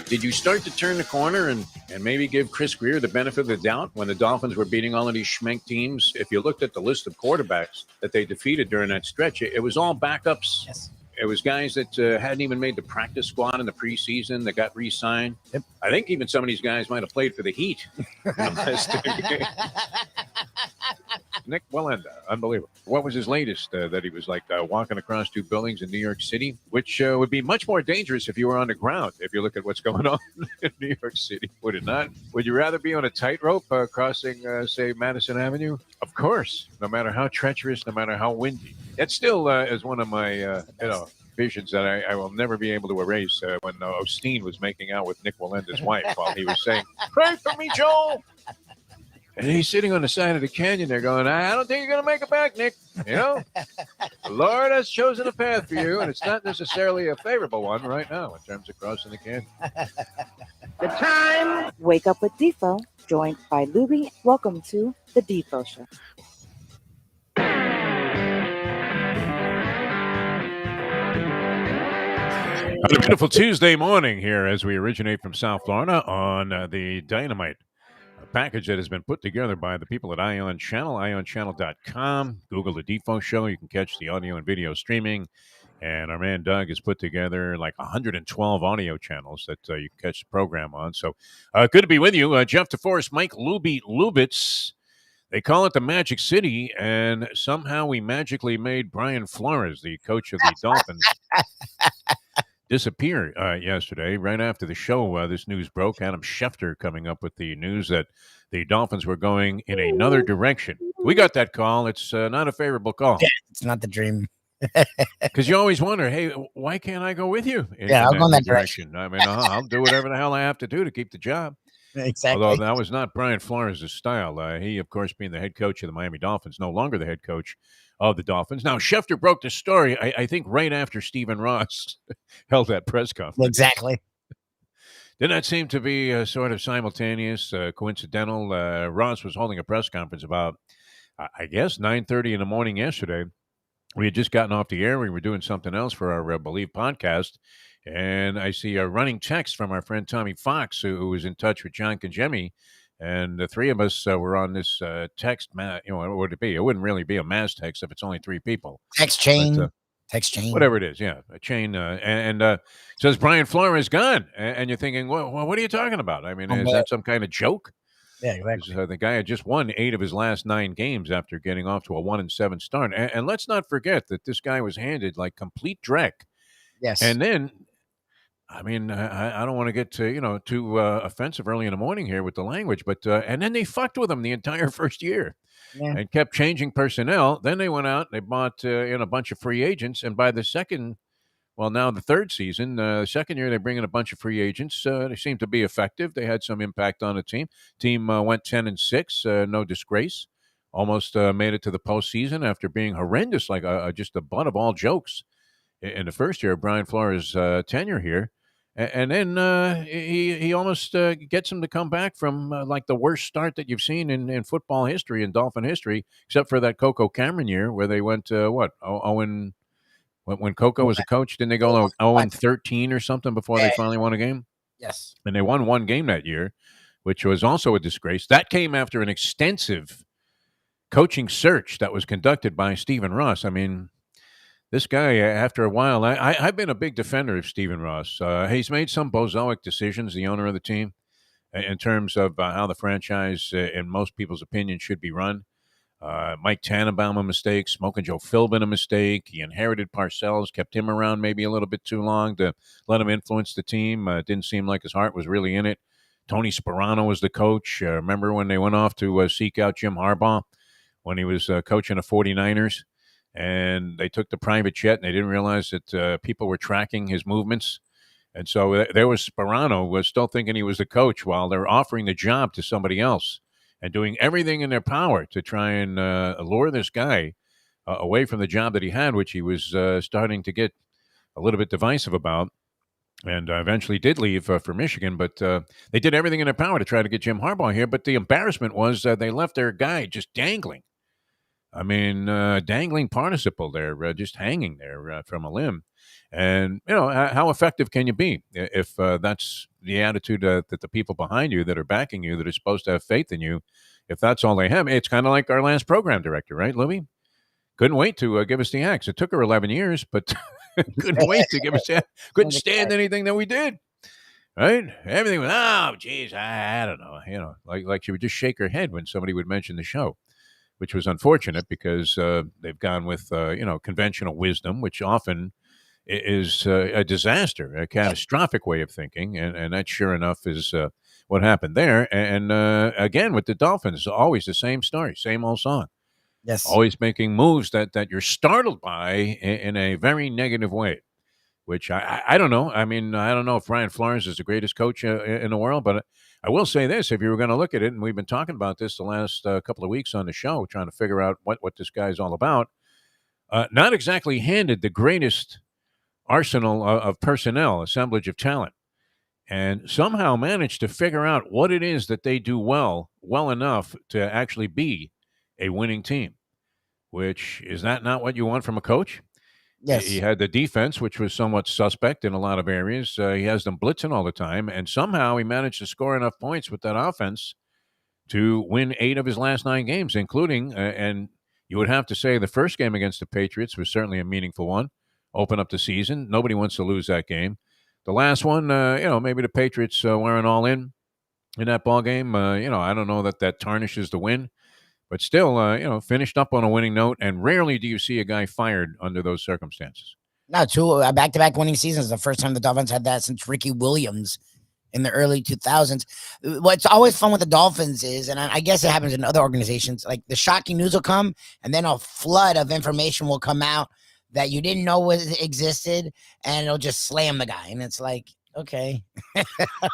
Did you start to turn the corner and maybe give Chris Greer the benefit of the doubt when the Dolphins were beating all of these schmenk teams? If you looked at the list of quarterbacks that they defeated during that stretch, it was all backups. Yes. It was guys that hadn't even made the practice squad in the preseason that got re-signed. Yep. I think even some of these guys might have played for the Heat in the last 2 games. Nick Wallenda, unbelievable. What was his latest that he was like walking across 2 buildings in New York City, which would be much more dangerous if you were on the ground, if you look at what's going on in New York City, would it not? Would you rather be on a tightrope crossing, say, Madison Avenue? Of course, no matter how treacherous, no matter how windy. It still is one of my, visions that I will never be able to erase when Osteen was making out with Nick Wallenda's wife while he was saying, "Pray for me, Joel." And he's sitting on the side of the canyon there going, "I don't think you're going to make it back, Nick. You know, the Lord has chosen a path for you, and it's not necessarily a favorable one right now in terms of crossing the canyon." The time. Wake up with Defo, joined by Lubie. Welcome to the Defo Show. On a beautiful Tuesday morning here as we originate from South Florida on the Dynamite package that has been put together by the people at Ion Channel, ionchannel.com. Google the Defo Show. You can catch the audio and video streaming. And our man Doug has put together like 112 audio channels that you can catch the program on. So good to be with you. Jeff Deforrest, Mike Lubitz. They call it the Magic City, and somehow we magically made Brian Flores, the coach of the Dolphins, disappear yesterday. Right after the show, this news broke. Adam Schefter coming up with the news that the Dolphins were going in another direction. We got that call. It's not a favorable call. Yeah, it's not the dream. Because you always wonder, hey, why can't I go with you in I'll go in that direction? I mean, I'll do whatever the hell I have to do to keep the job. Exactly. Although that was not Brian Flores' style. He, of course, being the head coach of the Miami Dolphins, no longer the head coach of the Dolphins. Now, Schefter broke the story, I think, right after Stephen Ross held that press conference. Exactly. Did not seem to be sort of simultaneous, coincidental. Ross was holding a press conference about, I guess, 9:30 in the morning yesterday. We had just gotten off the air. We were doing something else for our Believe podcast. And I see a running text from our friend Tommy Fox, who was in touch with John Congemi. And the three of us were on this text. What would it be? It wouldn't really be a mass text if it's only 3 people. Text chain. Text chain. Whatever it is, yeah. A chain. And says Brian Flores gone. And you're thinking, well, what are you talking about? I mean, is that some kind of joke? Yeah, exactly. The guy had just won 8 of his last 9 games after getting off to a 1-7 start. And let's not forget that this guy was handed like complete dreck. Yes. And then, I mean, I don't want to get to, too offensive early in the morning here with the language, but and then they fucked with him the entire first year and kept changing personnel. Then they went out, they bought in a bunch of free agents. And by the the third season, second year, they bring in a bunch of free agents. They seemed to be effective. They had some impact on the team. Team went 10-6, no disgrace. Almost made it to the postseason after being horrendous, like just the butt of all jokes in the first year of Brian Flores' tenure here. And then he almost gets him to come back from like the worst start that you've seen in football history, in Dolphin history, except for that Coco Cameron year where they went, when Coco was a coach, didn't they go 0-13 or something before they finally won a game? Yes. And they won 1 game that year, which was also a disgrace. That came after an extensive coaching search that was conducted by Stephen Ross. I mean, this guy, after a while, I've been a big defender of Stephen Ross. He's made some bozoic decisions, the owner of the team, in terms of how the franchise, in most people's opinion, should be run. Mike Tannenbaum a mistake, Smoking Joe Philbin a mistake. He inherited Parcells, kept him around maybe a little bit too long to let him influence the team. It didn't seem like his heart was really in it. Tony Sparano was the coach. Remember when they went off to seek out Jim Harbaugh when he was coaching the 49ers? And they took the private jet, and they didn't realize that people were tracking his movements. And so there was Sparano was still thinking he was the coach while they're offering the job to somebody else and doing everything in their power to try and lure this guy away from the job that he had, which he was starting to get a little bit divisive about, and eventually did leave for Michigan. But they did everything in their power to try to get Jim Harbaugh here. But the embarrassment was they left their guy just dangling. I mean, dangling participle there, just hanging there from a limb. And, how effective can you be if that's the attitude that the people behind you that are backing you, that are supposed to have faith in you, if that's all they have? It's kind of like our last program director, right, Lubie? Couldn't wait to give us the axe. It took her 11 years, but couldn't wait to give us the axe. Couldn't stand anything that we did. Right? Everything was, oh, geez, I don't know. Like she would just shake her head when somebody would mention the show, which was unfortunate because they've gone with, conventional wisdom, which often is a disaster, a catastrophic way of thinking. And that, sure enough, is what happened there. And again, with the Dolphins, always the same story, same old song. Yes. Always making moves that you're startled by in a very negative way, which I don't know. I mean, I don't know if Brian Flores is the greatest coach in the world, but I will say this. If you were going to look at it, and we've been talking about this the last couple of weeks on the show, trying to figure out what this guy's all about, not exactly handed the greatest arsenal of personnel, assemblage of talent, and somehow managed to figure out what it is that they do well enough to actually be a winning team, which is that not what you want from a coach? Yes. He had the defense, which was somewhat suspect in a lot of areas. He has them blitzing all the time, and somehow he managed to score enough points with that offense to win 8 of his last 9 games, including, and you would have to say the first game against the Patriots was certainly a meaningful one, open up the season. Nobody wants to lose that game. The last one, maybe the Patriots weren't all in that ball game. I don't know that tarnishes the win. But still, finished up on a winning note, and rarely do you see a guy fired under those circumstances. No, 2 back-to-back winning seasons. The first time the Dolphins had that since Ricky Williams in the early 2000s. What's always fun with the Dolphins is, and I guess it happens in other organizations, like the shocking news will come, and then a flood of information will come out that you didn't know existed, and it'll just slam the guy. And it's like, okay.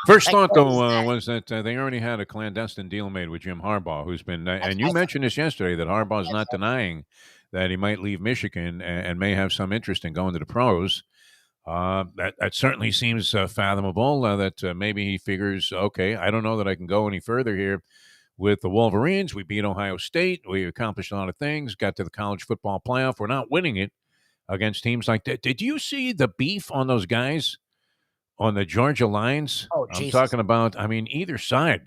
First thought, though, was that they already had a clandestine deal made with Jim Harbaugh, who's been, and you mentioned this yesterday, that Harbaugh's not denying that he might leave Michigan and may have some interest in going to the pros. That certainly seems fathomable, that maybe he figures, okay, I don't know that I can go any further here with the Wolverines. We beat Ohio State. We accomplished a lot of things, got to the college football playoff. We're not winning it against teams like that. Did you see the beef on those guys on the Georgia lines? Oh, I'm talking about, either side.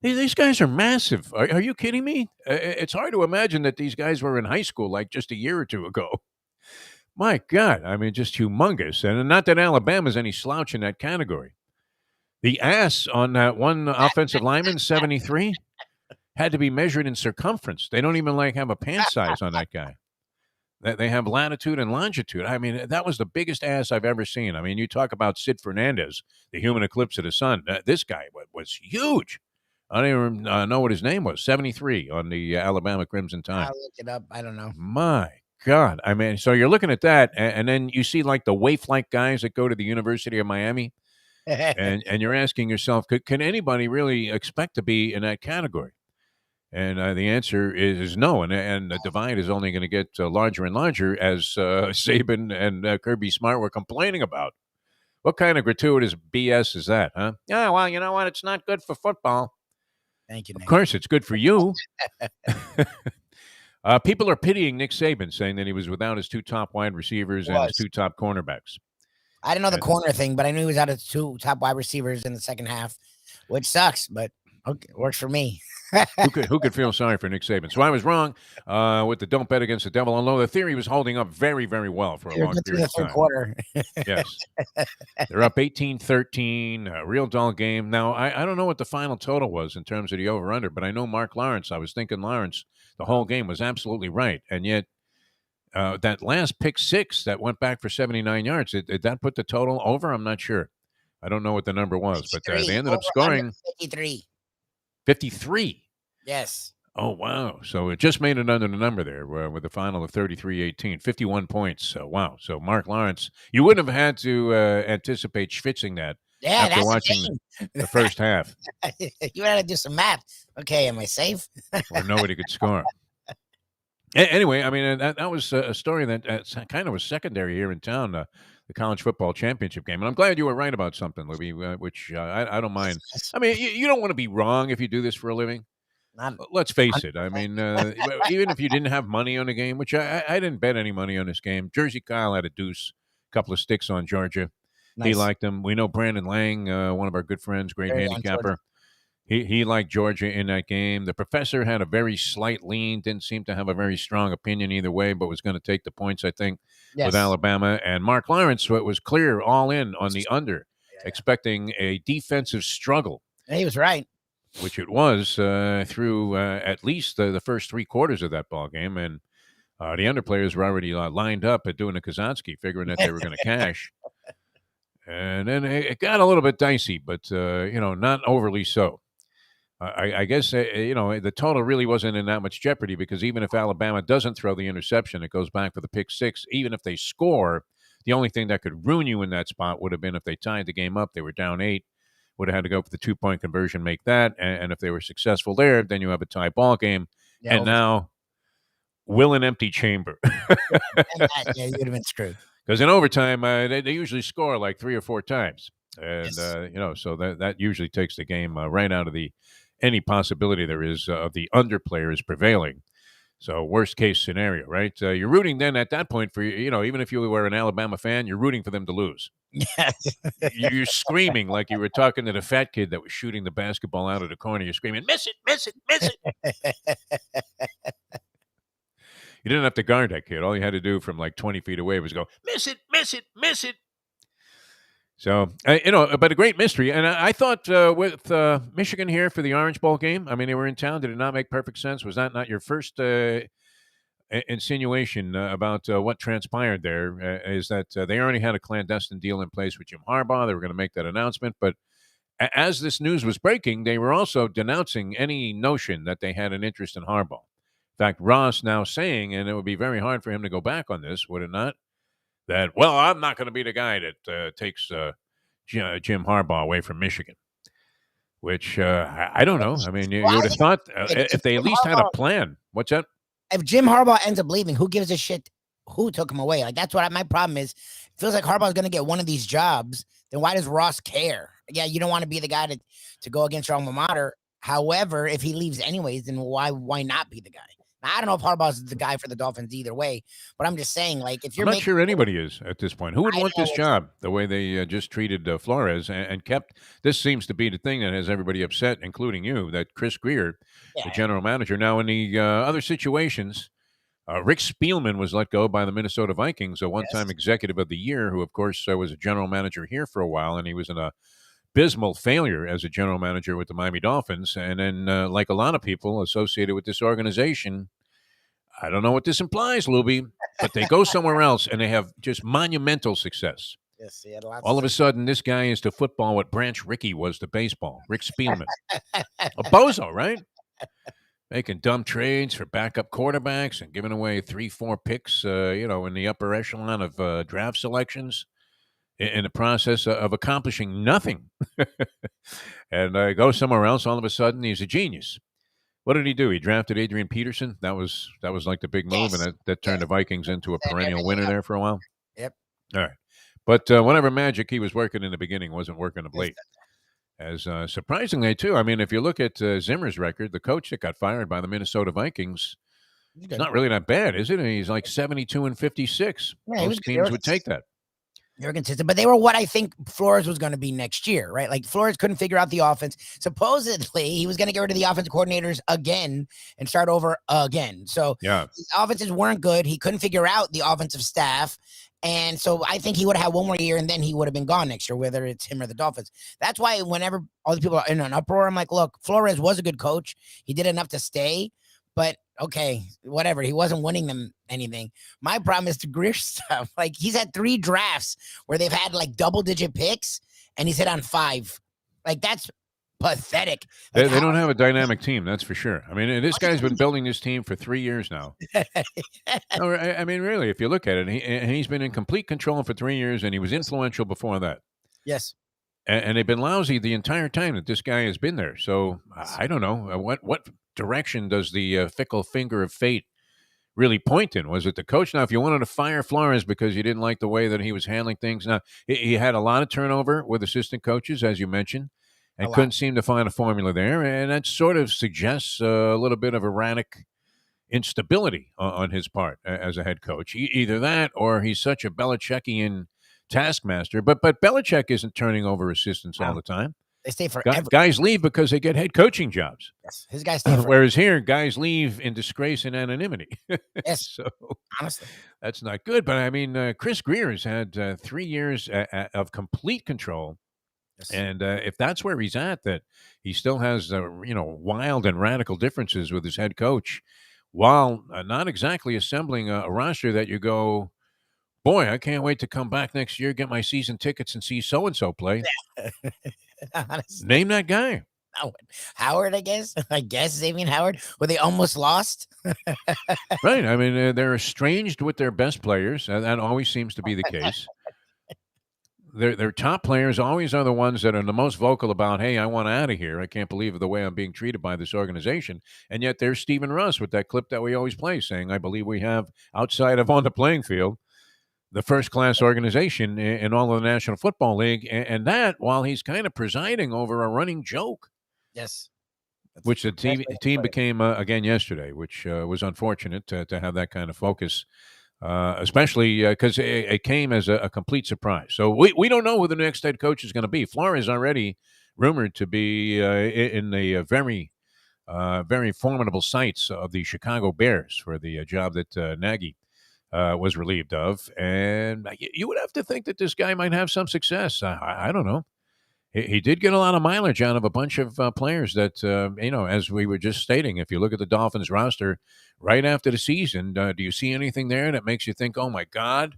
These guys are massive. Are you kidding me? It's hard to imagine that these guys were in high school like just a year or two ago. My God, just humongous. And not that Alabama's any slouch in that category. The ass on that one offensive lineman, 73, had to be measured in circumference. They don't even have a pant size on that guy. They have latitude and longitude. That was the biggest ass I've ever seen. You talk about Sid Fernandez, the human eclipse of the sun. This guy was huge. I don't even know what his name was. 73 on the Alabama Crimson Tide. I'll look it up. I don't know. My God. So you're looking at that, and then you see the waif-like guys that go to the University of Miami, and you're asking yourself, can anybody really expect to be in that category? And the answer is no, and the divide is only going to get larger and larger, as Saban and Kirby Smart were complaining about. What kind of gratuitous BS is that, huh? Yeah, well, you know what? It's not good for football. Thank you, Nick. Of course, it's good for you. People are pitying Nick Saban, saying that he was without his 2 top wide receivers and his 2 top cornerbacks. I didn't know the corner thing, but I knew he was out of 2 top wide receivers in the second half, which sucks, but okay, works for me. Who could feel sorry for Nick Saban? So I was wrong with the don't bet against the devil, although the theory was holding up very, very well for a long period of time. Quarter. Yes. They're up 18-13, a real dull game. Now, I don't know what the final total was in terms of the over-under, but I know Mark Lawrence, I was thinking Lawrence, the whole game was absolutely right. And yet, that last pick 6 that went back for 79 yards, did that put the total over? I'm not sure. I don't know what the number was, but they ended up scoring 53. 53. Yes. Oh, wow. So it just made it under the number there with a final of 33-18, 51 points. So, wow. So Mark Lawrence, you wouldn't have had to anticipate schwitzing that after watching the first half. You had to do some math. Okay, am I safe? Where nobody could score. Anyway, that was a story that kind of was secondary here in town, the college football championship game. And I'm glad you were right about something, Lubie, which I don't mind. You don't want to be wrong if you do this for a living. Let's face it. Even if you didn't have money on the game, which I didn't bet any money on this game. Jersey Kyle had a deuce couple of sticks on Georgia. Nice. He liked them. We know Brandon Lang, one of our good friends, great Very handicapper. He liked Georgia in that game. The professor had a very slight lean, didn't seem to have a very strong opinion either way, but was going to take the points, I think, with Alabama. And Mark Lawrence was clear all in on the under, expecting a defensive struggle. And he was right. Which it was through at least the first 3 quarters of that ball game. And the under players were already lined up at doing a Kazansky, figuring that they were going to cash. And then it got a little bit dicey, but, not overly so. I guess, the total really wasn't in that much jeopardy because even if Alabama doesn't throw the interception, it goes back for the pick 6. Even if they score, the only thing that could ruin you in that spot would have been if they tied the game up. They were down 8, would have had to go for the 2-point conversion, make that. And if they were successful there, then you have a tie ball game. Yeah, and now, will an empty chamber. You would have been screwed. Because in overtime, they usually score like 3 or 4 times. And, so that usually takes the game right out of any possibility there is of the under players prevailing. So worst case scenario, right? You're rooting then at that point for, even if you were an Alabama fan, you're rooting for them to lose. Yes. You're screaming like you were talking to the fat kid that was shooting the basketball out of the corner. You're screaming, miss it, miss it, miss it. You didn't have to guard that kid. All you had to do from like 20 feet away was go, miss it, miss it, miss it. So, but a great mystery. And I thought with Michigan here for the Orange Bowl game, I mean, they were in town. Did it not make perfect sense? Was that not your first insinuation about what transpired there? Is that they already had a clandestine deal in place with Jim Harbaugh. They were going to make that announcement. But as this news was breaking, they were also denouncing any notion that they had an interest in Harbaugh. In fact, Ross now saying, and it would be very hard for him to go back on this, would it not? That, well, I'm not going to be the guy that takes Jim Harbaugh away from Michigan, which I don't know. I mean, you would have thought if they at least had a plan. What's that? If Jim Harbaugh ends up leaving, who gives a shit who took him away? Like, that's what my problem is. It feels like Harbaugh's going to get one of these jobs. Then why does Ross care? Yeah, you don't want to be the guy to go against your alma mater. However, if he leaves anyways, then why not be the guy? I don't know if Harbaugh's the guy for the Dolphins either way, but I'm just saying, like, if you're I'm not sure anybody is at this point. Who would want this job the way they just treated Flores and kept? This seems to be the thing that has everybody upset, including you, that Chris Greer, the general manager. Now, in the other situations, Rick Spielman was let go by the Minnesota Vikings, a one-time executive of the year, who, of course, was a general manager here for a while, and he was an abysmal failure as a general manager with the Miami Dolphins. And then, like a lot of people associated with this organization, I don't know what this implies, Lubie, but they go somewhere else and they have just monumental success. Yes, he had lots all of a sudden, this guy is to football what Branch Rickey was to baseball. Rick Spielman. A bozo, right? Making dumb trades for backup quarterbacks and giving away 3-4 picks, in the upper echelon of draft selections in the process of accomplishing nothing. And go somewhere else, all of a sudden, he's a genius. What did he do? He drafted Adrian Peterson. That was like the big move, and that turned the Vikings into a perennial winner there for a while. Yep. All right. But whatever magic he was working in the beginning wasn't working of late. As surprisingly, too, I mean, if you look at Zimmer's record, the coach that got fired by the Minnesota Vikings, it's not really that bad, is it? He's like 72-56. Yeah, most teams would take that. They were consistent, but they were what I think Flores was going to be next year, right? Like, Flores couldn't figure out the offense. Supposedly, he was going to get rid of the offensive coordinators again and start over again. So the offenses weren't good. He couldn't figure out the offensive staff. And so I think he would have had one more year and then he would have been gone next year, whether it's him or the Dolphins. That's why whenever all the people are in an uproar, I'm like, look, Flores was a good coach. He did enough to stay, but okay, whatever. He wasn't winning them anything. My problem is the Greer stuff. Like, he's had 3 drafts where they've had like double-digit picks, and he's hit on 5. Like, that's pathetic. Like, they don't have a dynamic team, that's for sure. I mean, this guy's been building this team for 3 years now. No, I mean, really, if you look at it, he's been in complete control for 3 years, and he was influential before that. Yes. And they've been lousy the entire time that this guy has been there. So I don't know what direction does the fickle finger of fate really point in? Was it the coach? Now, if you wanted to fire Flores because you didn't like the way that he was handling things, now he had a lot of turnover with assistant coaches, as you mentioned, and couldn't seem to find a formula there, and that sort of suggests a little bit of erratic instability on his part as a head coach. Either that, or he's such a Belichickian taskmaster. But Belichick isn't turning over assistants all the time. They stay forever. Guys leave because they get head coaching jobs. Yes, his guys stay forever. Whereas here, guys leave in disgrace and anonymity. Yes, so honestly, that's not good. But I mean, Chris Greer has had 3 years of complete control. yes. And if that's where he's at, that he still has, wild and radical differences with his head coach, while not exactly assembling a roster that you go, boy, I can't wait to come back next year, get my season tickets, and see so-and-so play. Honestly. Name that guy. Howard, I guess. Xavier Howard, where they almost lost. Right. I mean, they're estranged with their best players. That always seems to be the case. Their top players always are the ones that are the most vocal about, hey, I want out of here. I can't believe the way I'm being treated by this organization. And yet there's Stephen Russ with that clip that we always play saying, I believe we have, outside of on the playing field, the first-class organization in all of the National Football League. And that while he's kind of presiding over a running joke. Yes. Which the team became again yesterday, which was unfortunate to have that kind of focus. Especially because it came as a complete surprise. So we don't know who the next head coach is going to be. Flores already rumored to be in the very formidable sights of the Chicago Bears for the job that Nagy was relieved of. And you would have to think that this guy might have some success. I don't know. He did get a lot of mileage out of a bunch of players that, as we were just stating, if you look at the Dolphins roster right after the season, do you see anything there that makes you think, oh, my God,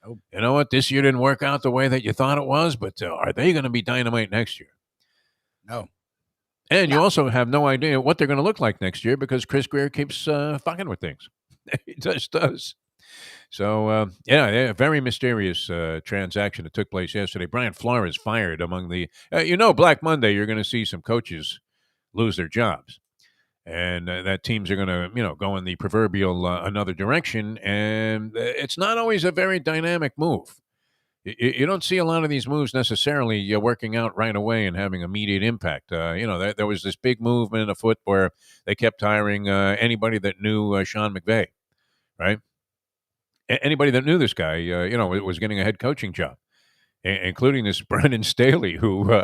you know what, this year didn't work out the way that you thought it was, but are they going to be dynamite next year? No. And you also have no idea what they're going to look like next year because Chris Greer keeps fucking with things. He just does. So, a very mysterious transaction that took place yesterday. Brian Flores fired among the, Black Monday, you're going to see some coaches lose their jobs. And that teams are going to, go in the proverbial another direction. And it's not always a very dynamic move. You don't see a lot of these moves necessarily working out right away and having immediate impact. There was this big movement afoot where they kept hiring anybody that knew Sean McVay, right? Anybody that knew this guy, was getting a head coaching job, including this Brendan Staley, who,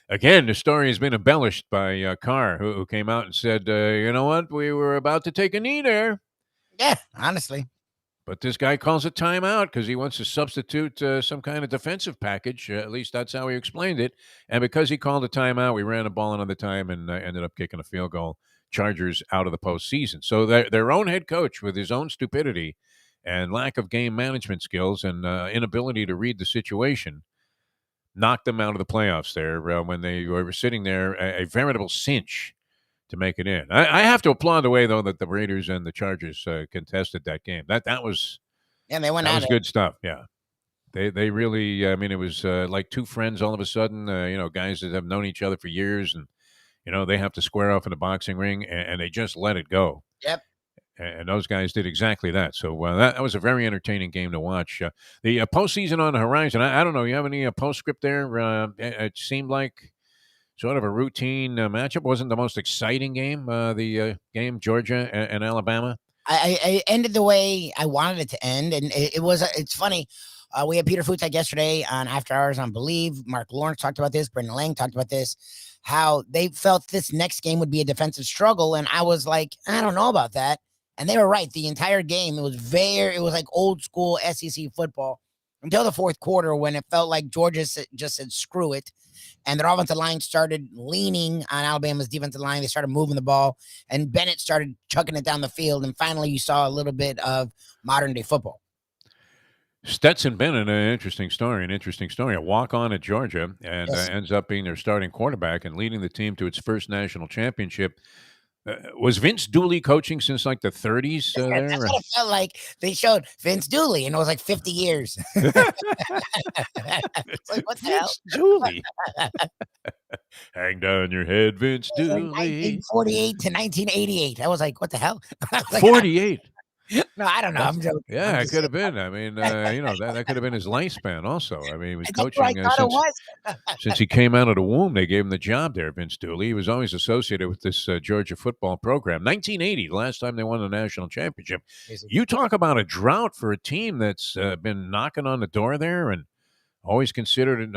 again, the story has been embellished by Carr, who came out and said, you know what, we were about to take a knee there. Yeah, honestly. But this guy calls a timeout because he wants to substitute some kind of defensive package. At least that's how he explained it. And because he called a timeout, we ran the ball another time and ended up kicking a field goal. Chargers out of the postseason. So their own head coach, with his own stupidity and lack of game management skills and inability to read the situation, knocked them out of the playoffs there when they were sitting there, a veritable cinch to make it in. I have to applaud the way, though, that the Raiders and the Chargers contested that game. That was they went that at was it. good stuff. Yeah, they really. I mean, it was like two friends all of a sudden. Guys that have known each other for years, and they have to square off in a boxing ring, and they just let it go. Yep. And those guys did exactly that. So that was a very entertaining game to watch. The postseason on the horizon. I don't know. You have any postscript there? It seemed like sort of a routine matchup. Wasn't the most exciting game, the game Georgia and Alabama? I ended the way I wanted it to end. And it's funny. We had Peter Futek yesterday on After Hours on Believe. Mark Lawrence talked about this. Brendan Lang talked about this, how they felt this next game would be a defensive struggle. And I was like, I don't know about that. And they were right. The entire game, it was like old school SEC football until the fourth quarter when it felt like Georgia just said, screw it. And their offensive line started leaning on Alabama's defensive line. They started moving the ball, and Bennett started chucking it down the field. And finally, you saw a little bit of modern day football. Stetson Bennett, an interesting story. A walk-on at Georgia, and ends up being their starting quarterback and leading the team to its first national championship. Was Vince Dooley coaching since like the 30s there? That's what it felt like. They showed Vince Dooley, and it was like 50 years. It's like, what the hell? Dooley. Hang down your head, Vince Dooley. Like 1948 to 1988. I was like, what the hell? Like, 48. No, I don't know. I'm joking. Yeah, it could have been. I mean, that could have been his lifespan also. I mean, he was That's coaching what I thought it was. since he came out of the womb. They gave him the job there, Vince Dooley. He was always associated with this Georgia football program. 1980, the last time they won the national championship. You talk about a drought for a team that's been knocking on the door there and always considered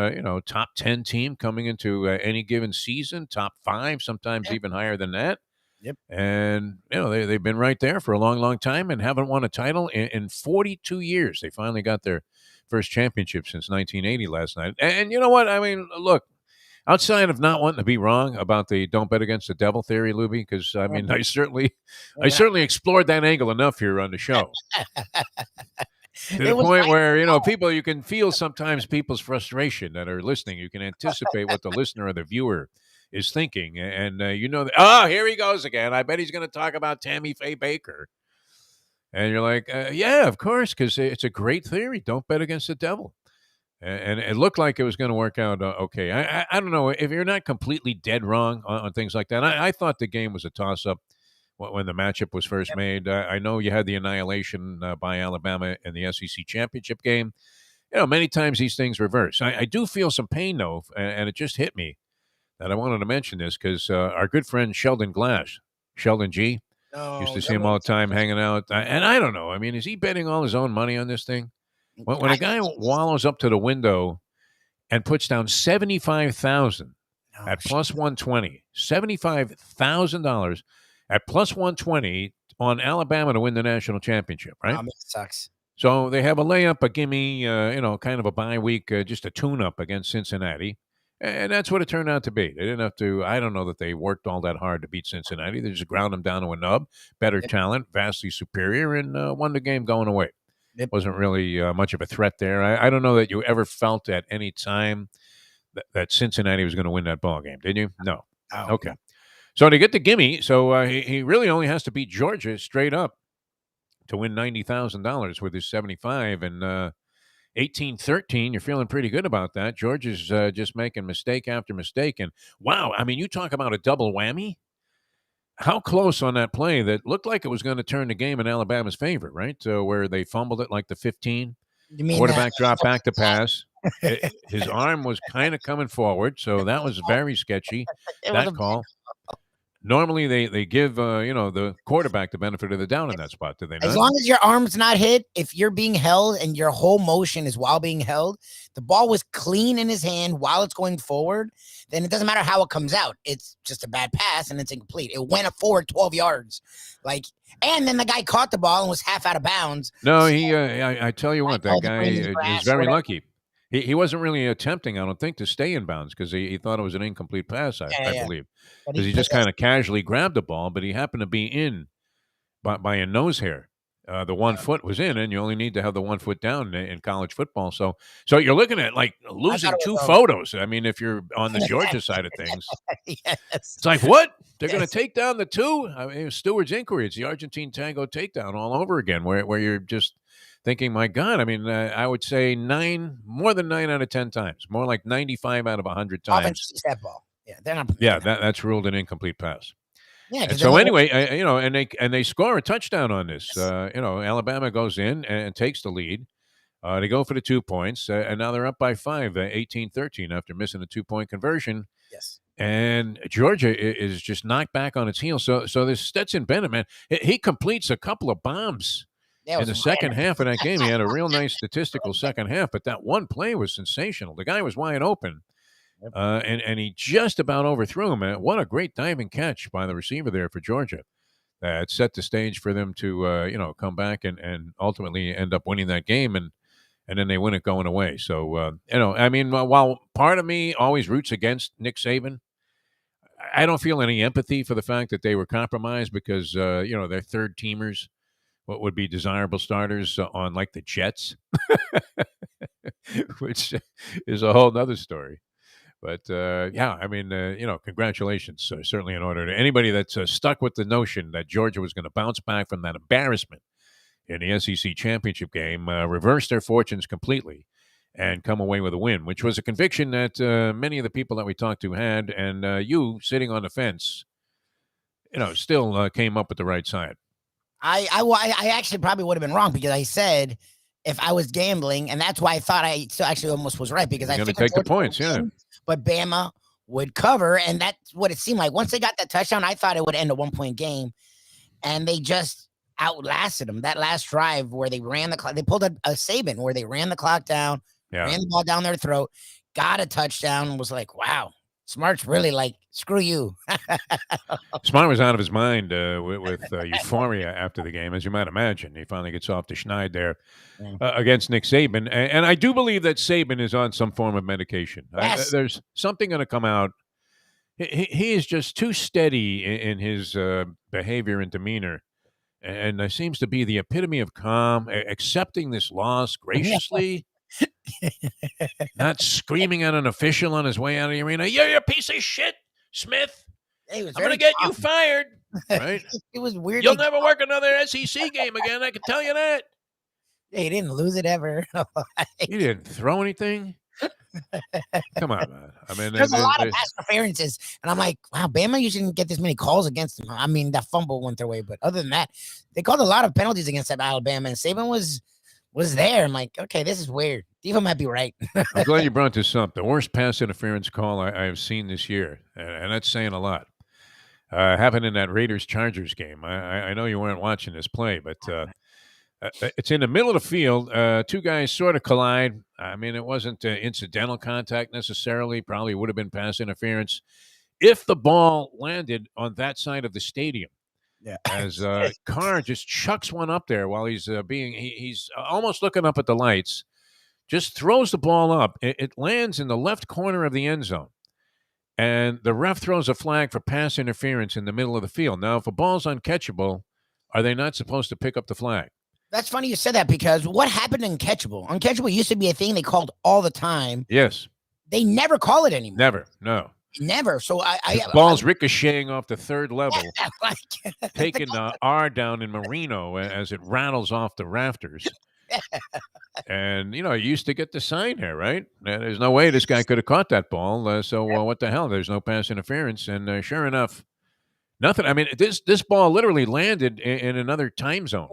top 10 team coming into any given season, top 5, sometimes even higher than that. Yep. And they've been right there for a long, long time and haven't won a title in 42 years. They finally got their first championship since 1980 last night. And you know what? I mean, look, outside of not wanting to be wrong about the don't bet against the devil theory, Lubie, because I mean, I certainly explored that angle enough here on the show. To the point where, people, you can feel sometimes people's frustration that are listening. You can anticipate what the listener or the viewer is thinking. And here he goes again. I bet he's going to talk about Tammy Faye Baker. And you're like, yeah, of course, because it's a great theory. Don't bet against the devil. And it looked like it was going to work out okay. I don't know if you're not completely dead wrong on things like that. I thought the game was a toss-up when the matchup was first made. I know you had the annihilation by Alabama in the SEC championship game. Many times these things reverse. I do feel some pain, though, and it just hit me that I wanted to mention this because our good friend Sheldon G, used to see him all the time hanging out. And I don't know. I mean, is he betting all his own money on this thing? When a guy wallows up to the window and puts down $75,000 at plus 120, $75,000 at plus 120 on Alabama to win the national championship, right? It sucks. So they have a layup, a gimme, kind of a bye week, just a tune-up against Cincinnati. And that's what it turned out to be. They didn't have to, I don't know that they worked all that hard to beat Cincinnati. They just ground them down to a nub, better talent, vastly superior, and won the game going away. It wasn't really much of a threat there. I don't know that you ever felt at any time that Cincinnati was going to win that ball game. Did you? No. Oh, okay. So to get the gimme, so he really only has to beat Georgia straight up to win $90,000 with his 75 and 18-13. You're feeling pretty good about that. Georgia's just making mistake after mistake. And wow, I mean, you talk about a double whammy. How close on that play that looked like it was going to turn the game in Alabama's favor, right? Where they fumbled it like the 15. You mean quarterback dropped back to pass. His arm was kind of coming forward, so that was very sketchy, that call. Normally, they give the quarterback the benefit of the doubt in that spot, do they not? As long as your arm's not hit, if you're being held and your whole motion is while being held, the ball was clean in his hand while it's going forward, then it doesn't matter how it comes out. It's just a bad pass and it's incomplete. It went forward 12 yards. And then the guy caught the ball and was half out of bounds. No, I tell you what, that guy is very lucky. He wasn't really attempting, I don't think, to stay in bounds because he thought it was an incomplete pass, I believe. Because he just kind of casually grabbed the ball, but he happened to be in by a nose hair. The 1 foot was in, and you only need to have the 1 foot down in college football. So you're looking at losing 2 photos. I mean, if you're on the Georgia side of things, it's like, what? They're going to take down the 2? I mean, Stewart's inquiry. It's the Argentine tango takedown all over again, where you're just thinking, my God, I mean, I would say more than 9 out of 10 times, more like 95 out of 100 times. That ball. Yeah, they're not. Yeah, that's ruled an incomplete pass. Yeah. And so anyway, and they score a touchdown on this. Alabama goes in and takes the lead. They go for the 2 points, and now they're up by 5, 18-13 after missing a 2-point conversion. Yes. And Georgia is just knocked back on its heels. So this Stetson Bennett, man, he completes a couple of bombs. In the second half of that game. He had a real nice statistical second half, but that one play was sensational. The guy was wide open, and he just about overthrew him. What a great diving catch by the receiver there for Georgia. It set the stage for them to, come back and ultimately end up winning that game, and then they win it going away. So, I mean, while part of me always roots against Nick Saban, I don't feel any empathy for the fact that they were compromised because, they're third-teamers. What would be desirable starters on the Jets, which is a whole nother story. But I mean, congratulations, certainly in order to anybody that's stuck with the notion that Georgia was going to bounce back from that embarrassment in the SEC championship game, reverse their fortunes completely and come away with a win, which was a conviction that many of the people that we talked to had, and you sitting on the fence, still came up with the right side. I actually probably would have been wrong because I said if I was gambling, and that's why I thought I still actually almost was right because I going to take the points, but Bama would cover, and that's what it seemed like. Once they got that touchdown, I thought it would end a 1-point game, and they just outlasted them. That last drive where they ran the clock, they pulled a Saban where they ran the clock down, Yeah. ran the ball down their throat, got a touchdown, and was like, wow, Smart's really like, screw you. Smart was out of his mind with euphoria after the game, as you might imagine. He finally gets off the schneid there against Nick Saban. And I do believe that Saban is on some form of medication. Yes. There's something going to come out. He is just too steady in his behavior and demeanor, and seems to be the epitome of calm, accepting this loss graciously, not screaming at an official on his way out of the arena. You're a piece of shit, Smith. Hey, I'm going to get you fired. Right? It was weird. You'll never work another SEC game again. I can tell you that. He didn't lose it ever. He didn't throw anything. Come on, man. I mean, there's a lot of pass interferences, and I'm like, wow, Bama, you shouldn't get this many calls against him. I mean, that fumble went their way, but other than that, they called a lot of penalties against that Alabama, and Saban was there. I'm like, okay, this is weird. Defo might be right. I'm glad you brought this up. The worst pass interference call I have seen this year, and that's saying a lot. Happened in that Raiders-Chargers game. I know you weren't watching this play, but it's in the middle of the field. Two guys sort of collide. I mean, it wasn't incidental contact necessarily. Probably would have been pass interference if the ball landed on that side of the stadium. Yeah. As Carr just chucks one up there while he's he's almost looking up at the lights, just throws the ball up. It lands in the left corner of the end zone. And the ref throws a flag for pass interference in the middle of the field. Now, if a ball's uncatchable, are they not supposed to pick up the flag? That's funny you said that, because what happened to uncatchable? Uncatchable used to be a thing they called all the time. Yes. They never call it anymore. Never. No. Never. So the ball's ricocheting off the third level, like, taking the R down in Marino as it rattles off the rafters. And, you used to get the sign here, right? There's no way this guy could have caught that ball. So what the hell? There's no pass interference. And sure enough, nothing. I mean, this ball literally landed in another time zone.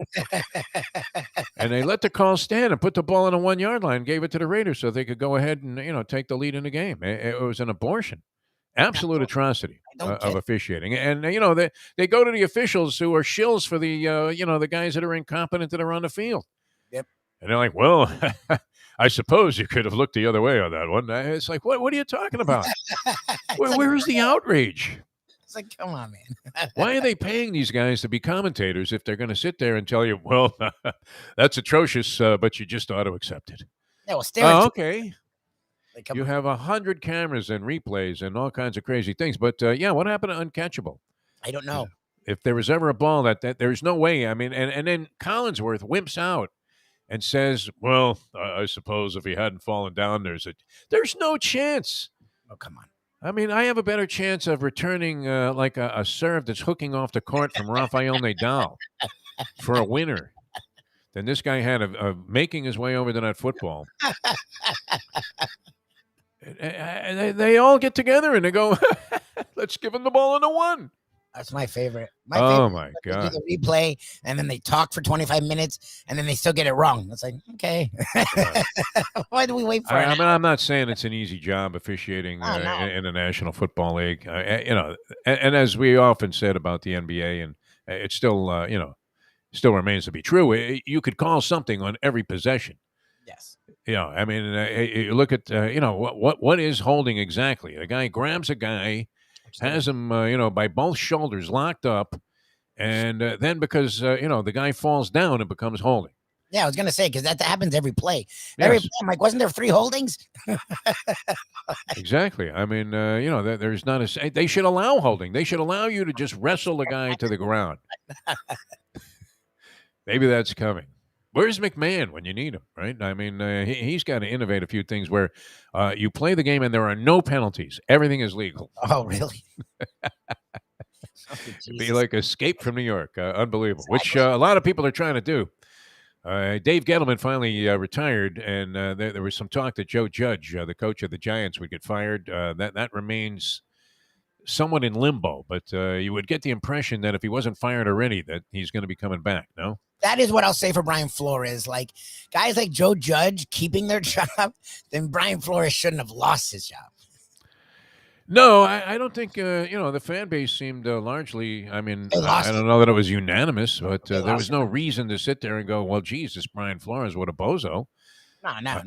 And they let the call stand and put the ball on the 1 yard line, gave it to the Raiders so they could go ahead and, take the lead in the game. It was an abortion. Absolute atrocity of officiating. And, they go to the officials who are shills for the, the guys that are incompetent that are on the field. Yep. And they're like, well, I suppose you could have looked the other way on that one. It's like, what are you talking about? Where's the outrage? It's like, come on, man. Why are they paying these guys to be commentators if they're going to sit there and tell you, well, that's atrocious, but you just ought to accept it? Yeah, well, okay. You have 100 cameras and replays and all kinds of crazy things. But, what happened to uncatchable? I don't know. If there was ever a ball that there's no way. I mean, and then Collinsworth wimps out and says, well, I suppose if he hadn't fallen down, there's no chance. Oh, come on. I mean, I have a better chance of returning like a serve that's hooking off the court from Rafael Nadal for a winner than this guy had of making his way over to that football. They all get together and they go, let's give him the ball on the one. That's my favorite. My God. Do the replay, and then they talk for 25 minutes, and then they still get it wrong. It's like, okay. Why do we wait for it? I mean, I'm not saying it's an easy job officiating in the National Football League. And as we often said about the NBA, and it still, still remains to be true, you could call something on every possession. Yes. I mean, you look at, what is holding exactly? A guy grabs a guy, has him, by both shoulders locked up, and then because, the guy falls down, it becomes holding. Yeah, I was going to say, because that happens every play. Yes. Every play, I'm like, wasn't there 3 holdings? Exactly. I mean, there's not a – they should allow holding. They should allow you to just wrestle the guy to the ground. Maybe that's coming. Where's McMahon when you need him, right? I mean, he's got to innovate a few things where you play the game and there are no penalties. Everything is legal. Oh, really? It'd be like Escape from New York. Unbelievable. Exactly. Which a lot of people are trying to do. Dave Gettleman finally retired, and there was some talk that Joe Judge, the coach of the Giants, would get fired. That remains somewhat in limbo, but you would get the impression that if he wasn't fired already, that he's going to be coming back, no? That is what I'll say for Brian Flores. Like, guys like Joe Judge keeping their job, then Brian Flores shouldn't have lost his job. No, I don't think, the fan base seemed largely, I mean, I don't know that it was unanimous, but there was no reason to sit there and go, well, geez, this Brian Flores, what a bozo. No.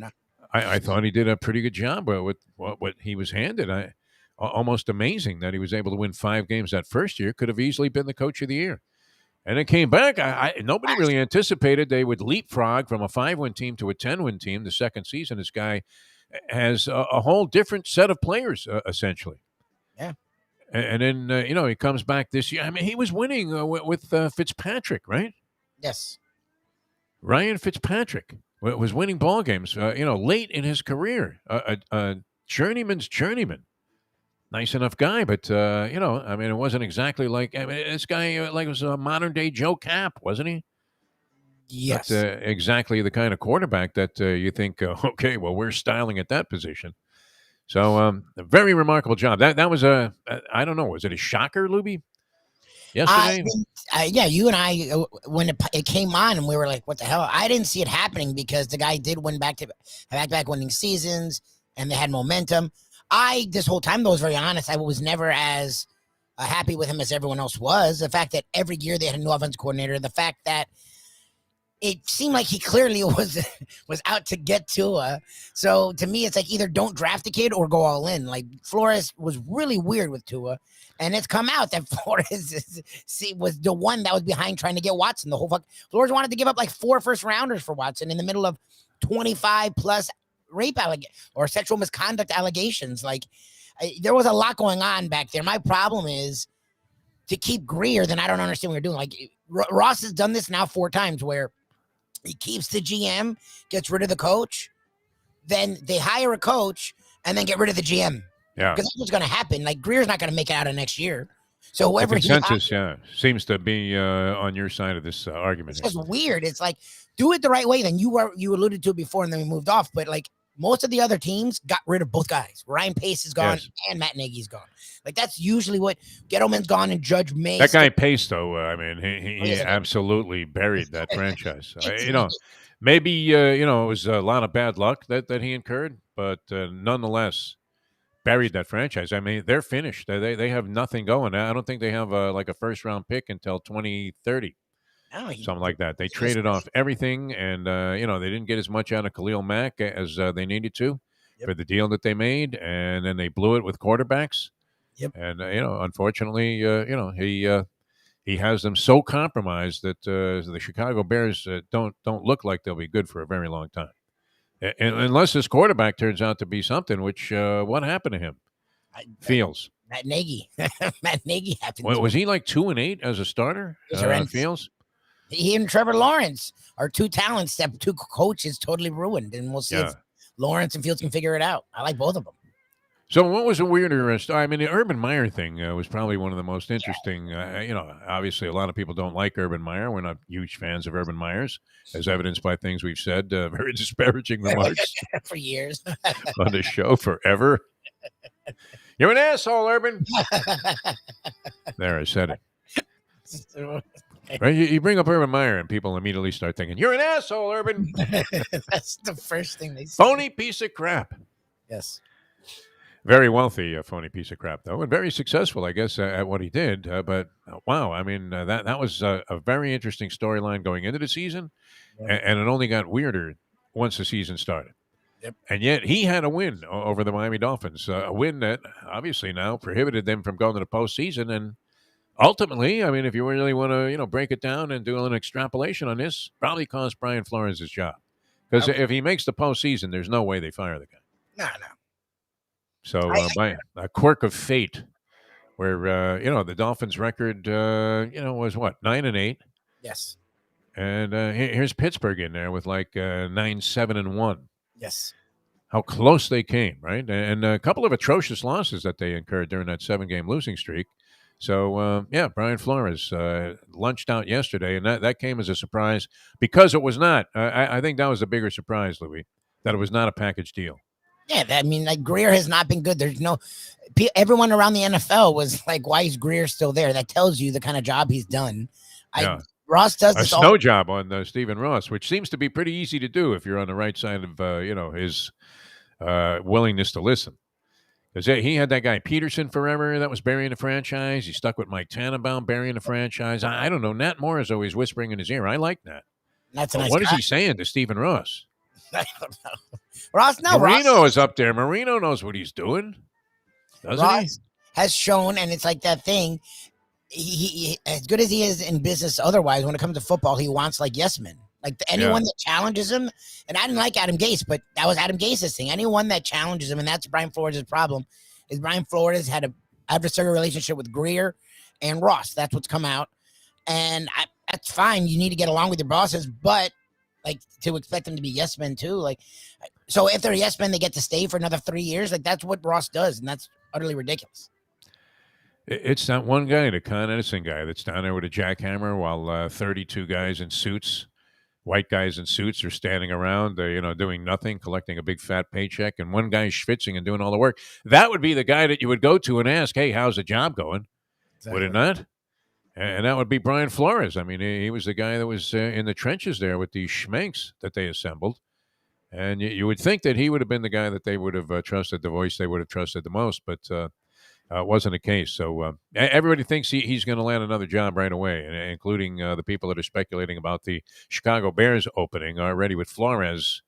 I thought he did a pretty good job with what he was handed. Almost amazing that he was able to win 5 games that first year. Could have easily been the coach of the year. And it came back. Nobody really anticipated they would leapfrog from a 5-win team to a 10-win team the second season. This guy has a whole different set of players, essentially. Yeah. And then, he comes back this year. I mean, he was winning with Fitzpatrick, right? Yes. Ryan Fitzpatrick was winning ball games, late in his career. A journeyman's journeyman. Nice enough guy, but, it wasn't exactly like, this guy was a modern-day Joe Cap, wasn't he? Yes. Not exactly the kind of quarterback that you think, okay, well, we're styling at that position. So, a very remarkable job. That was I don't know, was it a shocker, Lubie? Yesterday? Yeah, you and I, when it came on and we were like, what the hell? I didn't see it happening because the guy did win back-to-back winning seasons and they had momentum. This whole time, though, was very honest. I was never as happy with him as everyone else was. The fact that every year they had a new offense coordinator, the fact that it seemed like he clearly was out to get Tua. So to me, it's like either don't draft the kid or go all in. Like Flores was really weird with Tua, and it's come out that Flores was the one that was behind trying to get Watson. Flores wanted to give up like 4 first-rounders for Watson in the middle of 25 plus rape or sexual misconduct allegations. Like there was a lot going on back there. My problem is to keep Greer, then I don't understand what you're doing. Like Ross has done this now 4 times where he keeps the GM, gets rid of the coach, then they hire a coach and then get rid of the GM. Yeah. Because that's what's going to happen. Like Greer's not going to make it out of next year. So whoever the consensus, seems to be on your side of this argument. It's just weird. It's like, do it the right way. Then you alluded to it before and then we moved off. But like most of the other teams got rid of both guys. Ryan Pace is gone and Matt Nagy's gone. Like that's usually what Gettleman's gone and Judge May. That guy Pace, though, he absolutely buried that franchise. Maybe it was a lot of bad luck that he incurred, but nonetheless buried that franchise. I mean, they're finished. They have nothing going. I don't think they have a first-round pick until 2030. Something like that. They traded off everything, and they didn't get as much out of Khalil Mack as they needed to for the deal that they made, and then they blew it with quarterbacks. Yep. And unfortunately, he has them so compromised that the Chicago Bears don't look like they'll be good for a very long time, unless this quarterback turns out to be something. Which what happened to him? Fields. Matt Nagy. Matt Nagy happened. Was he like 2-8 as a starter? Fields. He and Trevor Lawrence are 2 talents that 2 coaches totally ruined, and we'll see if Lawrence and Fields can figure it out. I like both of them. So what was a weirder? The Urban Meyer thing was probably one of the most interesting. Obviously a lot of people don't like Urban Meyer. We're not huge fans of Urban Meyer's, as evidenced by things we've said, very disparaging remarks for years on the show forever. You're an asshole, Urban. There, I said it. Right? You bring up Urban Meyer and people immediately start thinking, you're an asshole, Urban. That's the first thing they say. Phony piece of crap. Yes. Very wealthy, phony piece of crap, though, and very successful, I guess, at what he did. But wow, I mean, that was a very interesting storyline going into the season, and it only got weirder once the season started. Yep. And yet he had a win over the Miami Dolphins, a win that obviously now prohibited them from going to the postseason. And ultimately, I mean, if you really want to, break it down and do an extrapolation on this, probably cost Brian Flores his job. Because if he makes the postseason, there's no way they fire the guy. No. So by a quirk of fate, where the Dolphins' record was what, 9-8. Yes. And here's Pittsburgh in there with like 9-7-1. Yes. How close they came, right? And a couple of atrocious losses that they incurred during that 7-game losing streak. So Brian Flores lunched out yesterday, and that came as a surprise because it was not. I think that was the bigger surprise, Louis, that it was not a package deal. Yeah, I mean, like Greer has not been good. There's everyone around the NFL was like, why is Greer still there? That tells you the kind of job he's done. Ross does a snow job on Stephen Ross, which seems to be pretty easy to do if you're on the right side of his willingness to listen. Because he had that guy Peterson forever that was burying the franchise. He stuck with Mike Tannenbaum burying the franchise. I don't know. Nat Moore is always whispering in his ear. I like Nat. That's a nice What guy. is he saying to Stephen Ross? I don't know. Ross, no, Marino Ross is up there. Marino knows what he's doing, doesn't he? Ross has shown, and it's like that thing. He as good as he is in business otherwise, when it comes to football, he wants like yes men. Like anyone that challenges him, and I didn't like Adam Gase, but that was Adam Gase's thing. Anyone that challenges him, and that's Brian Flores' problem, is Brian Flores had a adversarial relationship with Greer and Ross. That's what's come out. And that's fine. You need to get along with your bosses, but like to expect them to be yes men too. Like, so if they're yes men, they get to stay for another 3 years. Like that's what Ross does, and that's utterly ridiculous. It's that one guy, the Con Edison guy, that's down there with a jackhammer while 32 guys in suits, white guys in suits, are standing around, doing nothing, collecting a big fat paycheck, and one guy's schwitzing and doing all the work. That would be the guy that you would go to and ask, "Hey, how's the job going?" Exactly. Would it not? And that would be Brian Flores. I mean, he was the guy that was in the trenches there with these schmanks that they assembled. And you would think that he would have been the guy that they would have trusted, the voice they would have trusted the most, but it wasn't the case. So everybody thinks he's going to land another job right away, including the people that are speculating about the Chicago Bears opening already with Flores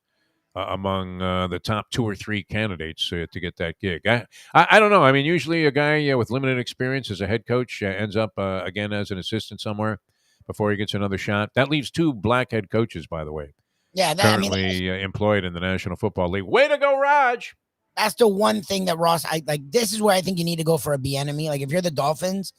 among the top 2 or 3 candidates to get that gig. I don't know. I mean, usually a guy with limited experience as a head coach ends up again as an assistant somewhere before he gets another shot. That leaves 2 black head coaches, by the way. Yeah, currently employed in the National Football League. Way to go, Raj! That's the one thing that Ross, I like. This is where I think you need to go for a Bieniemy. Like if you're the Dolphins,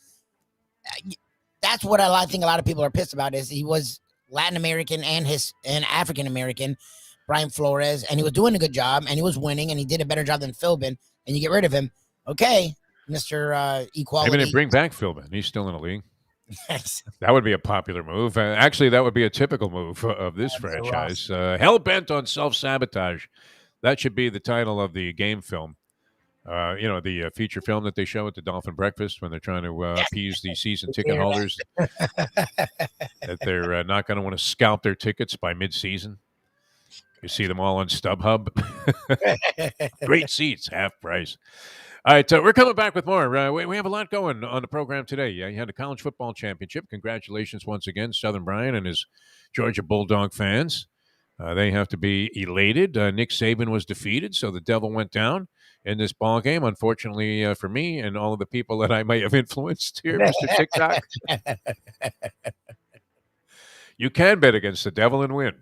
that's what I think a lot of people are pissed about. Is he was Latin American and African American, Brian Flores, and he was doing a good job, and he was winning, and he did a better job than Philbin, and you get rid of him. Okay, Mr. Equality. Maybe they bring back Philbin. He's still in the league. Yes. That would be a popular move. Actually, that would be a typical move of this franchise. Hell-bent on self-sabotage. That should be the title of the game film. The feature film that they show at the Dolphin Breakfast when they're trying to appease the season ticket holders that they're not going to want to scalp their tickets by mid-season. You see them all on StubHub. Great seats, half price. All right, we're coming back with more. We have a lot going on the program today. You had a college football championship. Congratulations once again, Southern Brian and his Georgia Bulldog fans. They have to be elated. Nick Saban was defeated, so the devil went down in this ball game. Unfortunately for me and all of the people that I may have influenced here, Mr. TikTok. You can bet against the devil and win.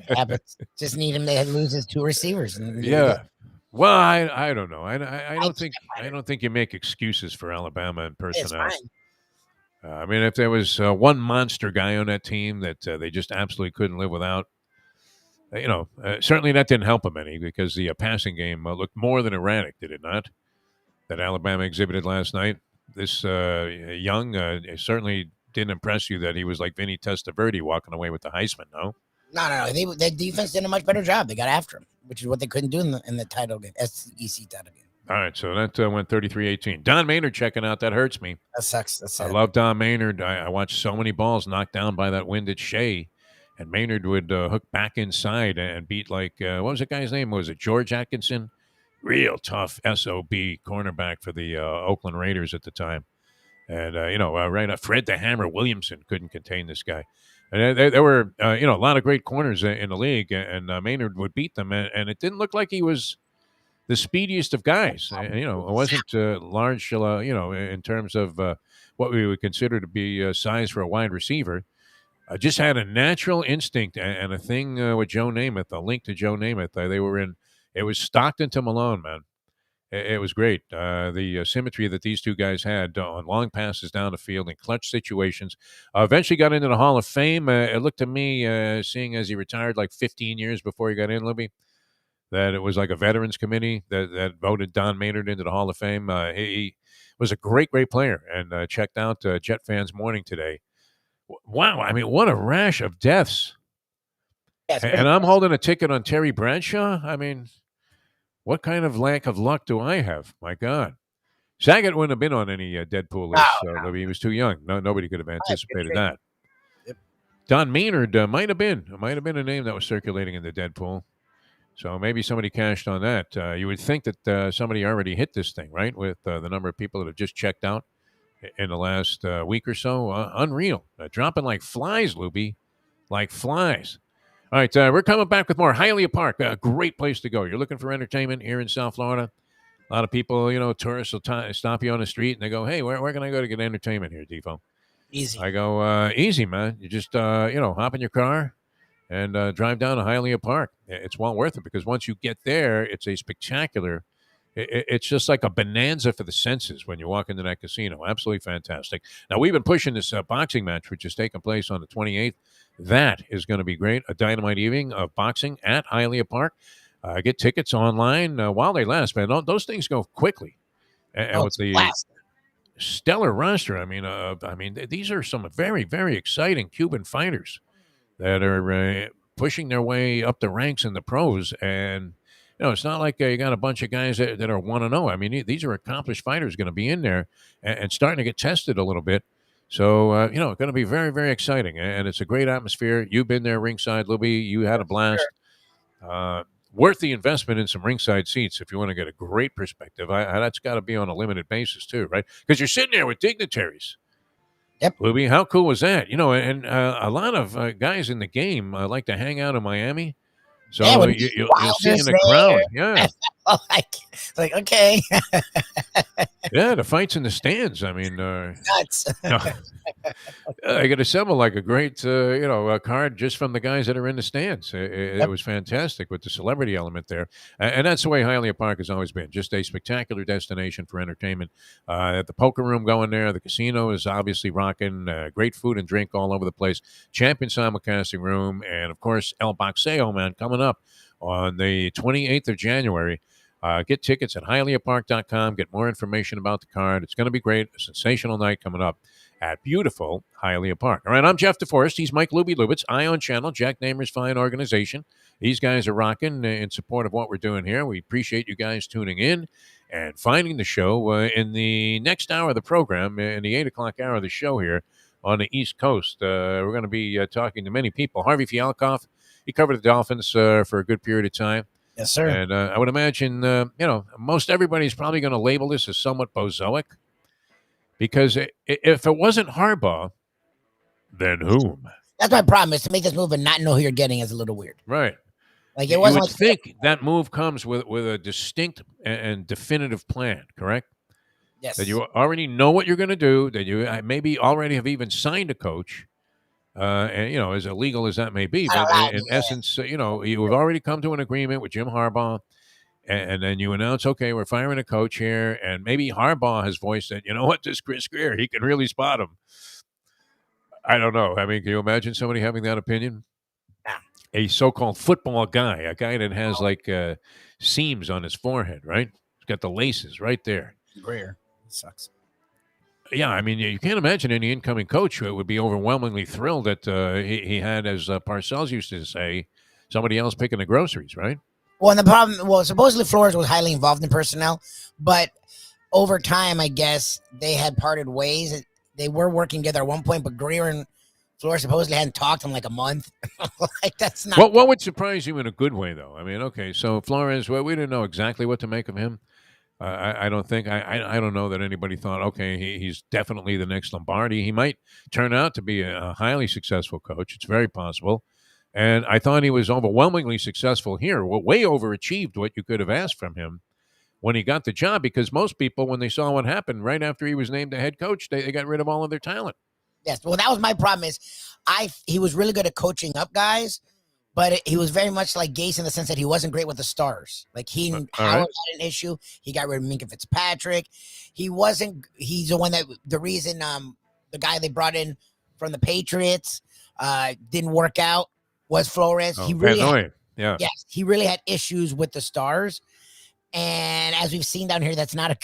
Happens. Just need him to lose his 2 receivers. Yeah. Well, I don't know. I don't think you make excuses for Alabama and personnel. I mean, if there was one monster guy on that team that they just absolutely couldn't live without, certainly that didn't help them any because the passing game looked more than erratic, did it not? That Alabama exhibited last night. This Young certainly didn't impress you that he was like Vinny Testaverde walking away with the Heisman, no? No. Their defense did a much better job. They got after him, which is what they couldn't do in the title game, SEC title game. All right, so that went 33-18. Don Maynard checking out. That hurts me. That sucks. I love Don Maynard. I watched so many balls knocked down by that winded Shea, and Maynard would hook back inside and beat what was the guy's name? Was it George Atkinson? Real tough SOB cornerback for the Oakland Raiders at the time. And, right up, Fred the Hammer Williamson couldn't contain this guy. And there were, a lot of great corners in the league, and Maynard would beat them. And it didn't look like he was the speediest of guys. It wasn't large, in terms of what we would consider to be size for a wide receiver. Just had a natural instinct and a thing with Joe Namath, a link to Joe Namath. They were in, it was Stockton to Malone, man. It was great. The symmetry that these two guys had on long passes down the field in clutch situations. Eventually got into the Hall of Fame. It looked to me, seeing as he retired like 15 years before he got in, Lubie, that it was like a veterans committee that voted Don Maynard into the Hall of Fame. He was a great player and checked out Jet Fans Morning today. Wow, I mean, what a rash of deaths. Yes, and I'm holding a ticket on Terry Bradshaw. I mean, what kind of lack of luck do I have? My God. Saget wouldn't have been on any Deadpool list. No. He was too young. Nobody could have anticipated that. Yep. Don Maynard might have been a name that was circulating in the Deadpool. So maybe somebody cashed on that. You would think that somebody already hit this thing, right, with the number of people that have just checked out in the last week or so. Unreal. Dropping like flies, Lubie. Like flies. All right, we're coming back with more. Hialeah Park, a great place to go. You're looking for entertainment here in South Florida. A lot of people, tourists will stop you on the street and they go, "Hey, where can I go to get entertainment here, Defo?" Easy. I go, "Easy, man. You just hop in your car and drive down to Hialeah Park. It's well worth it because once you get there, it's a spectacular. It's just like a bonanza for the senses when you walk into that casino. Absolutely fantastic. Now we've been pushing this boxing match, which is taking place on the 28th. That is going to be great. A dynamite evening of boxing at Hialeah Park. Get tickets online while they last, man. Those things go quickly. And with the stellar roster, I mean, these are some very, very exciting Cuban fighters that are pushing their way up the ranks in the pros. And, it's not like you got a bunch of guys that are 1-0. I mean, these are accomplished fighters going to be in there and starting to get tested a little bit. So, going to be very, very exciting. And it's a great atmosphere. You've been there ringside, Lubie. You had a blast. Sure. Worth the investment in some ringside seats if you want to get a great perspective. That's got to be on a limited basis too, right? Because you're sitting there with dignitaries. Yep. Lubie, how cool was that? And a lot of guys in the game like to hang out in Miami. So you'll see in the crowd. Yeah. like, okay. Yeah, the fights in the stands. I mean, nuts. I could assemble like a great, a card just from the guys that are in the stands. It was fantastic with the celebrity element there. And that's the way Hialeah Park has always been. Just a spectacular destination for entertainment. At the poker room going there, the casino is obviously rocking. Great food and drink all over the place. Champion simulcasting room. And, of course, El Boxeo, man, coming up on the 28th of January. Get tickets at HialeahPark.com. Get more information about the card. It's going to be great. A sensational night coming up at beautiful Hialeah Park. All right, I'm Jeff Deforrest. He's Mike Lubitz, Ion Channel, Jack Namer's fine organization. These guys are rocking in support of what we're doing here. We appreciate you guys tuning in and finding the show in the next hour of the program, in the 8 o'clock hour of the show here on the East Coast. We're going to be talking to many people. Harvey Fialkoff, he covered the Dolphins for a good period of time. Yes, sir. And I would imagine, most everybody's probably going to label this as somewhat bozoic because if it wasn't Harbaugh, then whom? That's my problem, is to make this move and not know who you're getting is a little weird. Right. Like, it wasn't you would think that move comes with a distinct and definitive plan, correct? Yes. That you already know what you're going to do, that you maybe already have even signed a coach. And, as illegal as that may be, but in essence, you have already come to an agreement with Jim Harbaugh, and then you announce, okay, we're firing a coach here, and maybe Harbaugh has voiced that, this Chris Greer, he can really spot him. I don't know. I mean, can you imagine somebody having that opinion? A so-called football guy, a guy that has seams on his forehead, right? He's got the laces right there. Greer sucks. Yeah, I mean, you can't imagine any incoming coach who would be overwhelmingly thrilled that he had, as Parcells used to say, somebody else picking the groceries, right? Well, and the problem, supposedly Flores was highly involved in personnel, but over time, I guess, they had parted ways. They were working together at one point, but Greer and Flores supposedly hadn't talked in like a month. That's not... What would surprise you in a good way, though? I mean, okay, so Flores, we didn't know exactly what to make of him. I don't think I don't know that anybody thought, okay, he's definitely the next Lombardi. He might turn out to be a highly successful coach. It's very possible. And I thought he was overwhelmingly successful here. Way overachieved what you could have asked from him when he got the job, because most people, when they saw what happened right after he was named the head coach, they got rid of all of their talent. Yes, well, that was my problem. He was really good at coaching up guys, but he was very much like Gase in the sense that he wasn't great with the stars. Like, Howard had an issue. He got rid of Minka Fitzpatrick. He's the reason the guy they brought in from the Patriots didn't work out was Flores. He really he really had issues with the stars. And as we've seen down here, that's not a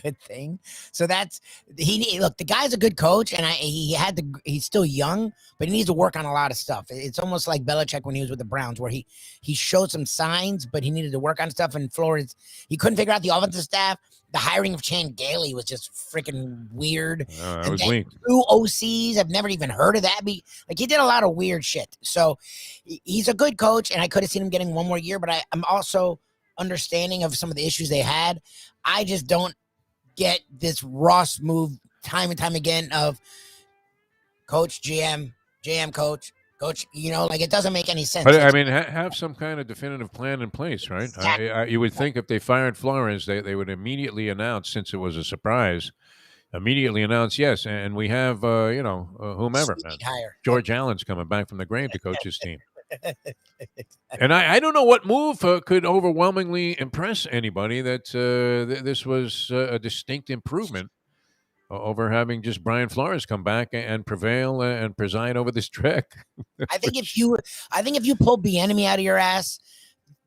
good thing. So look, the guy's a good coach, and he's still young, but he needs to work on a lot of stuff. It's almost like Belichick when he was with the Browns, where he showed some signs, but he needed to work on stuff. And Flores, he couldn't figure out the offensive staff. The hiring of Chan Gailey was just freaking weird. That was weak. 2 OCs, I've never even heard of that. He did a lot of weird shit. So he's a good coach, and I could have seen him getting one more year, but I'm also understanding of some of the issues they had. I just don't get this Ross move time and time again of coach, GM, coach, Coach, like it doesn't make any sense. But I mean, have some kind of definitive plan in place, right? Exactly. You would think if they fired Flores, they would immediately announce, since it was a surprise, immediately announce, yes, and we have, whomever, man. Sneaky hire. George Allen's coming back from the grave to coach his team. And I don't know what move could overwhelmingly impress anybody that this was a distinct improvement over having just Brian Flores come back and prevail and preside over this trek. I think if you pull Bieniemy out of your ass,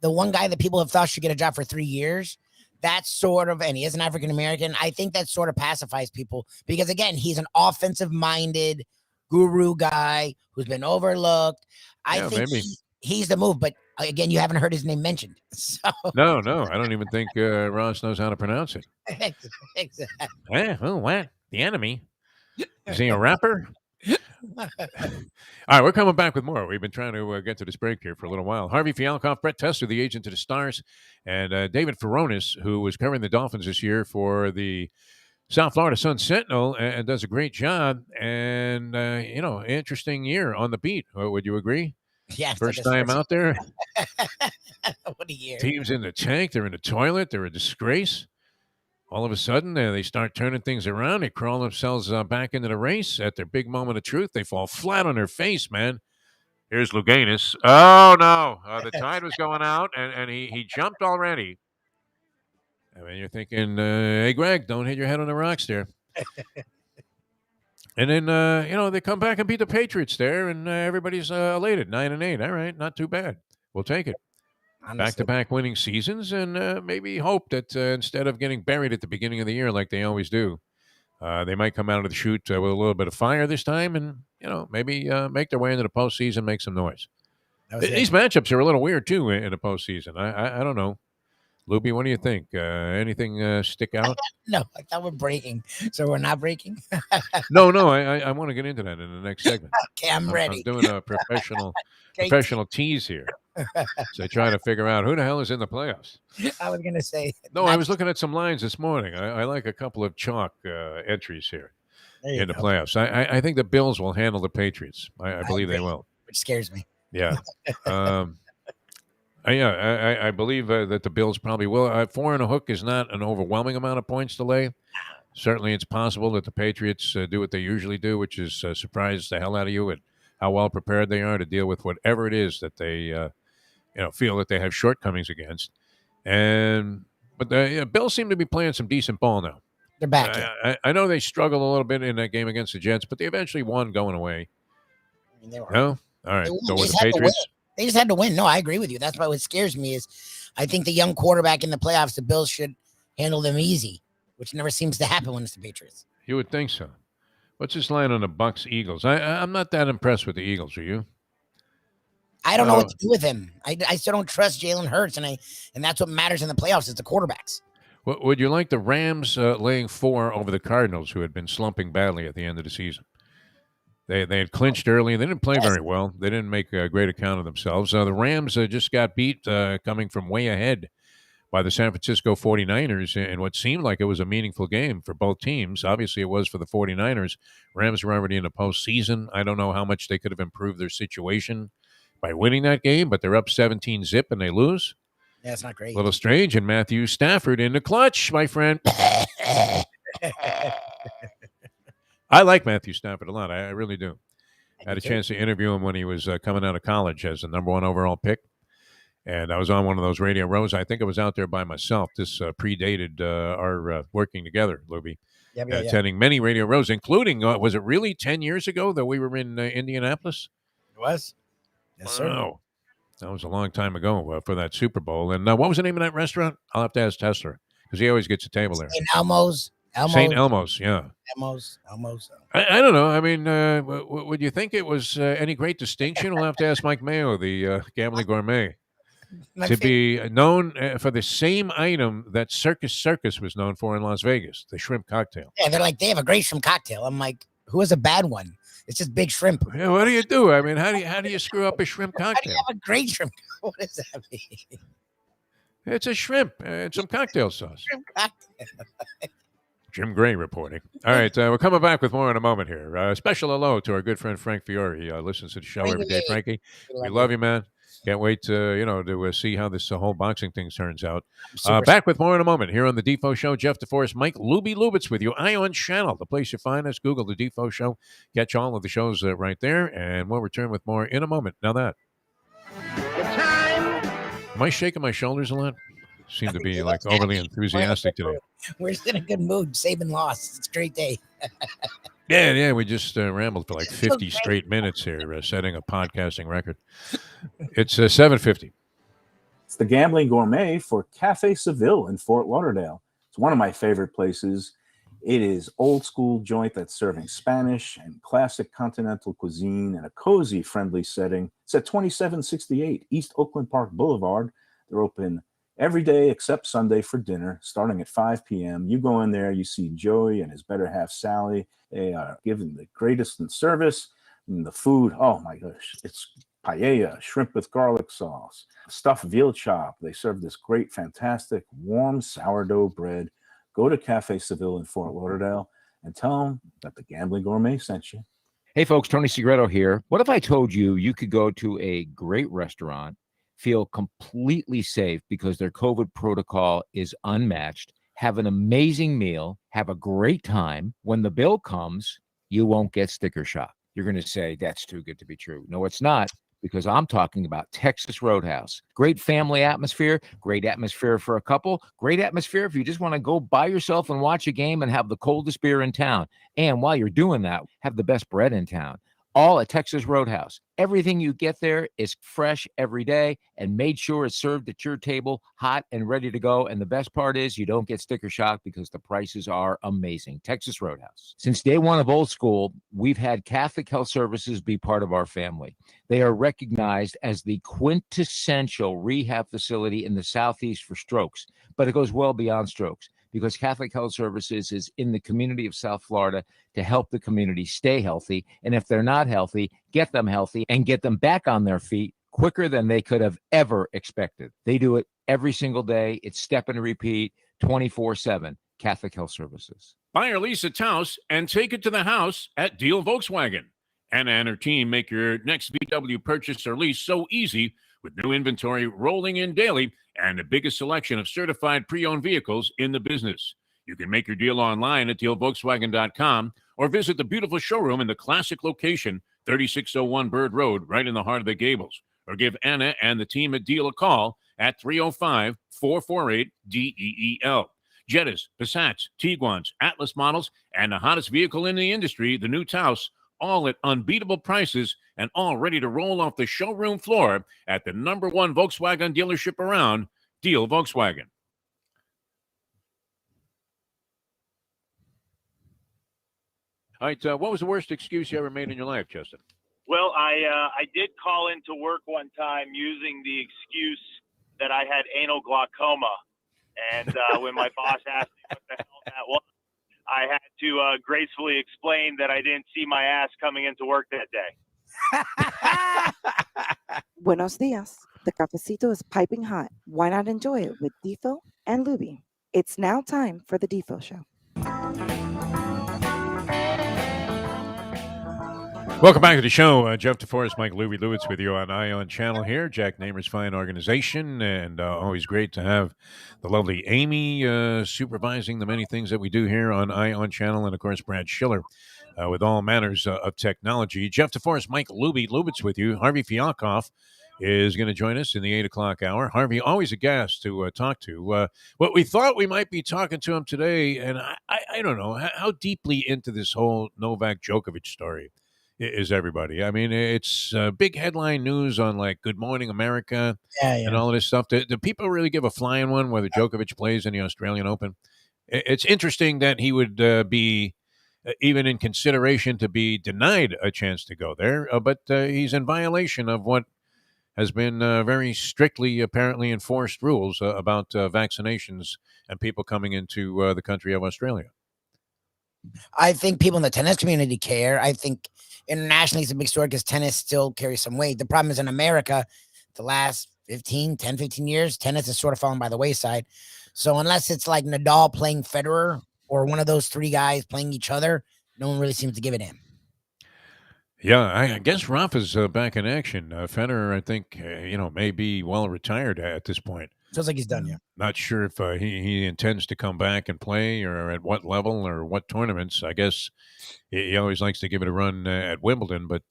the one guy that people have thought should get a job for 3 years, that's sort of, and he is an African American, I think that sort of pacifies people because again, he's an offensive minded guru guy who's been overlooked. I think he's the move, but again, you haven't heard his name mentioned. So No, I don't even think Ross knows how to pronounce it. exactly. What? The enemy? Is he a rapper? All right, we're coming back with more. We've been trying to get to this break here for a little while. Harvey Fialkoff, Brett Tester, the agent to the Stars, and David Furones, who was covering the Dolphins this year for the South Florida Sun Sentinel and does a great job. And, interesting year on the beat. Would you agree? Yeah. First time out there. What a year. Team's in the tank. They're in the toilet. They're a disgrace. All of a sudden, they start turning things around. They crawl themselves back into the race. At their big moment of truth, they fall flat on their face, man. Here's Luganis. Oh, no. The tide was going out, and he jumped already. I mean, you're thinking, hey, Greg, don't hit your head on the rocks there. And then, they come back and beat the Patriots there, and everybody's elated. 9-8. All right, not too bad. We'll take it. Back-to-back winning seasons, and maybe hope that instead of getting buried at the beginning of the year like they always do, they might come out of the chute with a little bit of fire this time and, maybe make their way into the postseason, make some noise. These matchups are a little weird, too, in the postseason. I don't know. Lubie, what do you think? Anything stick out? No, I thought we're breaking. So we're not breaking? No, I want to get into that in the next segment. Okay, I'm ready. I'm doing a professional tease here. So trying to figure out who the hell is in the playoffs. I was going to say. No, I was looking at some lines this morning. I like a couple of chalk entries here in the playoffs. I think the Bills will handle the Patriots. I believe they will. Which scares me. Yeah. I believe that the Bills probably will. 4.5 is not an overwhelming amount of points to lay. Certainly, it's possible that the Patriots do what they usually do, which is surprise the hell out of you at how well prepared they are to deal with whatever it is that they feel that they have shortcomings against. But the Bills seem to be playing some decent ball now. They're back. I know they struggled a little bit in that game against the Jets, but they eventually won going away. No? All right. Go with the Patriots. They just had to win. No, I agree with you. That's why what scares me is I think the young quarterback in the playoffs, the Bills should handle them easy, which never seems to happen when it's the Patriots. You would think so. What's this line on the Bucs Eagles? I'm not that impressed with the Eagles. Are you? I don't know what to do with him. I still don't trust Jalen Hurts, and that's what matters in the playoffs is the quarterbacks. Would you like the Rams laying 4 over the Cardinals, who had been slumping badly at the end of the season? They had clinched early. They didn't play very well. They didn't make a great account of themselves. The Rams just got beat coming from way ahead by the San Francisco 49ers in what seemed like it was a meaningful game for both teams. Obviously, it was for the 49ers. Rams were already in the postseason. I don't know how much they could have improved their situation by winning that game, but they're up 17-0 and they lose. Yeah, it's not great. A little strange. And Matthew Stafford in the clutch, my friend. I like Matthew Stafford a lot. I really do. I had a chance to interview him when he was coming out of college as the number 1 overall pick. And I was on one of those radio rows. I think I was out there by myself. This predated our working together, Lubie. Attending many radio rows, including, was it really 10 years ago that we were in Indianapolis? It was. Yes, sir. Wow. That was a long time ago for that Super Bowl. And what was the name of that restaurant? I'll have to ask Tessler because he always gets a table there. St. Elmo's. St. Elmo's, yeah. Elmo's. I don't know. I mean, would you think it was any great distinction? We'll have to ask Mike Mayo, the gambling gourmet, to be known for the same item that Circus was known for in Las Vegas, the shrimp cocktail. Yeah, they're like, they have a great shrimp cocktail. I'm like, who has a bad one? It's just big shrimp. Yeah, what do you do? I mean, how do you screw up a shrimp cocktail? How do you have a great shrimp? What does that mean? It's a shrimp and some cocktail sauce. Shrimp cocktail. Jim Gray reporting. All right, we're coming back with more in a moment here. Special hello to our good friend Frank Fiore. He listens to the show every day. Frankie, we love you, man. Can't wait to see how this whole boxing thing turns out. Back with more in a moment here on the Defo Show. Jeff Deforrest, Mike Lubie Lubitz with you. Ion Channel, the place you find us. Google the Defo Show. Catch all of the shows right there, and we'll return with more in a moment. Now that. The time. Am I shaking my shoulders a lot? Seem to be like overly enthusiastic today. We're just in a good mood. Saving loss. It's a great day. Yeah. We just rambled for like 50 straight minutes here, setting a podcasting record. It's 7:50. It's the Gambling Gourmet for Cafe Seville in Fort Lauderdale. It's one of my favorite places. It is old school joint that's serving Spanish and classic continental cuisine in a cozy, friendly setting. It's at 2768 East Oakland Park Boulevard. They're open every day except Sunday for dinner, starting at 5 p.m. You go in there, you see Joey and his better half, Sally. They are giving the greatest in service. And the food, oh my gosh, it's paella, shrimp with garlic sauce, stuffed veal chop. They serve this great, fantastic, warm sourdough bread. Go to Cafe Seville in Fort Lauderdale and tell them that the Gambling Gourmet sent you. Hey, folks, Tony Segreto here. What if I told you you could go to a great restaurant, feel completely safe because their COVID protocol is unmatched, have an amazing meal, have a great time. When the bill comes, you won't get sticker shock. You're going to say, that's too good to be true. No, it's not, because I'm talking about Texas Roadhouse. Great family atmosphere, great atmosphere for a couple, great atmosphere if you just want to go by yourself and watch a game and have the coldest beer in town. And while you're doing that, have the best bread in town. All at Texas Roadhouse. Everything you get there is fresh every day and made sure it's served at your table, hot and ready to go. And the best part is you don't get sticker shock because the prices are amazing. Texas Roadhouse. Since day one of old school, we've had Catholic Health Services be part of our family. They are recognized as the quintessential rehab facility in the Southeast for strokes, but it goes well beyond strokes, because Catholic Health Services is in the community of South Florida to help the community stay healthy. And if they're not healthy, get them healthy and get them back on their feet quicker than they could have ever expected. They do it every single day. It's step and repeat 24/7. Catholic Health Services. Buy or lease a house and take it to the house at Deal Volkswagen. Anna and her team make your next VW purchase or lease so easy with new inventory rolling in daily and the biggest selection of certified pre-owned vehicles in the business. You can make your deal online at dealvolkswagen.com or visit the beautiful showroom in the classic location, 3601 Bird Road, right in the heart of the Gables. Or give Anna and the team at Deal a call at 305-448-DEEL. Jettas, Passats, Tiguans, Atlas models, and the hottest vehicle in the industry, the new Taos, all at unbeatable prices and all ready to roll off the showroom floor at the #1 Volkswagen dealership around, Deal Volkswagen. All right, what was the worst excuse you ever made in your life, Justin? Well, I did call into work one time using the excuse that I had anal glaucoma. And when my boss asked me what the hell that was, I had to gracefully explain that I didn't see my ass coming into work that day. Buenos dias. The cafecito is piping hot. Why not enjoy it with Defo and Lubie? It's now time for the Defo Show. Welcome back to the show. Jeff Deforrest, Mike Lubitz with you on Ion Channel here. Jack Namer's fine organization, and always great to have the lovely Amy supervising the many things that we do here on Ion Channel, and of course Brad Schiller with all manners of technology. Jeff Deforrest, Mike Lubitz with you. Harvey Fialkoff is going to join us in the 8 o'clock hour. Harvey, always a guest to talk to. What we thought we might be talking to him today, and I don't know how deeply into this whole Novak Djokovic story is everybody. I mean, it's big headline news on like Good Morning America and all of this stuff. Do people really give a flying one whether Djokovic plays in the Australian Open? It's interesting that he would be even in consideration to be denied a chance to go there, but he's in violation of what has been very strictly apparently enforced rules about vaccinations and people coming into the country of Australia. I think people in the tennis community care. I think internationally it's a big story because tennis still carries some weight. The problem is in America, the last 10, 15 years, tennis has sort of fallen by the wayside. So unless it's like Nadal playing Federer or one of those three guys playing each other, no one really seems to give a damn. Yeah, I guess Rafa's back in action. Federer, I think, may be well retired at this point. Feels like he's done, yeah. Not sure if he intends to come back and play or at what level or what tournaments. I guess he always likes to give it a run at Wimbledon. But,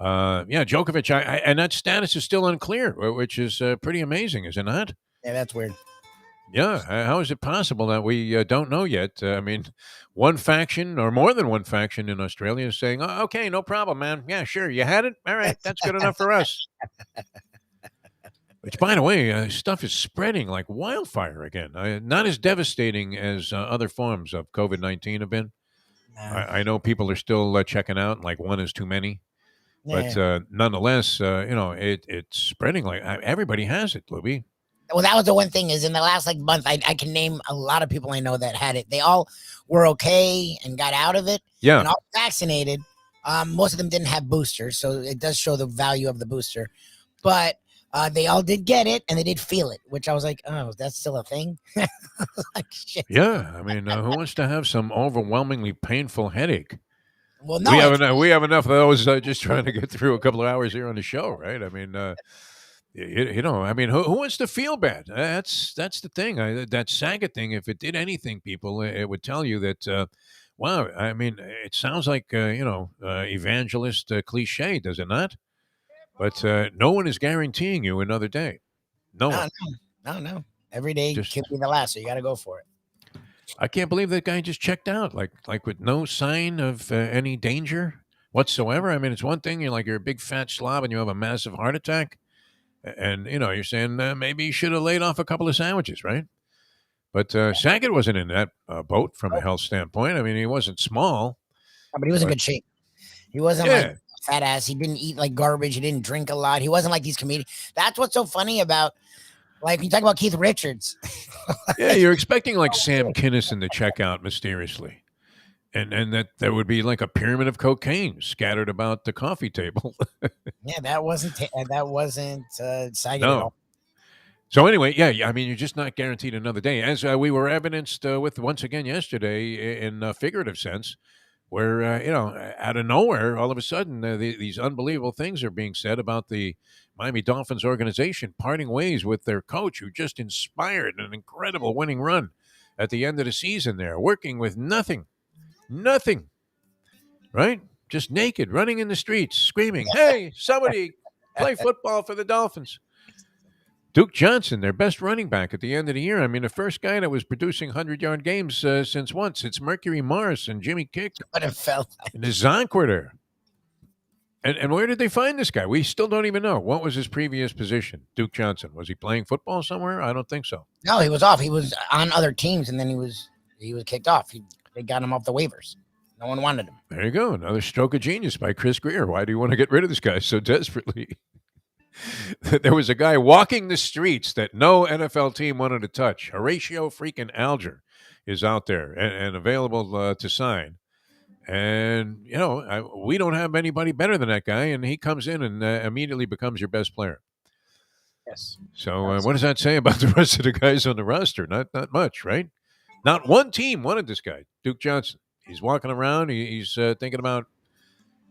Djokovic, and that status is still unclear, which is pretty amazing, is it not? Yeah, that's weird. Yeah, how is it possible that we don't know yet? I mean, one faction or more than one faction in Australia is saying, "Oh, okay, no problem, man. Yeah, sure, you had it. All right, that's good enough for us." Which, by the way, stuff is spreading like wildfire again. Not as devastating as other forms of COVID-19 have been. I know people are still checking out, like one is too many. But nonetheless, it's spreading like everybody has it, Lubie. Well, that was the one thing is in the last month, I can name a lot of people I know that had it. They all were okay and got out of it. Yeah. And all vaccinated. Most of them didn't have boosters, so it does show the value of the booster. But they all did get it and they did feel it, which I was like, oh, that's still a thing? Like, shit. Yeah. I mean, who wants to have some overwhelmingly painful headache? Well, no. We have enough of those just trying to get through a couple of hours here on the show, right? I mean, who wants to feel bad? That's the thing. That Saget thing, if it did anything, people, it would tell you that, wow, I mean, it sounds like, evangelist cliche, does it not? But no one is guaranteeing you another day. No one. No. Every day could be the last, so you got to go for it. I can't believe that guy just checked out, like with no sign of any danger whatsoever. I mean, it's one thing, you're a big fat slob and you have a massive heart attack. And, you're saying maybe you should have laid off a couple of sandwiches, right? But Saget wasn't in that boat from a health standpoint. I mean, he wasn't small. But he was in good shape. He wasn't like a fat ass. He didn't eat like garbage. He didn't drink a lot. He wasn't like these comedians. That's what's so funny about, like, you talk about Keith Richards. Yeah, you're expecting like Sam Kinison to check out mysteriously. And that there would be like a pyramid of cocaine scattered about the coffee table. Yeah, that wasn't Saget at all. So anyway, I mean, you're just not guaranteed another day. As we were evidenced with once again yesterday in a figurative sense, where, out of nowhere, all of a sudden, these unbelievable things are being said about the Miami Dolphins organization parting ways with their coach who just inspired an incredible winning run at the end of the season there, working with nothing, right? Just naked, running in the streets, screaming, "Hey, somebody play football for the Dolphins." Duke Johnson, their best running back at the end of the year. I mean, the first guy that was producing 100-yard games since once. It's Mercury Morris and Jimmy Kick. What it felt like. And the Zonk were there. And where did they find this guy? We still don't even know. What was his previous position? Duke Johnson. Was he playing football somewhere? I don't think so. No, he was off. He was on other teams, and then he was kicked off. They got him off the waivers. No one wanted him. There you go. Another stroke of genius by Chris Greer. Why do you want to get rid of this guy so desperately? There was a guy walking the streets that no NFL team wanted to touch. Horatio freaking Alger is out there and available to sign. And, we don't have anybody better than that guy. And he comes in and immediately becomes your best player. Yes. So what does that say about the rest of the guys on the roster? Not much, right? Not one team wanted this guy, Duke Johnson. He's walking around. He's thinking about,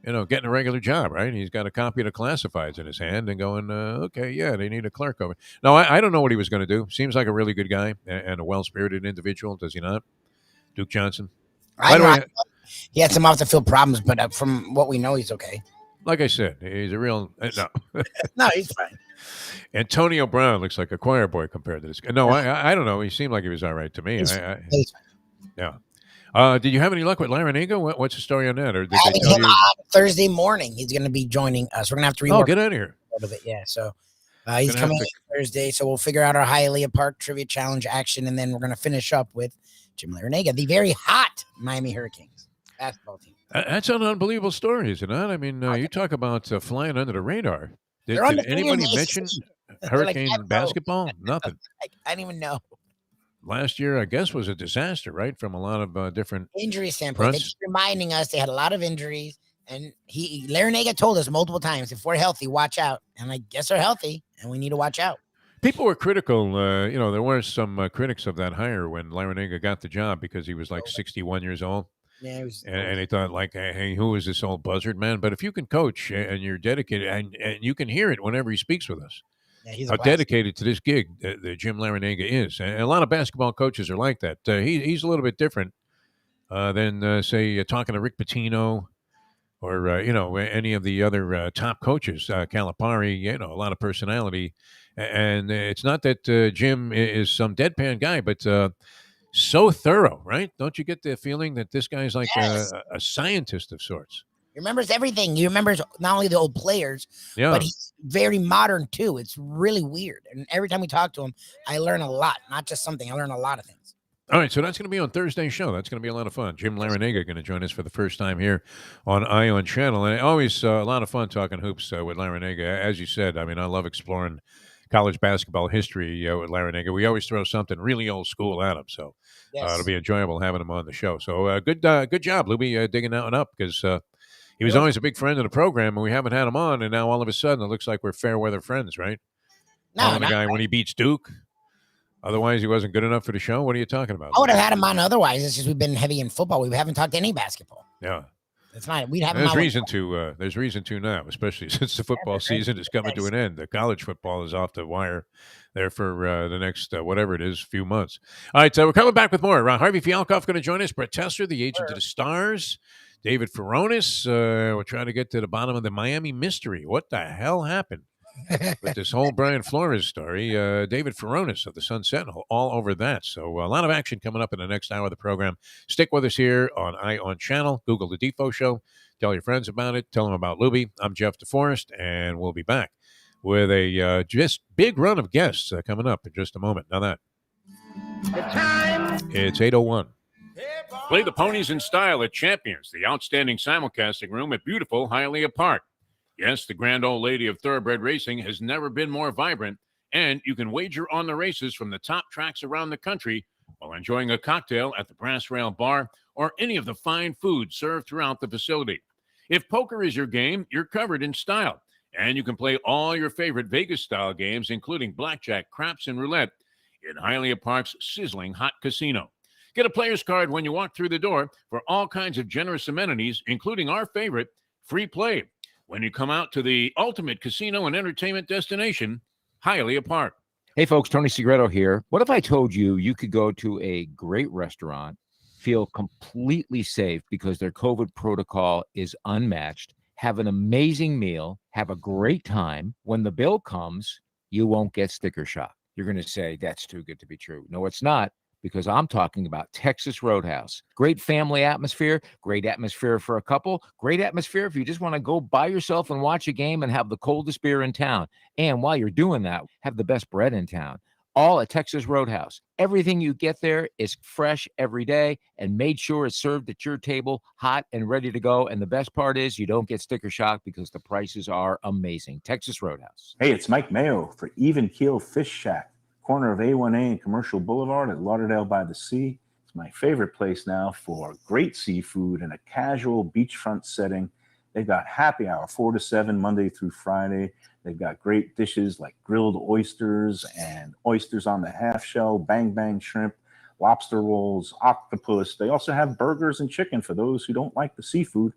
getting a regular job, right? He's got a copy of the classifieds in his hand and going, okay, yeah, they need a clerk over. No, I don't know what he was going to do. Seems like a really good guy and a well-spirited individual, does he not? Duke Johnson. By the way, he had some off-the-field problems, but from what we know, he's okay. Like I said, he's a real no. No, he's fine. Antonio Brown looks like a choir boy compared to this guy. No, I don't know. He seemed like he was all right to me. Yeah. Did you have any luck with Larinaga? What's the story on that? Or did they tell you? Thursday morning, he's going to be joining us. We're going to have to rework. Oh, get out of here. A little bit, yeah. So he's coming Thursday. So we'll figure out our Hialeah Park Trivia Challenge action, and then we're going to finish up with Jim Larinaga, the very hot Miami Hurricanes basketball team. That's an unbelievable story, is it not? I mean, you talk about flying under the radar. Did anybody mention Hurricane basketball? Nothing. I didn't even know. Last year, I guess, was a disaster, right? From a lot of different injury standpoint. They keep reminding us they had a lot of injuries, and Larinaga told us multiple times, if we're healthy, watch out. And I guess they're healthy, and we need to watch out. People were critical. There were some critics of that hire when Larinaga got the job because he was like 61 years old. Yeah, it was. And they thought, like, hey, who is this old buzzard, man? But if you can coach and you're dedicated, and you can hear it whenever he speaks with us, Yeah, he's how dedicated to this gig that Jim Larinaga is. And a lot of basketball coaches are like that. He's a little bit different than, say, talking to Rick Pitino or, any of the other top coaches. Calipari, a lot of personality. And it's not that Jim is some deadpan guy, but so thorough, right? Don't you get the feeling that this guy's like a scientist of sorts? He remembers everything. He remembers not only the old players, Yeah. but he's very modern too. It's really weird. And every time we talk to him, I learn a lot. Not just something. I learn a lot of things. All right, so that's going to be on Thursday's show. That's going to be a lot of fun. Jim Larinaga going to join us for the first time here on Ion Channel. And always a lot of fun talking hoops with Larinaga. As you said, I mean, I love exploring college basketball history with Larinaga. We always throw something really old school at him. So it'll be enjoyable having him on the show. So good job, Lubie, digging that one up because he was always a big friend of the program, and we haven't had him on. And now all of a sudden it looks like we're fair weather friends, right? No, the guy when he beats Duke. Otherwise, he wasn't good enough for the show. What are you talking about? I would have had him on otherwise. It's just we've been heavy in football. We haven't talked any basketball. Yeah. It's not. We'd have him There's on. There's reason to now, especially since the football season is coming to an end. The college football is off the wire there for the next, whatever it is, few months. All right, so we're coming back with more. Harvey Fialkoff going to join us. Brett Tester, the agent of the Stars. David Furones. We're trying to get to the bottom of the Miami mystery. What the hell happened with this whole Brian Flores story? David Furones of the Sun Sentinel all over that. So a lot of action coming up in the next hour of the program. Stick with us here on Ion Channel. Google the Defo Show. Tell your friends about it. Tell them about Lubie. I'm Jeff Deforrest, and we'll be back with a just big run of guests coming up in just a moment. Now that The time. it's 8:01. Play the ponies in style at Champions, the outstanding simulcasting room at beautiful Hialeah Park. Yes, the grand old lady of thoroughbred racing has never been more vibrant, and you can wager on the races from the top tracks around the country while enjoying a cocktail at the Brass Rail Bar or any of the fine food served throughout the facility. If poker is your game, you're covered in style, and you can play all your favorite Vegas-style games, including blackjack, craps, and roulette in Hialeah Park's sizzling hot casino. Get a player's card when you walk through the door for all kinds of generous amenities, including our favorite, free play, when you come out to the ultimate casino and entertainment destination, Hialeah Park. Hey, folks, Tony Segreto here. What if I told you you could go to a great restaurant, feel completely safe because their COVID protocol is unmatched, have an amazing meal, have a great time. When the bill comes, you won't get sticker shock. You're going to say, that's too good to be true. No, it's not. Because I'm talking about Texas Roadhouse. Great family atmosphere, great atmosphere for a couple, great atmosphere if you just want to go by yourself and watch a game and have the coldest beer in town. And while you're doing that, have the best bread in town. All at Texas Roadhouse. Everything you get there is fresh every day and made sure it's served at your table, hot and ready to go. And the best part is you don't get sticker shock because the prices are amazing. Texas Roadhouse. Hey, it's Mike Mayo for Even Keel Fish Shack, corner of A1A and Commercial Boulevard at Lauderdale by the Sea. It's my favorite place now for great seafood in a casual beachfront setting. They've got happy hour 4 to 7 Monday through Friday. They've got great dishes like grilled oysters and oysters on the half shell, bang bang shrimp, lobster rolls, octopus. They also have burgers and chicken for those who don't like the seafood.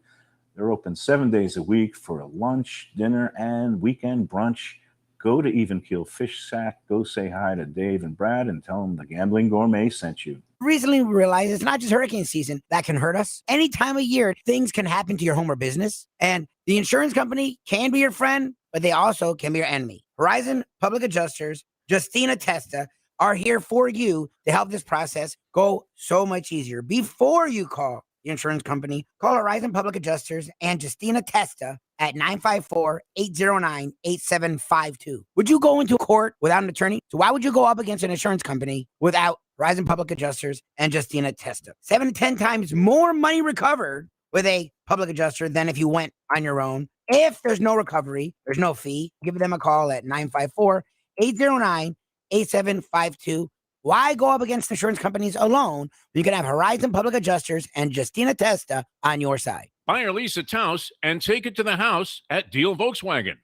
They're open 7 days a week for a lunch, dinner, and weekend brunch. Go to Even Keel Fish Shack. Go say hi to Dave and Brad and tell them the Gambling Gourmet sent you. Recently, we realized it's not just hurricane season that can hurt us. Any time of year, things can happen to your home or business. And the insurance company can be your friend, but they also can be your enemy. Horizon Public Adjusters, Justina Testa, are here for you to help this process go so much easier. Before you call the insurance company, call Horizon Public Adjusters and Justina Testa at 954-809-8752. Would you go into court without an attorney? So why would you go up against an insurance company without Horizon Public Adjusters and Justina Testa? 7 to 10 times more money recovered with a public adjuster than if you went on your own. If there's no recovery, there's no fee. Give them a call at 954-809-8752. Why go up against insurance companies alone? You can have Horizon Public Adjusters and Justina Testa on your side. Buy or lease a house and take it to the house at Deal Volkswagen.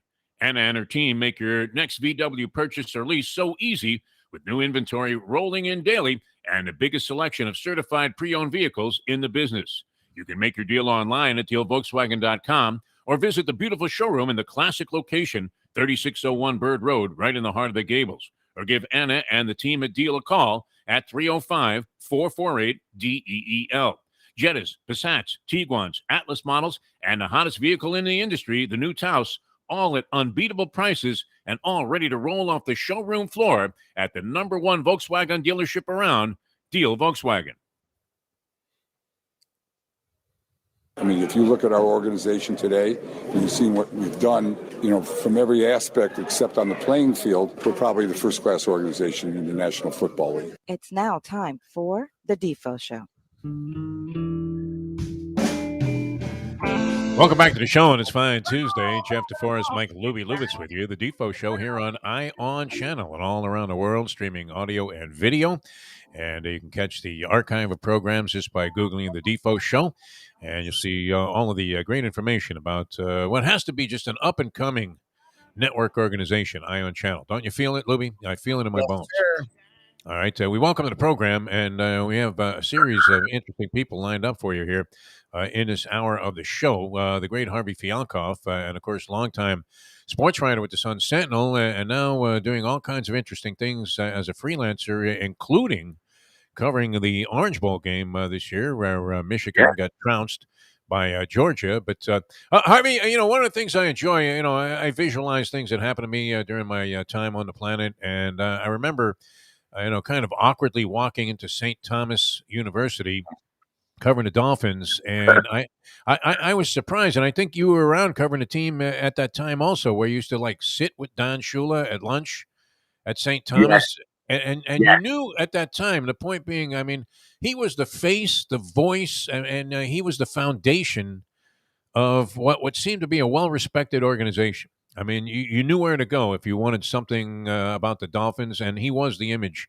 Anna and her team make your next VW purchase or lease so easy with new inventory rolling in daily and the biggest selection of certified pre-owned vehicles in the business. You can make your deal online at dealvolkswagen.com or visit the beautiful showroom in the classic location, 3601 Bird Road, right in the heart of the Gables. Or give Anna and the team at Deal a call at 305-448-DEEL. Jettas, Passats, Tiguans, Atlas models, and the hottest vehicle in the industry, the new Taos, all at unbeatable prices and all ready to roll off the showroom floor at the #1 Volkswagen dealership around, Deal Volkswagen. I mean, if you look at our organization today, and you've seen what we've done, from every aspect except on the playing field, we're probably the first-class organization in the National Football League. It's now time for the Defo Show. Welcome back to the show on this fine Tuesday. Jeff Deforrest, Mike Lubie, Lubitz with you. The Defo Show here on ION Channel and all around the world, streaming audio and video. And you can catch the archive of programs just by Googling the Defo Show. And you'll see all of the great information about what has to be just an up-and-coming network organization, ION Channel. Don't you feel it, Lubie? I feel it in my bones. Sure. All right. We welcome to the program, and we have a series of interesting people lined up for you here in this hour of the show. The great Harvey Fialkoff, and, of course, longtime sports writer with the Sun Sentinel, and now doing all kinds of interesting things as a freelancer, including covering the Orange Bowl game this year, where Michigan got trounced by Georgia. But Harvey, one of the things I enjoy, I visualize things that happen to me during my time on the planet, and I remember, kind of awkwardly walking into St. Thomas University covering the Dolphins, and I was surprised, and I think you were around covering the team at that time also, where you used to sit with Don Shula at lunch at St. Thomas. And you knew at that time, the point being, I mean, he was the face, the voice, and he was the foundation of what seemed to be a well-respected organization. I mean, you knew where to go if you wanted something about the Dolphins, and he was the image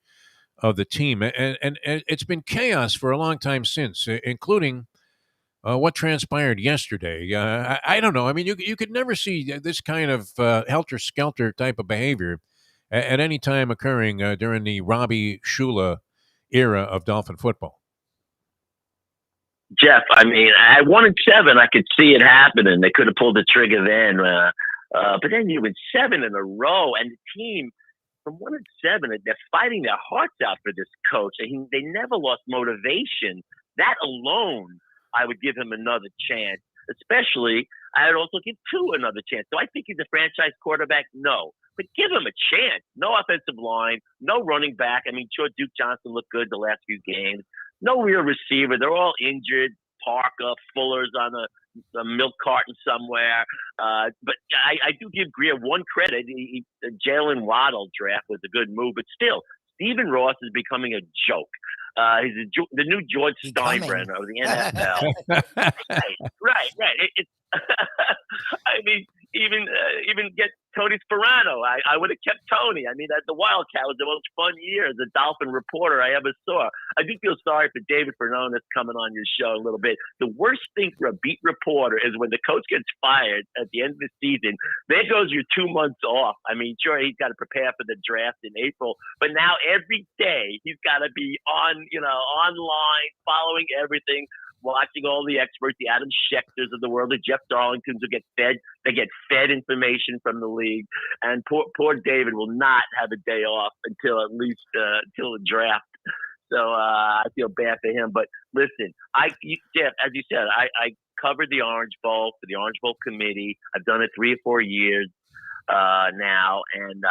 of the team. And it's been chaos for a long time since, including what transpired yesterday. I don't know. I mean, you could never see this kind of helter-skelter type of behavior at any time occurring during the Robbie Shula era of Dolphin football. Jeff, I mean, at 1-7, I could see it happening. They could have pulled the trigger then. But then you went 7 in a row, and the team from 1-7, they're fighting their hearts out for this coach. They never lost motivation. That alone, I would give him another chance. Especially, I would also give Tua another chance. Do I think he's a franchise quarterback? No. But give him a chance. No offensive line, no running back. I mean, sure, Duke Johnson looked good the last few games. No real receiver. They're all injured. Parker, Fuller's on a milk carton somewhere. But I do give Greer one credit. The Jalen Waddle draft was a good move. But still, Stephen Ross is becoming a joke. He's the new George Steinbrenner of the NFL. right. It's I mean, even get Tony Sperano. I would have kept Tony. I mean, the Wildcat was the most fun year as a Dolphin reporter I ever saw. I do feel sorry for David Furones that's coming on your show a little bit. The worst thing for a beat reporter is when the coach gets fired at the end of the season. There goes your 2 months off. I mean, sure, he's got to prepare for the draft in April, but now every day he's got to be online, following everything, watching all the experts, the Adam Schechters of the world, the Jeff Darlingtons who get fed. They get fed information from the league, and poor David will not have a day off until at least until the draft. So I feel bad for him. But listen, Jeff, as you said, I covered the Orange Bowl for the Orange Bowl committee. I've done it 3 or 4 years now, and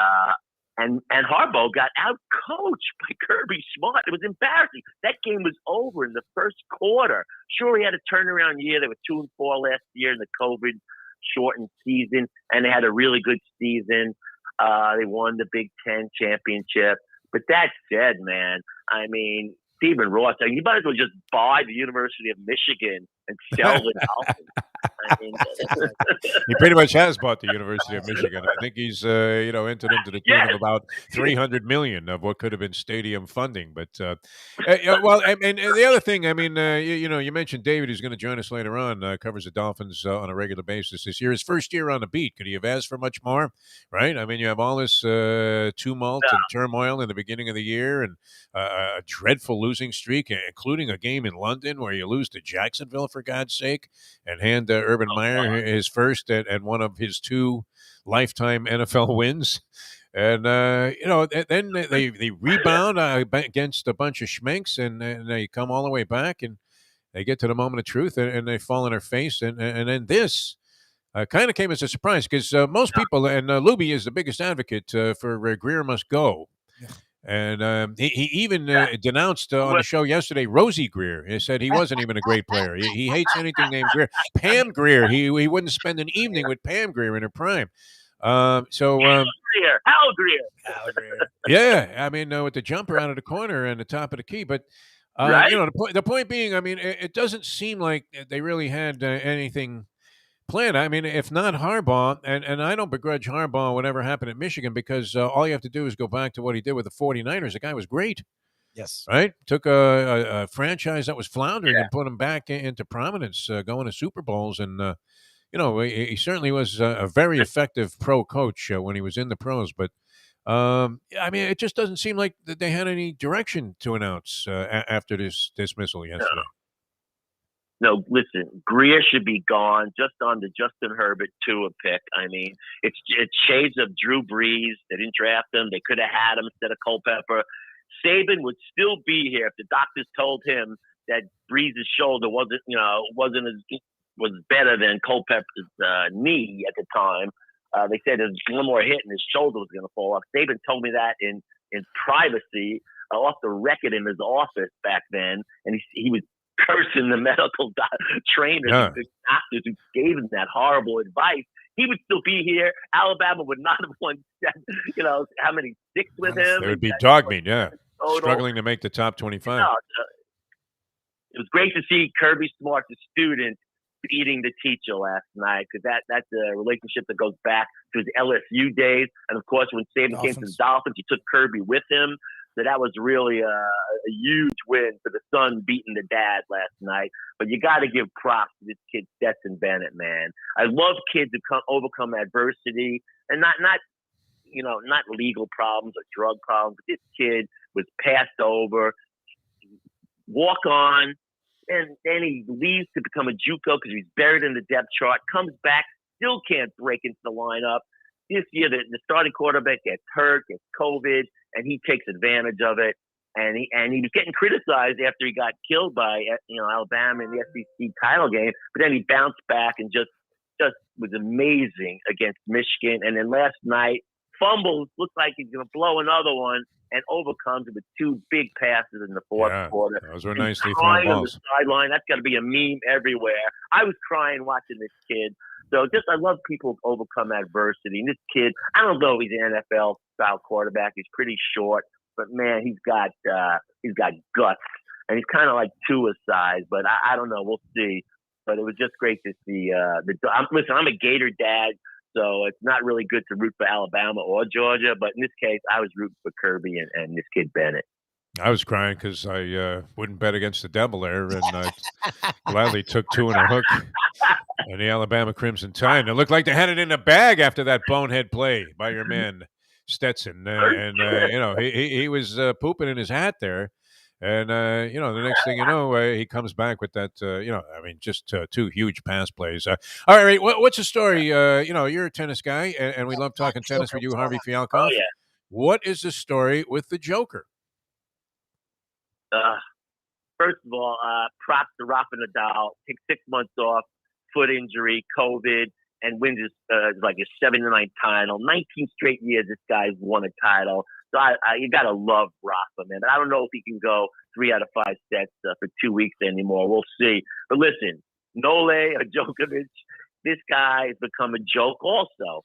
Harbaugh got out-coached by Kirby Smart. It was embarrassing. That game was over in the first quarter. Sure, he had a turnaround year. They were 2-4 last year in the COVID-shortened season, and they had a really good season. They won the Big Ten championship. But that said, man, I mean, Stephen Ross, you might as well just buy the University of Michigan and sell the Dolphins. I mean, He pretty much has bought the University of Michigan. I think he's, entered into the tune of about $300 million of what could have been stadium funding. But and the other thing, I mean, you mentioned David, who's going to join us later on, covers the Dolphins on a regular basis this year. His first year on the beat. Could he have asked for much more? Right? I mean, you have all this tumult and turmoil in the beginning of the year, and a dreadful losing streak, including a game in London where you lose to Jacksonville, for God's sake, and hand Urban Meyer his first and one of his 2 lifetime NFL wins. And, then they rebound against a bunch of schminks, and they come all the way back, and they get to the moment of truth, and they fall on their face. And then this kind of came as a surprise, because most people, and Lubie is the biggest advocate for Greer must go. And he even denounced on the show yesterday Rosie Greer. He said he wasn't even a great player. He hates anything named Greer. Pam Greer. He wouldn't spend an evening with Pam Greer in her prime. Hal Greer. Yeah, I mean, with the jumper out of the corner and the top of the key. But Right. the point being, I mean, it doesn't seem like they really had anything planned. I mean, if not Harbaugh, and I don't begrudge Harbaugh whatever happened at Michigan, because all you have to do is go back to what he did with the 49ers. The guy was great. Yes. Right? Took a franchise that was floundering and put him back into prominence, going to Super Bowls. And, he certainly was a very effective pro coach when he was in the pros. But, I mean, it just doesn't seem like that they had any direction to announce after this dismissal yesterday. No, listen, Greer should be gone just on the Justin Herbert Tua pick. I mean, it's shades of Drew Brees. They didn't draft him. They could have had him instead of Culpepper. Saban would still be here if the doctors told him that Brees' shoulder was better than Culpepper's knee at the time. They said there's one more hit and his shoulder was going to fall off. Saban told me that in privacy, off the record in his office back then, and he was cursing the medical trainers and the doctors who gave him that horrible advice. He would still be here. Alabama would not have won, how many 6 with him? They would be dogmeat, struggling to make the top 25. It was great to see Kirby Smart, the student, beating the teacher last night, because that's a relationship that goes back to his LSU days. And, of course, when Saban came to the Dolphins, he took Kirby with him. So that was really a huge win for the son beating the dad last night. But you got to give props to this kid, Stetson Bennett, man. I love kids who overcome adversity, and not legal problems or drug problems. But this kid was passed over, walk on, and then he leaves to become a JUCO because he's buried in the depth chart, comes back, still can't break into the lineup. This year, the starting quarterback gets hurt, gets COVID, and he takes advantage of it. And he was getting criticized after he got killed by Alabama in the SEC title game. But then he bounced back and just was amazing against Michigan. And then last night, fumbles, looks like he's going to blow another one, and overcomes it with 2 big passes in the fourth quarter. Those were nicely thrown balls. On the sideline, that's got to be a meme everywhere. I was crying watching this kid. So I love people who overcome adversity. And this kid, I don't know if he's an NFL style quarterback. He's pretty short, but man, he's got guts, and he's kind of like Tua size. But I don't know. We'll see. But it was just great to see. Listen, I'm a Gator dad, so it's not really good to root for Alabama or Georgia. But in this case, I was rooting for Kirby and this kid Bennett. I was crying because I wouldn't bet against the devil there, and I gladly took 2 in a hook and the Alabama Crimson Tide. It looked like they had it in the bag after that bonehead play by your man Stetson, he was pooping in his hat there, and the next thing you know, he comes back with that. Just 2 huge pass plays. All right, what's the story? You're a tennis guy, and we love talking tennis with you, Harvey Fialkov. Oh yeah. What is the story with the Joker? First of all, props to Rafa Nadal. Takes 6 months off, foot injury, COVID, and wins his 79th title. 19 straight years this guy's won a title. So you gotta love Rafa, man. But I don't know if he can go 3 out of 5 sets for 2 weeks anymore. We'll see. But listen, Nole or Djokovic, this guy has become a joke also.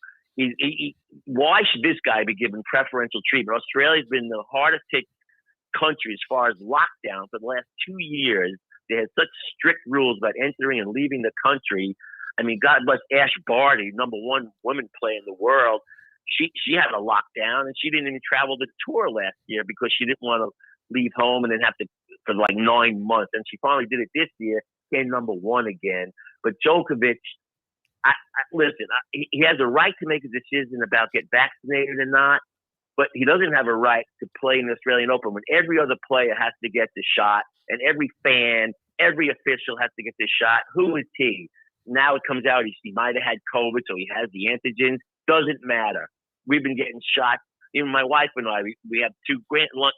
Why should this guy be given preferential treatment? Australia's been the hardest hit country as far as lockdown for the last 2 years. they had such strict rules about entering and leaving the country. I mean, God bless Ash Barty, #1 woman player in the world. She had a lockdown, and she didn't even travel the tour last year because she didn't want to leave home and then have to for like 9 months. And she finally did it this year, came #1 again. But Djokovic, listen, he has a right to make a decision about get vaccinated or not, but he doesn't have a right to play in the Australian Open when every other player has to get the shot and every fan, every official has to get the shot. Who is he? Now it comes out he might have had COVID, so he has the antigens. Doesn't matter. We've been getting shots. Even my wife and I, we have 2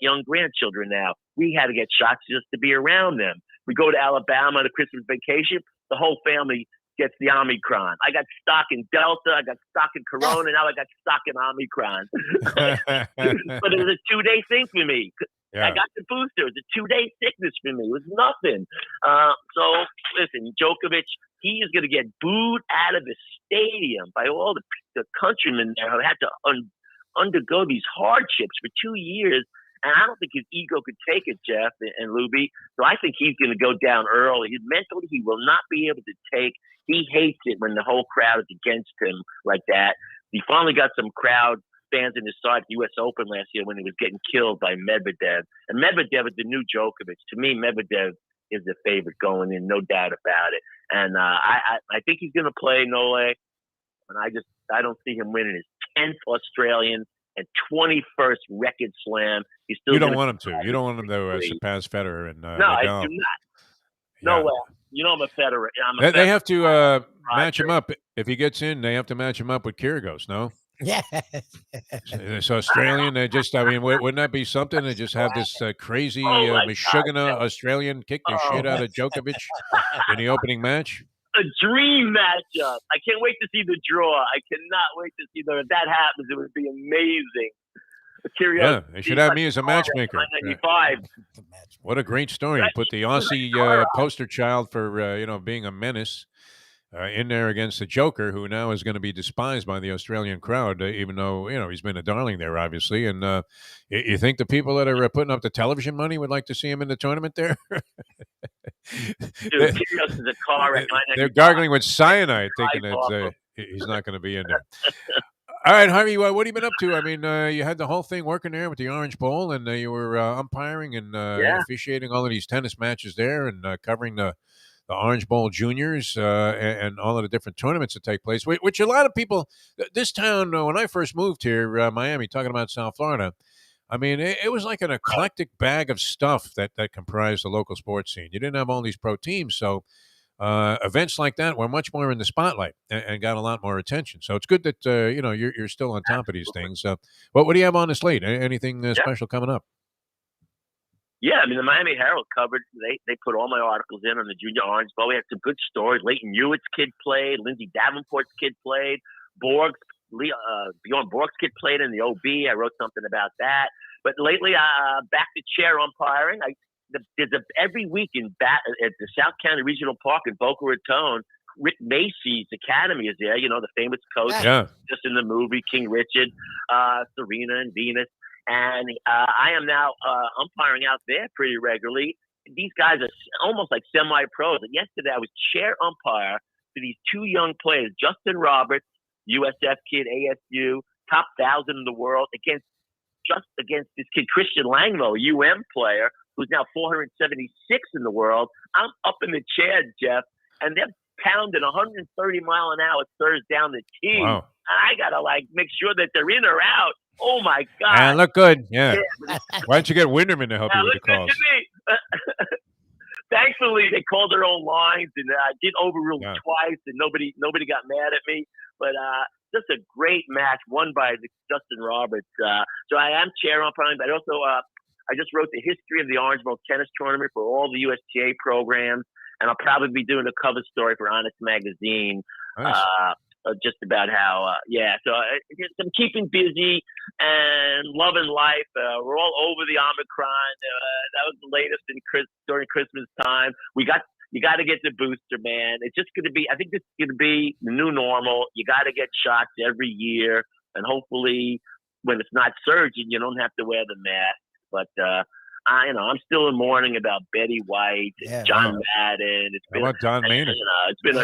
young grandchildren now. We had to get shots just to be around them. We go to Alabama on a Christmas vacation. The whole family gets the Omicron. I got stock in Delta. I got stock in Corona. Now I got stock in Omicron. But it was a 2-day thing for me. Yeah. I got the booster. It was a 2-day sickness for me. It was nothing. So, listen, Djokovic, he is going to get booed out of the stadium by all the countrymen there who had to undergo these hardships for 2 years. And I don't think his ego could take it, Jeff and Lubie. So I think he's going to go down early. Mentally, he will not be able to take. He hates it when the whole crowd is against him like that. He finally got some crowd fans in his side at the U.S. Open last year when he was getting killed by Medvedev. And Medvedev is the new Djokovic. To me, Medvedev is the favorite going in, no doubt about it. And I think he's going to play Nole. And I don't see him winning his 10th Australian and 21st record slam. He's still. You don't want him to. You don't want him to surpass Federer and no, Nadal. I do not. No way. You know I'm a Federer. They have to match him up if he gets in. They have to match him up with Kyrgios. No. Yeah. So Australian. They just. I mean, wouldn't that be something to just have this crazy Michigan Australian kick the shit out of Djokovic in the opening match? A dream matchup. I can't wait to see the draw. I cannot wait to see if that happens. It would be amazing. Yeah, they should have me as a matchmaker. What a great story! Put the Aussie poster child for being a menace in there against the Joker, who now is going to be despised by the Australian crowd, even though he's been a darling there, obviously. And you think the people that are putting up the television money would like to see him in the tournament there? Dude, Kyrgios is a car at they're gargling with cyanide, thinking that he's not going to be in there. All right, Harvey, what have you been up to? I mean, you had the whole thing working there with the Orange Bowl, and you were umpiring and officiating all of these tennis matches there and covering the Orange Bowl juniors and all of the different tournaments that take place, which a lot of people, this town, when I first moved here, Miami, talking about South Florida, I mean, it was like an eclectic bag of stuff that comprised the local sports scene. You didn't have all these pro teams, so events like that were much more in the spotlight and got a lot more attention. So it's good that you're still on top of these things. What do you have on the slate? Anything special coming up? Yeah, I mean, the Miami Herald covered. They put all my articles in on the Junior Orange Bowl. We had some good stories. Leighton Hewitt's kid played. Lindsay Davenport's kid played. Bjorn Borg's kid played in the OB. I wrote something about that. But lately, back to chair umpiring. Every week at the South County Regional Park in Boca Raton, Rick Macy's Academy is there. The famous coach, just in the movie King Richard, Serena and Venus. And I am now umpiring out there pretty regularly. These guys are almost like semi-pros. And yesterday I was chair umpire for these 2 young players, Justin Roberts, USF kid, ASU, top 1,000 in the world, against this kid, Christian Langlo, UM player, who's now 476 in the world. I'm up in the chair, Jeff, and they're pounding 130 mile an hour thirds down the tee. Wow. I got to make sure that they're in or out. Oh, my God. And look good. Yeah. Why don't you get Winderman to help you with the calls? Thankfully, they called their own lines, and I did overrule twice, and nobody got mad at me. But just a great match won by Justin Roberts. So I am chair umpiring, but also I just wrote the history of the Orange Bowl tennis tournament for all the USTA programs, and I'll probably be doing a cover story for Honest Magazine. Nice. Just about how, so I'm keeping busy and loving life. We're all over the Omicron. That was the latest during Christmas time. You got to get the booster, man. It's just going to be, I think this is going to be the new normal. You got to get shots every year. And hopefully when it's not surging, you don't have to wear the mask. But I'm still in mourning about Betty White, and John Madden. It's been about Don Maynard? It's been a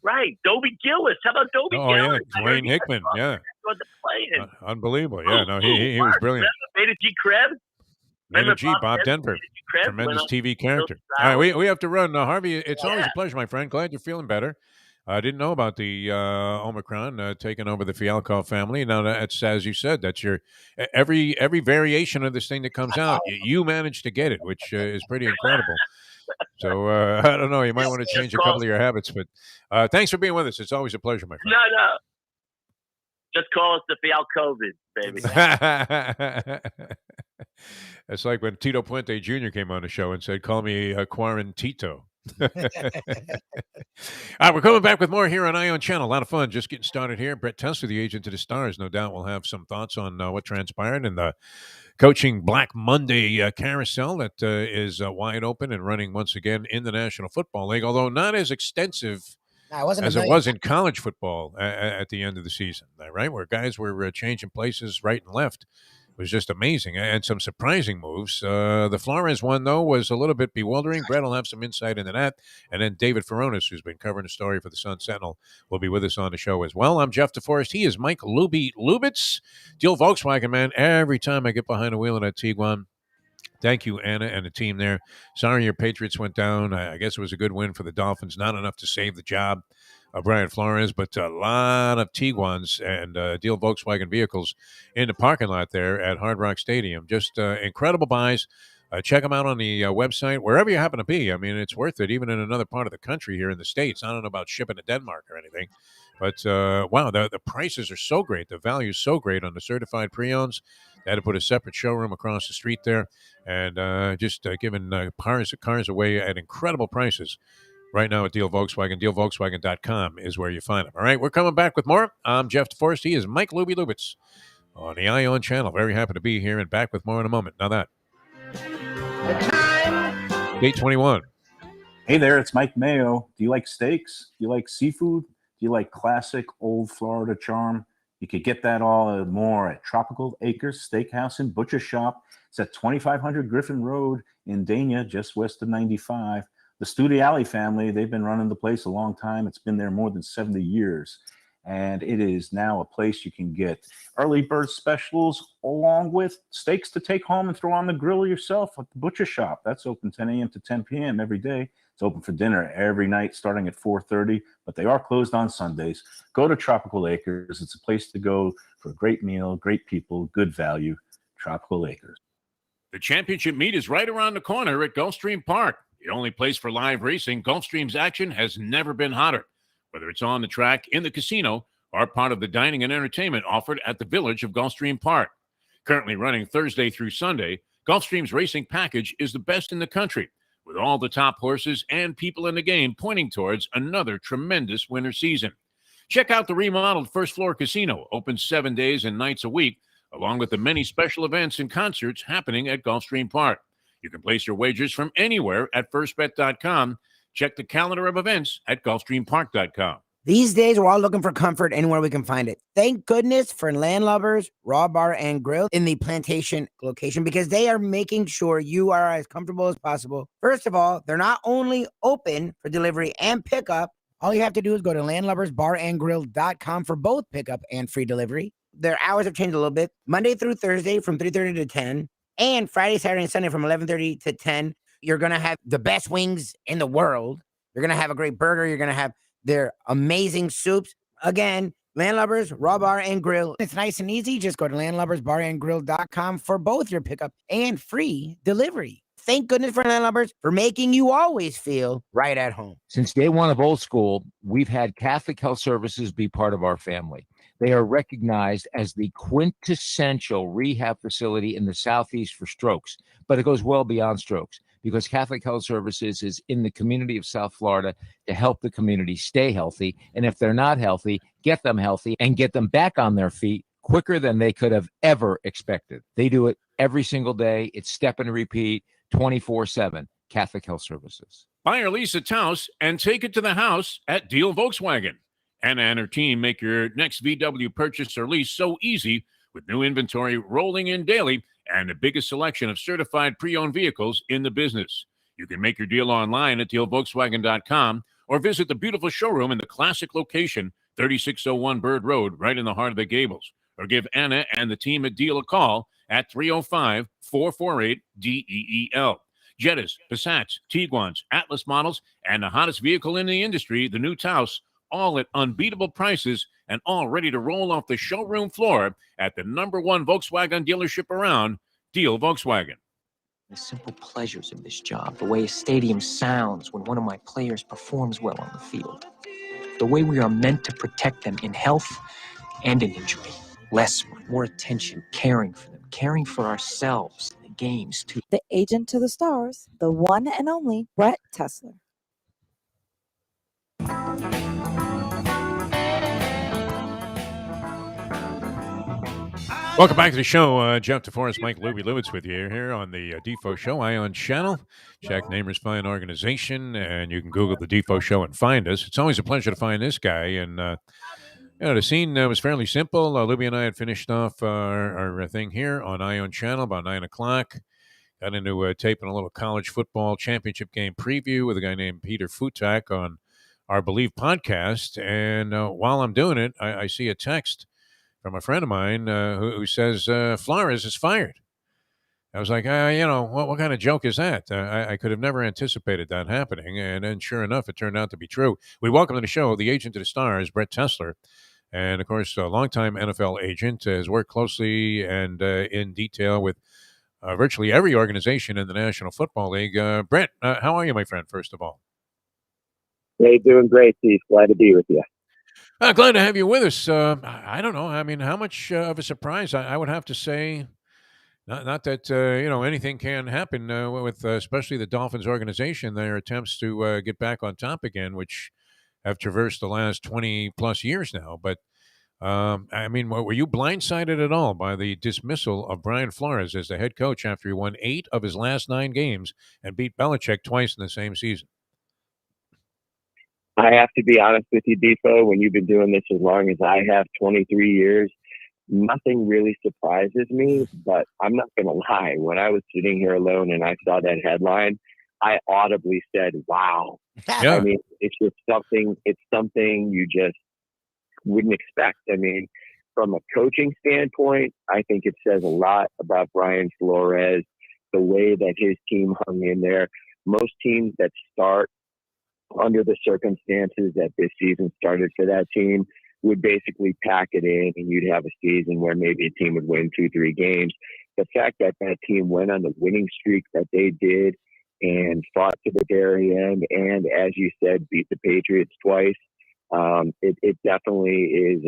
right, Dobie Gillis. How about Dobie Gillis? Yeah, Dwayne Hickman. Yeah, unbelievable. Yeah, no, he was brilliant. Beta G. Krebs. Maynard G. Bob Denver. Tremendous TV character. All right, we have to run. Harvey, it's always a pleasure, my friend. Glad you're feeling better. I didn't know about the Omicron taking over the Fialkov family. Now, that's, as you said, that's your every variation of this thing that comes out. You managed to get it, which is pretty incredible. So I don't know. You might want to change a couple of your habits. But thanks for being with us. It's always a pleasure, my friend. No. Just call us the Fial COVID, baby. It's like when Tito Puente Jr. came on the show and said, "Call me Quarantito." All right, we're coming back with more here on Ion Channel. A lot of fun just getting started here. Brett Tesler, the agent to the stars, no doubt will have some thoughts on what transpired in the coaching Black Monday carousel that is wide open and running once again in the National Football League, although not as extensive as it was in college football at the end of the season, right? Where guys were changing places right and left. It was just amazing, and some surprising moves. The Flores one, though, was a little bit bewildering. Brett will have some insight into that. And then David Furones, who's been covering the story for the Sun Sentinel, will be with us on the show as well. I'm Jeff Deforrest. He is Mike Lubitz. Deal Volkswagen, man. Every time I get behind the wheel of that Tiguan, thank you, Anna, and the team there. Sorry your Patriots went down. I guess it was a good win for the Dolphins. Not enough to save the job of Brian Flores, but a lot of Tiguans and Deal Volkswagen vehicles in the parking lot there at Hard Rock Stadium. Just incredible buys. Check them out on the website, wherever you happen to be. I mean, it's worth it, even in another part of the country here in the States. I don't know about shipping to Denmark or anything, but wow, the prices are so great. The value is so great on the certified pre-owns. They had to put a separate showroom across the street there, and just giving cars away at incredible prices. Right now at Deal Volkswagen, DealVolkswagen.com is where you find them. All right, we're coming back with more. I'm Jeff Deforrest. He is Mike Lubitz on the Ion Channel. Very happy to be here and back with more in a moment. Now that. 8:21. Hey there, it's Mike Mayo. Do you like steaks? Do you like seafood? Do you like classic old Florida charm? You could get that all and more at Tropical Acres Steakhouse and Butcher Shop. It's at 2500 Griffin Road in Dania, just west of 95. The Studiali family, they've been running the place a long time. It's been there more than 70 years. And it is now a place you can get early bird specials along with steaks to take home and throw on the grill yourself at the Butcher Shop. That's open 10 a.m. to 10 p.m. every day. It's open for dinner every night starting at 4:30, but they are closed on Sundays. Go to Tropical Acres. It's a place to go for a great meal, great people, good value. Tropical Acres. The championship meet is right around the corner at Gulfstream Park. The only place for live racing, Gulfstream's action has never been hotter. Whether it's on the track, in the casino, or part of the dining and entertainment offered at the Village of Gulfstream Park. Currently running Thursday through Sunday, Gulfstream's racing package is the best in the country, with all the top horses and people in the game pointing towards another tremendous winter season. Check out the remodeled first floor casino, open 7 days and nights a week, along with the many special events and concerts happening at Gulfstream Park. You can place your wagers from anywhere at firstbet.com. Check the calendar of events at gulfstreampark.com. These days, we're all looking for comfort anywhere we can find it. Thank goodness for Landlubbers Raw Bar and Grill in the Plantation location, because they are making sure you are as comfortable as possible. First of all, they're not only open for delivery and pickup. All you have to do is go to landlubbersbarandgrill.com for both pickup and free delivery. Their hours have changed a little bit. Monday through Thursday from 3:30 to 10. And Friday, Saturday, and Sunday from 11:30 to 10, you're going to have the best wings in the world. You're going to have a great burger. You're going to have their amazing soups. Again, Landlubbers, Raw Bar, and Grill. It's nice and easy. Just go to landlubbersbarandgrill.com for both your pickup and free delivery. Thank goodness for Landlubbers for making you always feel right at home. Since day one of Old School, we've had Catholic Health Services be part of our family. They are recognized as the quintessential rehab facility in the Southeast for strokes, but it goes well beyond strokes because Catholic Health Services is in the community of South Florida to help the community stay healthy. And if they're not healthy, get them healthy and get them back on their feet quicker than they could have ever expected. They do it every single day. It's step and repeat 24/7. Catholic Health Services. Buy or lease a Taos and take it to the house at Deal Volkswagen. Anna and her team make your next VW purchase or lease so easy with new inventory rolling in daily and the biggest selection of certified pre-owned vehicles in the business. You can make your deal online at dealvolkswagen.com or visit the beautiful showroom in the classic location, 3601 Bird Road, right in the heart of the Gables. Or give Anna and the team at Deal a call at 305-448-DEEL. Jettas, Passats, Tiguans, Atlas models, and the hottest vehicle in the industry, the new Taos, all at unbeatable prices and all ready to roll off the showroom floor at the #1 Volkswagen dealership around, Deal Volkswagen. The simple pleasures of this job, the way a stadium sounds when one of my players performs well on the field, the way we are meant to protect them in health and in injury. Less, more attention, caring for them, caring for ourselves, the games too. The agent to the stars, the one and only Brett Tesler. Welcome back to the show. Jeff Deforrest, Mike Lubitz with you here on the Defo Show Ion channel. Jack Namer's fine organization, and you can Google the Defo Show and find us. It's always a pleasure to find this guy. And the scene was fairly simple. Lubie and I had finished off our thing here on Ion channel about 9 o'clock. Got into taping a little college football championship game preview with a guy named Peter Futak on our Believe podcast. And while I'm doing it, I see a text from a friend of mine who says Flores is fired. I was like, what kind of joke is that? I could have never anticipated that happening. And then sure enough, it turned out to be true. We welcome to the show the agent to the stars, Brett Tesler. And, of course, a longtime NFL agent, has worked closely and in detail with virtually every organization in the National Football League. Brett, how are you, my friend, first of all? Hey, doing great, Steve. Glad to be with you. Glad to have you with us. I don't know. I mean, how much of a surprise? I would have to say, not that, anything can happen with especially the Dolphins organization, their attempts to get back on top again, which have traversed the last 20-plus years now. But, were you blindsided at all by the dismissal of Brian Flores as the head coach after he won 8 of his last 9 games and beat Belichick twice in the same season? I have to be honest with you, Defo, when you've been doing this as long as I have, 23 years, nothing really surprises me, but I'm not going to lie. When I was sitting here alone and I saw that headline, I audibly said, wow. Yeah. I mean, it's something you just wouldn't expect. I mean, from a coaching standpoint, I think it says a lot about Brian Flores, the way that his team hung in there. Most teams that start under the circumstances that this season started for that team would basically pack it in, and you'd have a season where maybe a team would win 2-3 games. The fact that that team went on the winning streak that they did and fought to the very end, and as you said, beat the Patriots twice, it definitely is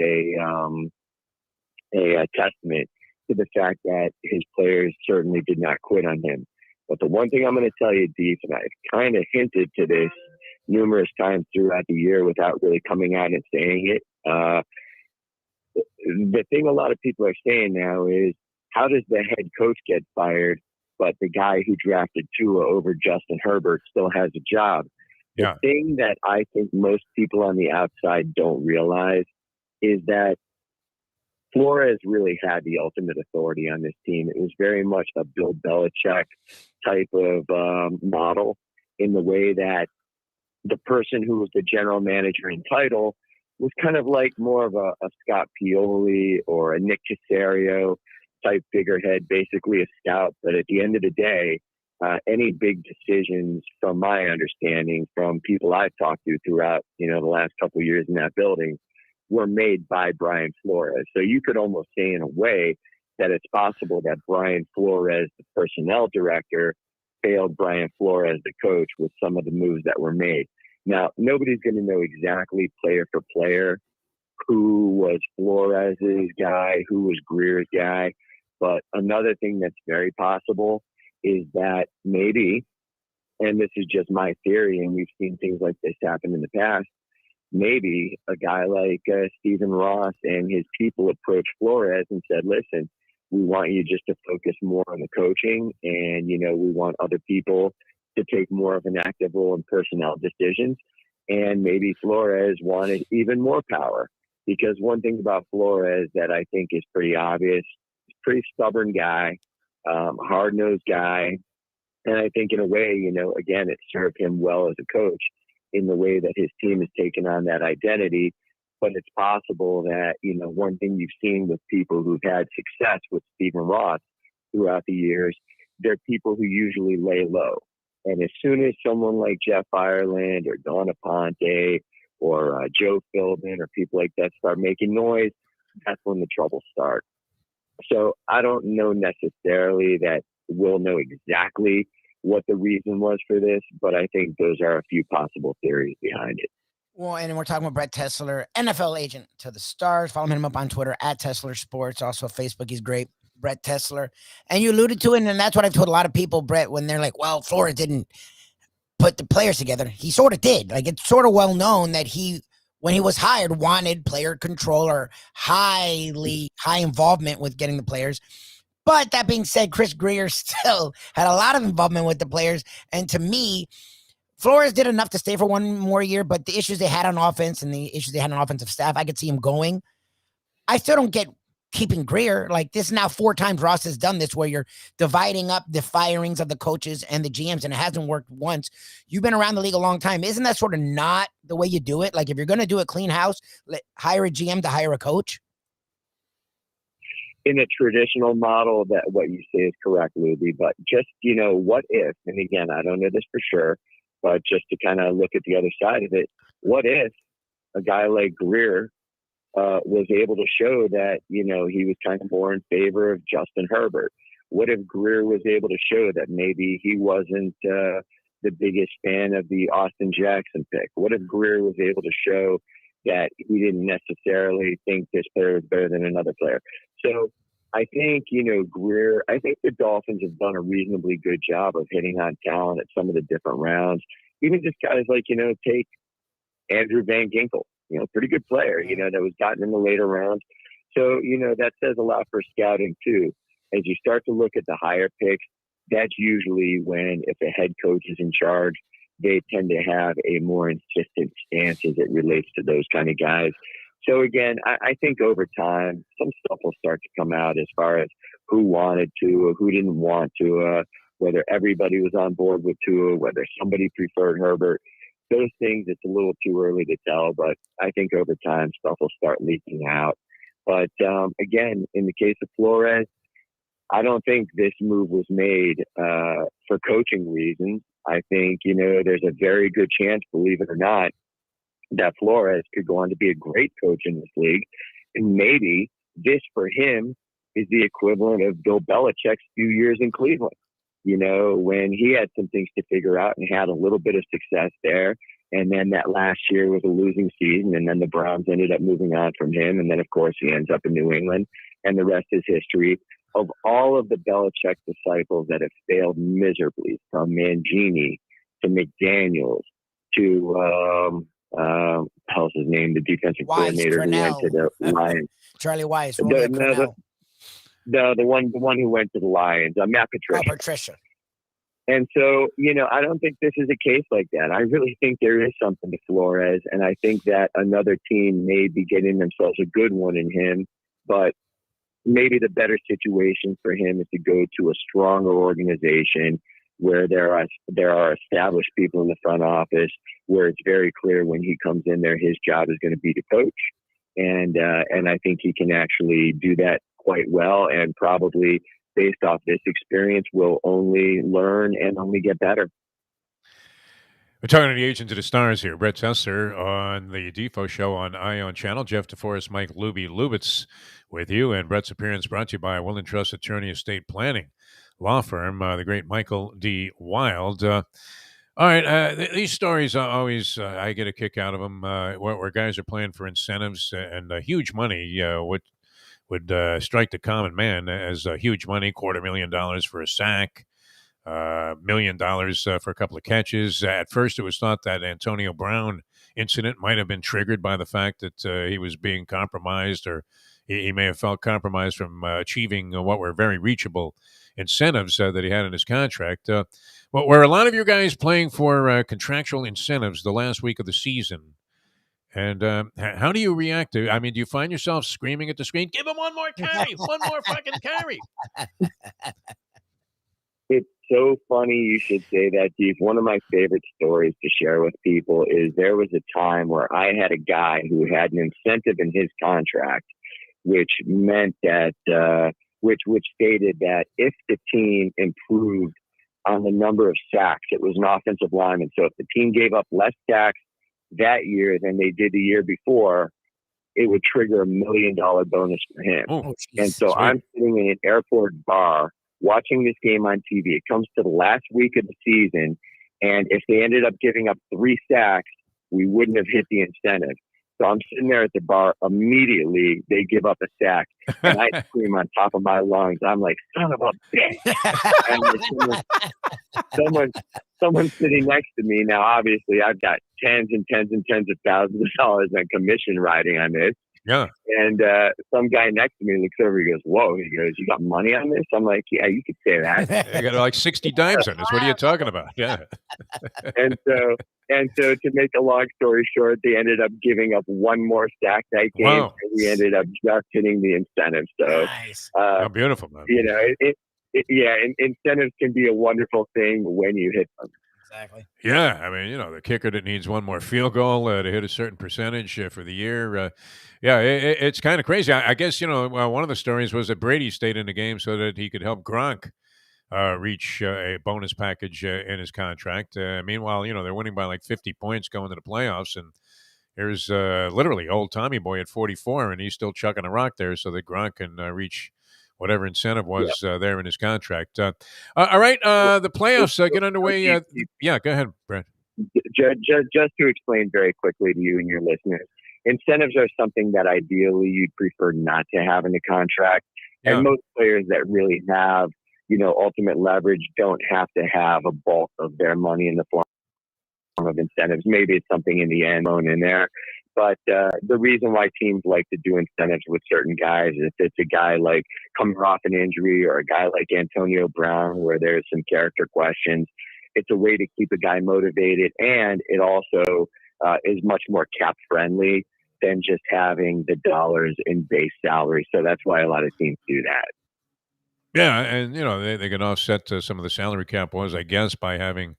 a testament to the fact that his players certainly did not quit on him. But the one thing I'm going to tell you, Deep, and I've kind of hinted to this numerous times throughout the year without really coming out and saying it. The thing a lot of people are saying now is, how does the head coach get fired, but the guy who drafted Tua over Justin Herbert still has a job? Yeah. The thing that I think most people on the outside don't realize is that Flores really had the ultimate authority on this team. It was very much a Bill Belichick type of model, in the way that the person who was the general manager in title was kind of like more of a Scott Pioli or a Nick Caserio type figurehead, basically a scout. But at the end of the day, any big decisions, from my understanding, from people I've talked to throughout, the last couple of years in that building, were made by Brian Flores. So you could almost say in a way that it's possible that Brian Flores, the personnel director, failed Brian Flores, the coach, with some of the moves that were made. Now, nobody's going to know exactly player for player who was Flores's guy, who was Greer's guy. But another thing that's very possible is that maybe, and this is just my theory, and we've seen things like this happen in the past, maybe a guy like Stephen Ross and his people approached Flores and said, listen, we want you just to focus more on the coaching, and, we want other people to take more of an active role in personnel decisions. And maybe Flores wanted even more power. because one thing about Flores that I think is pretty obvious, he's a pretty stubborn guy, hard-nosed guy. And I think in a way, again, it served him well as a coach in the way that his team has taken on that identity. But it's possible that, one thing you've seen with people who've had success with Stephen Ross throughout the years, they're people who usually lay low. And as soon as someone like Jeff Ireland or Don Aponte or Joe Philbin or people like that start making noise, that's when the trouble starts. So I don't know necessarily that we'll know exactly what the reason was for this, but I think those are a few possible theories behind it. Well, and we're talking about Brett Tessler, NFL agent to the Stars. Follow him up on Twitter at Tessler Sports. Also Facebook, he's great. Brett Tessler. And you alluded to it, and that's what I've told a lot of people, Brett, when they're like, well, Flores didn't put the players together. He sort of did. Like, it's sort of well known that he, when he was hired, wanted player control or high involvement with getting the players. But that being said, Chris Greer still had a lot of involvement with the players. And to me, Flores did enough to stay for one more year, but the issues they had on offense and the issues they had on offensive staff, I could see him going. I still don't get keeping Greer. Like, this is now 4 times Ross has done this, where you're dividing up the firings of the coaches and the GMs, and it hasn't worked once. You've been around the league a long time. Isn't that sort of not the way you do it? Like, if you're going to do a clean house, hire a GM to hire a coach? In a traditional model, that what you say is correct, Lubie, but just, what if, and again, I don't know this for sure, but just to kind of look at the other side of it, what if a guy like Greer was able to show that, he was kind of more in favor of Justin Herbert? What if Greer was able to show that maybe he wasn't the biggest fan of the Austin Jackson pick? What if Greer was able to show that he didn't necessarily think this player was better than another player? So I think, Greer, I think the Dolphins have done a reasonably good job of hitting on talent at some of the different rounds. Even just guys like, take Andrew Van Ginkel, pretty good player, that was gotten in the later rounds. So, that says a lot for scouting too. As you start to look at the higher picks, that's usually when, if a head coach is in charge, they tend to have a more insistent stance as it relates to those kind of guys. So again, I think over time, some stuff will start to come out as far as who wanted to, who didn't want to, whether everybody was on board with Tua, whether somebody preferred Herbert. Those things, it's a little too early to tell, but I think over time, stuff will start leaking out. But again, in the case of Flores, I don't think this move was made for coaching reasons. I think, there's a very good chance, believe it or not, that Flores could go on to be a great coach in this league. And maybe this for him is the equivalent of Bill Belichick's few years in Cleveland, when he had some things to figure out and had a little bit of success there. And then that last year was a losing season. And then the Browns ended up moving on from him. And then, of course, he ends up in New England. And the rest is history. Of all of the Belichick disciples that have failed miserably, from Mangini to McDaniels to how's his name, the defensive coordinator who went to the Lions, Charlie Weiss. The one who went to the Lions, Matt Patricia. Patricia. And so, I don't think this is a case like that. I really think there is something to Flores, and I think that another team may be getting themselves a good one in him, but maybe the better situation for him is to go to a stronger organization where there are established people in the front office, where it's very clear when he comes in there, his job is going to be to coach. And I think he can actually do that quite well, and probably based off this experience will only learn and only get better. We're talking to the agent of the Stars here, Brett Tessler, on the Defo Show on Ion Channel. Jeff Deforrest, Mike Lubie, Lubitz with you, and Brett's appearance brought to you by Will & Trust Attorney Estate Planning Law Firm, the great Michael D. Wild. All right, these stories always, I get a kick out of them, where guys are playing for incentives and huge money, would strike the common man as huge money, $250,000 for a sack, $1 million for a couple of catches. At first, it was thought that Antonio Brown incident might have been triggered by the fact that he was being compromised, or he may have felt compromised from achieving what were very reachable incentives that he had in his contract. Were a lot of you guys playing for contractual incentives the last week of the season? And how do you react to? I mean, do you find yourself screaming at the screen, "Give him one more carry, one more fucking carry"? It's so funny you should say that, Steve. One of my favorite stories to share with people is there was a time where I had a guy who had an incentive in his contract, which meant that, which stated that if the team improved on the number of sacks, it was an offensive lineman. So if the team gave up less sacks that year than they did the year before, it would trigger $1 million bonus for him. Oh, and so I'm sitting in an airport bar watching this game on TV. It comes to the last week of the season, and if they ended up giving up 3 sacks, we wouldn't have hit the incentive. So I'm sitting there at the bar. Immediately, they give up a sack, and I scream on top of my lungs. I'm like, "Son of a bitch!" And someone sitting next to me. Now, obviously, I've got tens and tens and tens of thousands of dollars on commission riding on this. Yeah. And some guy next to me looks over. He goes, "Whoa!" He goes, "You got money on this?" I'm like, "Yeah, you could say that." You got like 60 dimes on this. What are you talking about? Yeah. and so to make a long story short, they ended up giving up one more sack that game. Wow. And we ended up just hitting the incentive. So, Nice. How beautiful, man. you know, incentives can be a wonderful thing when you hit them. Exactly. Yeah, I mean, the kicker that needs one more field goal to hit a certain percentage for the year. It's kind of crazy. I guess, one of the stories was that Brady stayed in the game so that he could help Gronk reach a bonus package in his contract. Meanwhile, they're winning by like 50 points going to the playoffs, and here's literally old Tommy Boy at 44, and he's still chucking a rock there so that Gronk can reach whatever incentive was there in his contract. All right, the playoffs get underway. Go ahead, Brent. Just to explain very quickly to you and your listeners, incentives are something that ideally you'd prefer not to have in the contract. Yeah. And most players that really have, ultimate leverage don't have to have a bulk of their money in the form of incentives. Maybe it's something in the end zone in there. But the reason why teams like to do incentives with certain guys, if it's a guy like coming off an injury or a guy like Antonio Brown, where there's some character questions, it's a way to keep a guy motivated. And it also is much more cap friendly than just having the dollars in base salary. So that's why a lot of teams do that. Yeah, and, they can offset some of the salary cap was, I guess, by having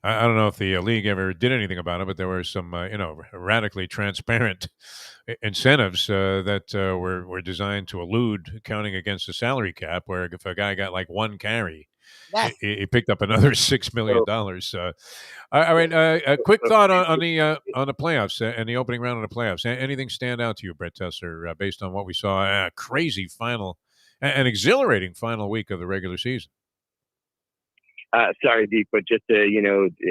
I don't know if the league ever did anything about it, but there were some, radically transparent incentives that were designed to elude counting against the salary cap, where if a guy got like one carry, he picked up another $6 million. All right, a quick thought on the playoffs and the opening round of the playoffs. Anything stand out to you, Brett Tesser, based on what we saw? A crazy final, an exhilarating final week of the regular season. Sorry, Deep, but just to,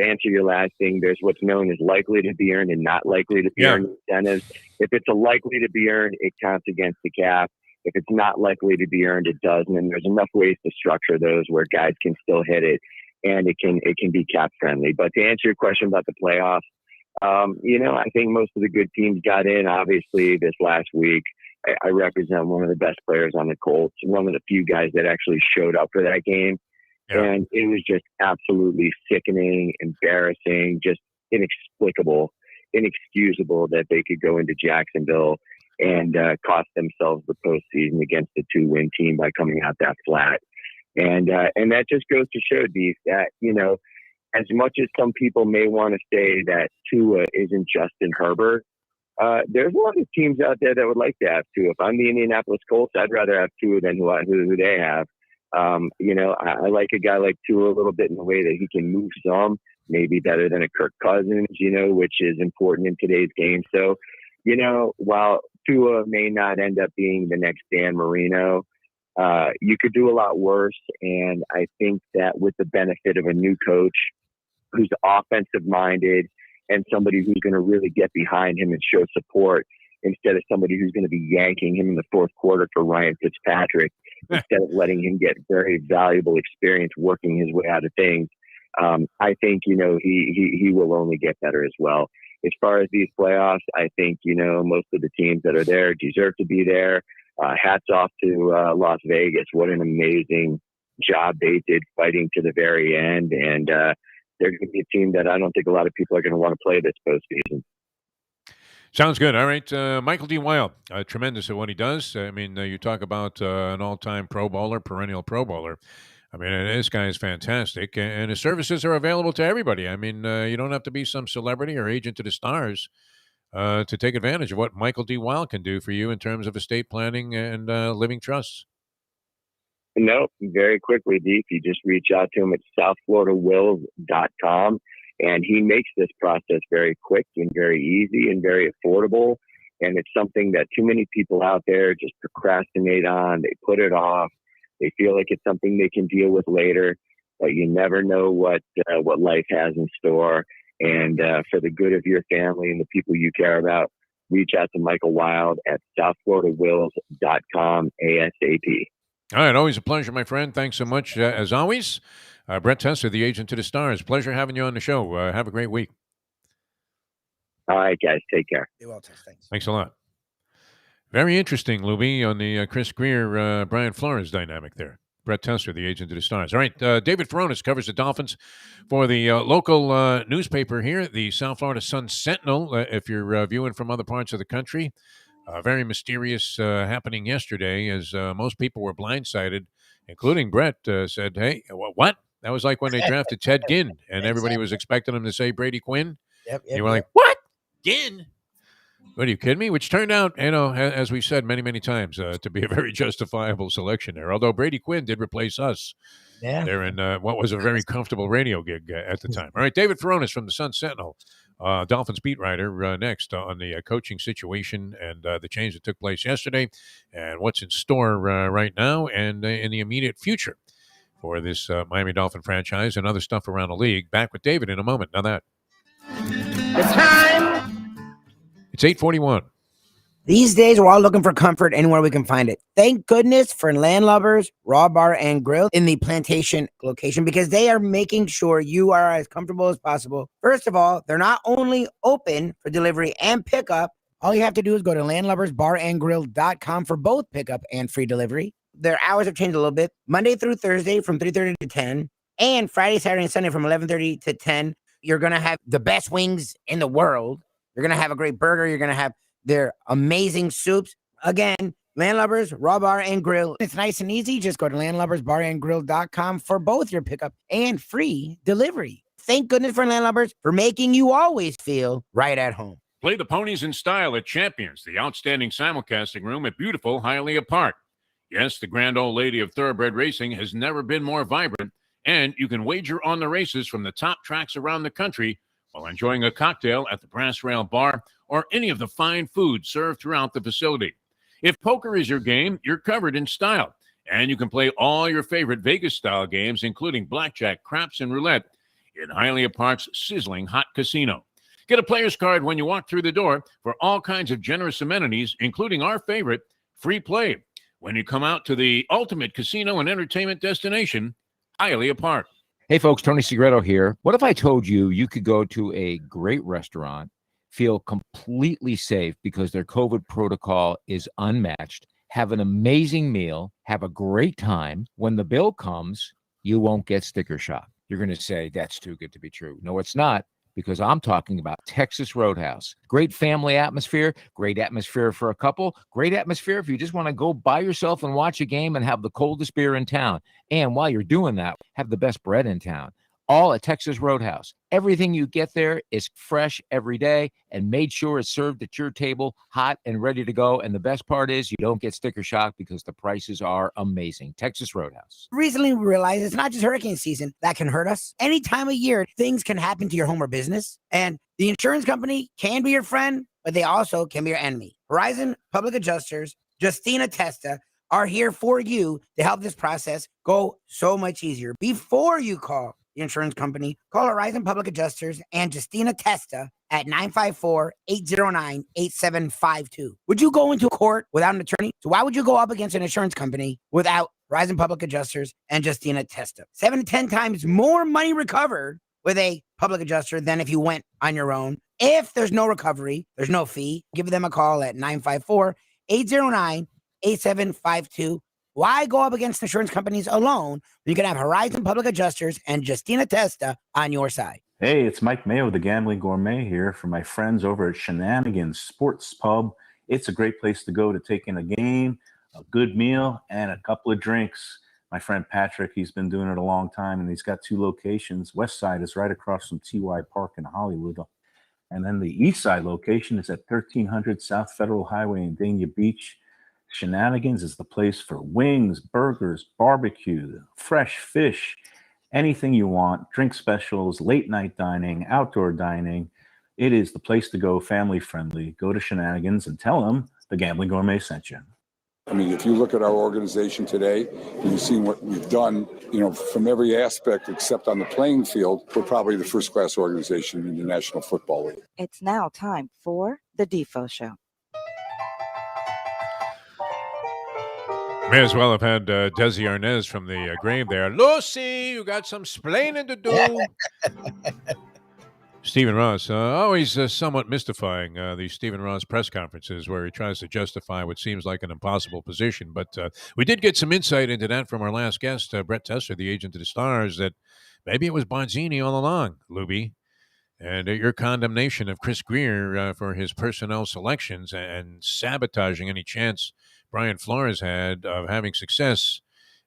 answer your last thing, there's what's known as likely to be earned and not likely to be earned incentives. If it's a likely to be earned, it counts against the cap. If it's not likely to be earned, it doesn't. And there's enough ways to structure those where guys can still hit it, and it can be cap friendly. But to answer your question about the playoffs, I think most of the good teams got in. Obviously, this last week, I represent one of the best players on the Colts, one of the few guys that actually showed up for that game. Yeah. And it was just absolutely sickening, embarrassing, just inexplicable, inexcusable that they could go into Jacksonville and cost themselves the postseason against a 2-win team by coming out that flat. And that just goes to show, Dee, that, as much as some people may want to say that Tua isn't Justin Herbert, there's a lot of teams out there that would like to have Tua. If I'm the Indianapolis Colts, I'd rather have Tua than who they have. I like a guy like Tua a little bit in the way that he can move some, maybe better than a Kirk Cousins, which is important in today's game. So, while Tua may not end up being the next Dan Marino, you could do a lot worse. And I think that with the benefit of a new coach who's offensive minded and somebody who's going to really get behind him and show support, instead of somebody who's going to be yanking him in the fourth quarter for Ryan Fitzpatrick, instead of letting him get very valuable experience working his way out of things, I think, he will only get better as well. As far as these playoffs, I think, most of the teams that are there deserve to be there. Hats off to Las Vegas. What an amazing job they did fighting to the very end. And they're going to be a team that I don't think a lot of people are going to want to play this postseason. Sounds good. All right. Michael D. Wild, tremendous at what he does. I mean, you talk about an all-time Pro Bowler, perennial Pro Bowler. I mean, this guy is fantastic, and his services are available to everybody. I mean, you don't have to be some celebrity or agent to the stars to take advantage of what Michael D. Wild can do for you in terms of estate planning and living trusts. No, very quickly, Deep. You just reach out to him at southfloridawills.com, and he makes this process very quick and very easy and very affordable. And it's something that too many people out there just procrastinate on. They put it off. They feel like it's something they can deal with later, but you never know what life has in store. And for the good of your family and the people you care about, reach out to Michael Wild at southfloridawills.com ASAP. All right, always a pleasure, my friend. Thanks so much, as always. Brett Tester, the agent to the stars. Pleasure having you on the show. Have a great week. All right, guys. Take care. Be well, Tess. Thanks. Thanks a lot. Very interesting, Lubie, on the Chris Greer, Brian Flores dynamic there. Brett Tester, the agent to the stars. All right, David Furones covers the Dolphins for the local newspaper here, the South Florida Sun-Sentinel, if you're viewing from other parts of the country. Very mysterious happening yesterday as most people were blindsided, including Brett, said, hey, what? That was like when they drafted Ted Ginn, and everybody was expecting him to say Brady Quinn. Yep, you were like, what? Ginn? What, are you kidding me? Which turned out, as we've said many, many times, to be a very justifiable selection there. Although Brady Quinn did replace us there in what was a very comfortable radio gig at the time. All right, David Furones from the Sun-Sentinel, Dolphins beat writer, next on the coaching situation and the change that took place yesterday and what's in store right now and in the immediate future for this Miami Dolphin franchise and other stuff around the league. Back with David in a moment. Now that. The time. It's 8:41. These days, we're all looking for comfort anywhere we can find it. Thank goodness for Landlubbers Raw Bar and Grill in the Plantation location because they are making sure you are as comfortable as possible. First of all, they're not only open for delivery and pickup. All you have to do is go to landlubbersbarandgrill.com for both pickup and free delivery. Their hours have changed a little bit. Monday through Thursday from 3:30 to 10, and Friday, Saturday, and Sunday from 11:30 to 10. You're going to have the best wings in the world. You're going to have a great burger. You're going to have their amazing soups. Again, Landlubbers, Raw Bar, and Grill. It's nice and easy. Just go to landlubbersbarandgrill.com for both your pickup and free delivery. Thank goodness for Landlubbers for making you always feel right at home. Play the ponies in style at Champions, the outstanding simulcasting room at beautiful Hialeah Park. Yes, the grand old lady of thoroughbred racing has never been more vibrant, and you can wager on the races from the top tracks around the country while enjoying a cocktail at the Brass Rail Bar or any of the fine food served throughout the facility. If poker is your game, you're covered in style, and you can play all your favorite Vegas-style games, including blackjack, craps, and roulette, in Hialeah Park's sizzling hot casino. Get a player's card when you walk through the door for all kinds of generous amenities, including our favorite, free play, when you come out to the ultimate casino and entertainment destination, Hialeah Park. Hey, folks, Tony Segreto here. What if I told you you could go to a great restaurant, feel completely safe because their COVID protocol is unmatched, have an amazing meal, have a great time. When the bill comes, you won't get sticker shock. You're going to say, that's too good to be true. No, it's not, because I'm talking about Texas Roadhouse. Great family atmosphere, great atmosphere for a couple, great atmosphere if you just want to go by yourself and watch a game and have the coldest beer in town. And while you're doing that, have the best bread in town. All at Texas Roadhouse. Everything you get there is fresh every day and made sure it's served at your table, hot and ready to go. And the best part is you don't get sticker shock because the prices are amazing. Texas Roadhouse. Recently, we realized it's not just hurricane season that can hurt us. Any time of year, things can happen to your home or business. And the insurance company can be your friend, but they also can be your enemy. Horizon Public Adjusters, Justina Testa, are here for you to help this process go so much easier. Before you call the insurance company, call Horizon Public Adjusters and Justina Testa at 954-809-8752. Would you go into court without an attorney? So why would you go up against an insurance company without Horizon Public Adjusters and Justina Testa? 7 to 10 times more money recovered with a public adjuster than if you went on your own. If there's no recovery, there's no fee. Give them a call at 954-809-8752. Why go up against insurance companies alone when you can have Horizon Public Adjusters and Justina Testa on your side? Hey, it's Mike Mayo, the Gambling Gourmet here for my friends over at Shenanigans Sports Pub. It's a great place to go to take in a game, a good meal, and a couple of drinks. My friend Patrick, he's been doing it a long time, and he's got 2 locations. West Side is right across from TY Park in Hollywood. And then the East Side location is at 1300 South Federal Highway in Dania Beach. Shenanigans is the place for wings, burgers, barbecue, fresh fish, anything you want, drink specials, late night dining, outdoor dining. It is the place to go, family friendly. Go to Shenanigans and tell them the Gambling Gourmet sent you. I mean, if you look at our organization today, and you see what we've done, from every aspect except on the playing field, we're probably the first-class organization in the National Football League. It's now time for the Defo Show. May as well have had Desi Arnaz from the grave there. Lucy, you got some splaining to do. Stephen Ross, always somewhat mystifying, these Stephen Ross press conferences where he tries to justify what seems like an impossible position. But we did get some insight into that from our last guest, Brett Tesser, the agent of the Stars, that maybe it was Bonzini all along, Lubie, and your condemnation of Chris Greer for his personnel selections and sabotaging any chance Brian Flores had of having success,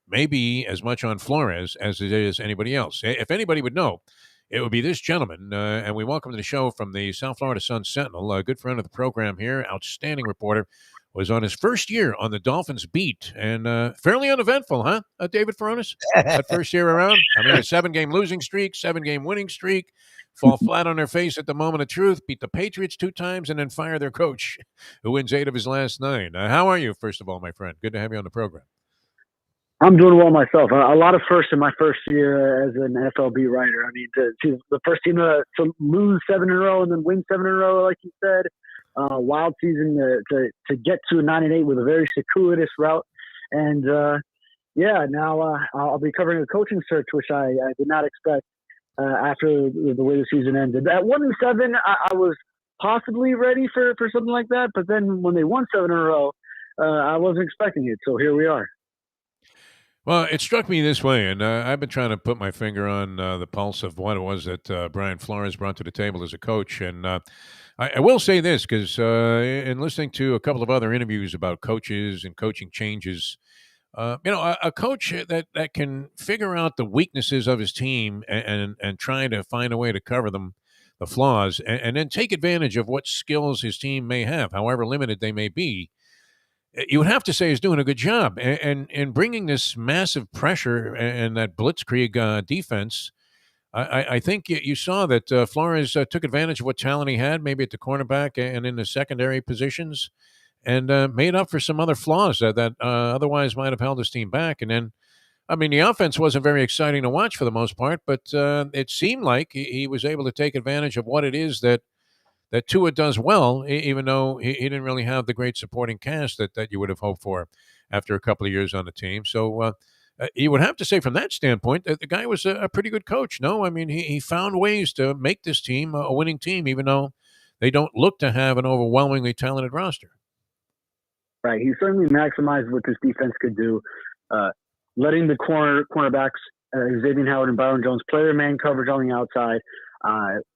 maybe as much on Flores as it is anybody else. If anybody would know, it would be this gentleman, and we welcome to the show from the South Florida Sun-Sentinel, a good friend of the program here, outstanding reporter, was on his first year on the Dolphins beat, and fairly uneventful, huh, David Furones? That first year around? I mean, a 7-game losing streak, 7-game winning streak, fall flat on their face at the moment of truth, beat the Patriots 2 times, and then fire their coach, who wins 8 of his last 9. How are you, first of all, my friend? Good to have you on the program. I'm doing well myself. A lot of firsts in my first year as an NFL beat writer. I mean, to the first team to lose 7 in a row and then win 7 in a row, like you said, wild season to get to a 9-8 with a very circuitous route. And now I'll be covering a coaching search, which I did not expect after the way the season ended. At 1-7, I was possibly ready for something like that, but then when they won 7 in a row, I wasn't expecting it. So here we are. Well, it struck me this way, and I've been trying to put my finger on the pulse of what it was that Brian Flores brought to the table as a coach. And I will say this, because in listening to a couple of other interviews about coaches and coaching changes, a coach that can figure out the weaknesses of his team and try to find a way to cover them, the flaws, and then take advantage of what skills his team may have, however limited they may be, you would have to say is doing a good job. And bringing this massive pressure and that blitzkrieg defense, I think you saw that Flores took advantage of what talent he had, maybe at the cornerback and in the secondary positions, and made up for some other flaws that otherwise might have held his team back. And then, I mean, the offense wasn't very exciting to watch for the most part, but it seemed like he was able to take advantage of what it is that Tua does well, even though he didn't really have the great supporting cast that you would have hoped for after a couple of years on the team. So you would have to say from that standpoint that the guy was a pretty good coach, no? I mean, he found ways to make this team a winning team, even though they don't look to have an overwhelmingly talented roster. Right. He certainly maximized what this defense could do, letting the cornerbacks, Xavier Howard and Byron Jones, play their man coverage on the outside,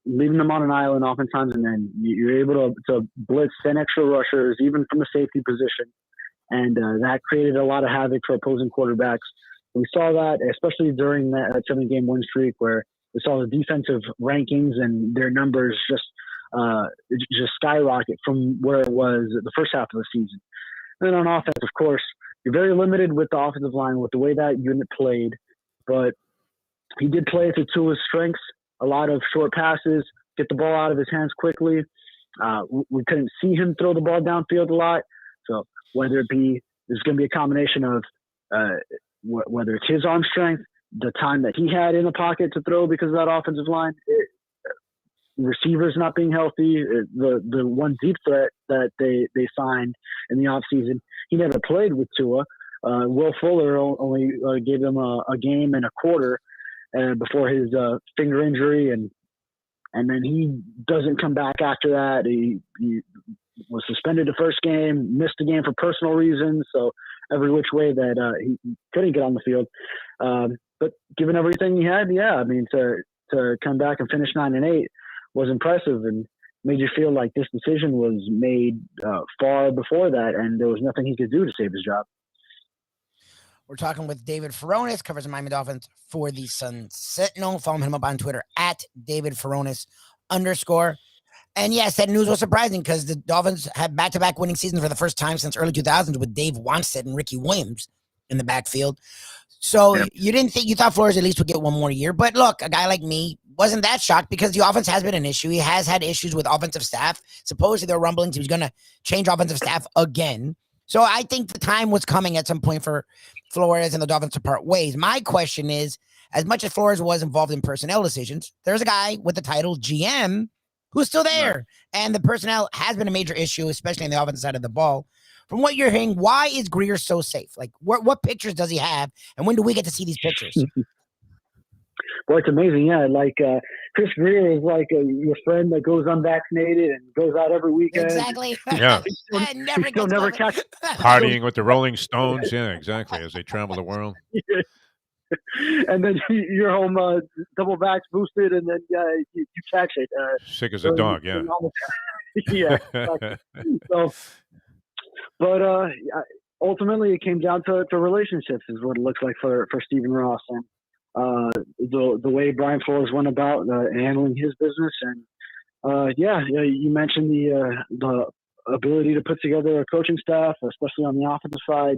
leaving them on an island oftentimes, and then you're able to blitz 10 extra rushers, even from the safety position. And that created a lot of havoc for opposing quarterbacks. We saw that, especially during that 7-game win streak, where we saw the defensive rankings and their numbers just skyrocket from where it was the first half of the season. And then on offense, of course, you're very limited with the offensive line, with the way that unit played. But he did play to Tua's strengths. A lot of short passes, get the ball out of his hands quickly. We couldn't see him throw the ball downfield a lot. So whether it be, there's going to be a combination of whether it's his arm strength, the time that he had in the pocket to throw because of that offensive line, receivers not being healthy, the one deep threat that they signed in the offseason, he never played with Tua. Will Fuller only gave him a game and a quarter before his finger injury, and then he doesn't come back after that. He was suspended the first game, missed the game for personal reasons, so every which way that he couldn't get on the field. But given everything he had, yeah, I mean, to to come back and finish 9-8 was impressive, and made you feel like this decision was made far before that, and there was nothing he could do to save his job. We're talking with David Furones, covers the Miami Dolphins for the Sun Sentinel. Follow him up on Twitter at David Furones _. And yes, that news was surprising because the Dolphins had back-to-back winning seasons for the first time since early 2000s with Dave Wannstedt and Ricky Williams in the backfield. So you thought Flores at least would get one more year. But look, a guy like me wasn't that shocked because the offense has been an issue. He has had issues with offensive staff. Supposedly there were rumblings he was going to change offensive staff again. So I think the time was coming at some point for Flores and the Dolphins to part ways. My question is, as much as Flores was involved in personnel decisions, there's a guy with the title GM who's still there. Right. And the personnel has been a major issue, especially on the offensive side of the ball. From what you're hearing, why is Grier so safe? Like, what pictures does he have? And when do we get to see these pictures? Well, it's amazing. Yeah, like Chris Grier is like your friend that goes unvaccinated and goes out every weekend. Exactly. Yeah. He'll never catch partying with the Rolling Stones. Yeah, exactly. As they travel the world. And then you're home double vax boosted, and then you catch it. Sick as a dog. Yeah. Yeah. Exactly. So, but ultimately, it came down to relationships, is what it looks like for Stephen Ross, and the way Brian Flores went about handling his business, and you mentioned the ability to put together a coaching staff, especially on the offensive side.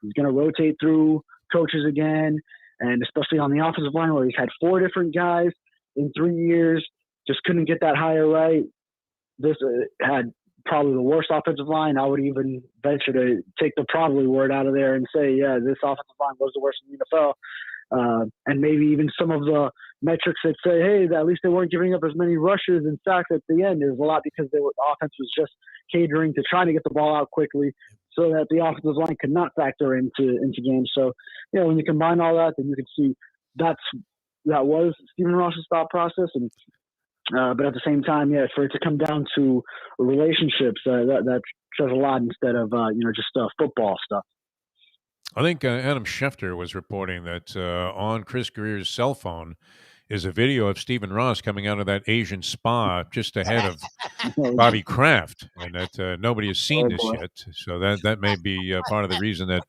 He's going to rotate through coaches again, and especially on the offensive line where he's had 4 different guys in 3 years, just couldn't get that hire right. This had probably the worst offensive line. I would even venture to take the probably word out of there and say, yeah, this offensive line was the worst in the NFL. And maybe even some of the metrics that say, hey, at least they weren't giving up as many rushes and sacks at the end. There's a lot because the offense was just catering to trying to get the ball out quickly so that the offensive line could not factor into games. So, when you combine all that, then you can see that was Stephen Ross's thought process. And but at the same time, for it to come down to relationships, that says a lot instead of just football stuff. I think Adam Schefter was reporting that on Chris Grier's cell phone is a video of Stephen Ross coming out of that Asian spa just ahead of Bobby Kraft, and that nobody has seen this yet. So that may be part of the reason that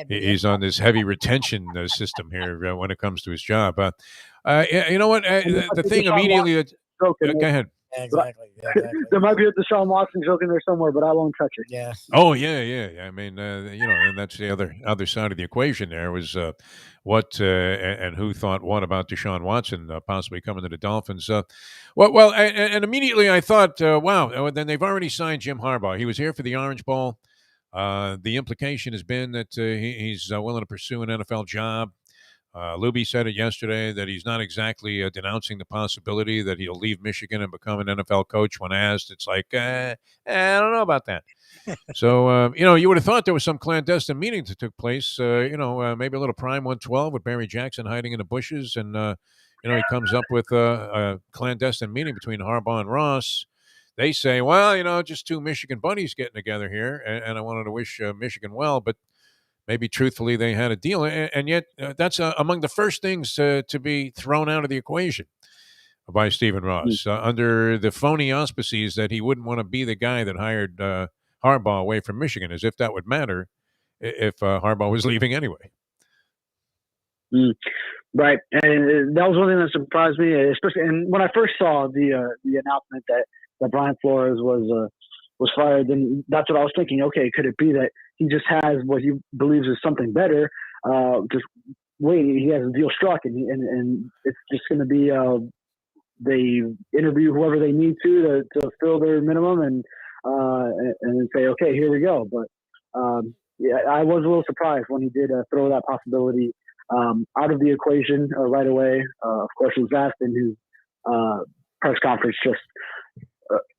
he's on this heavy retention system here when it comes to his job. You know what? The thing immediately. Go ahead. Exactly. There might be a Deshaun Watson joke in there somewhere, but I won't touch it. Yeah. Oh yeah. I mean, and that's the other side of the equation. There was what and who thought what about Deshaun Watson possibly coming to the Dolphins. Well, and immediately I thought, wow. Then they've already signed Jim Harbaugh. He was here for the Orange Bowl. The implication has been that he's willing to pursue an NFL job. Lubie said it yesterday that he's not exactly denouncing the possibility that he'll leave Michigan and become an NFL coach. When asked, it's like, I don't know about that. So, you would have thought there was some clandestine meeting that took place, maybe a little Prime 112 with Barry Jackson hiding in the bushes. And, he comes up with a clandestine meeting between Harbaugh and Ross. They say, well, just 2 Michigan buddies getting together here. And I wanted to wish Michigan well, but maybe truthfully they had a deal, and yet that's among the first things to be thrown out of the equation by Stephen Ross under the phony auspices that he wouldn't want to be the guy that hired Harbaugh away from Michigan, as if that would matter if Harbaugh was leaving anyway. Right, and that was one thing that surprised me, especially and when I first saw the announcement that Brian Flores was fired, then that's what I was thinking. Okay, could it be that he just has what he believes is something better? Just wait, he has a deal struck, and it's just going to be they interview whoever they need to fill their minimum, and then say, okay, here we go. But I was a little surprised when he did throw that possibility out of the equation right away. Of course, it was asked in his press conference just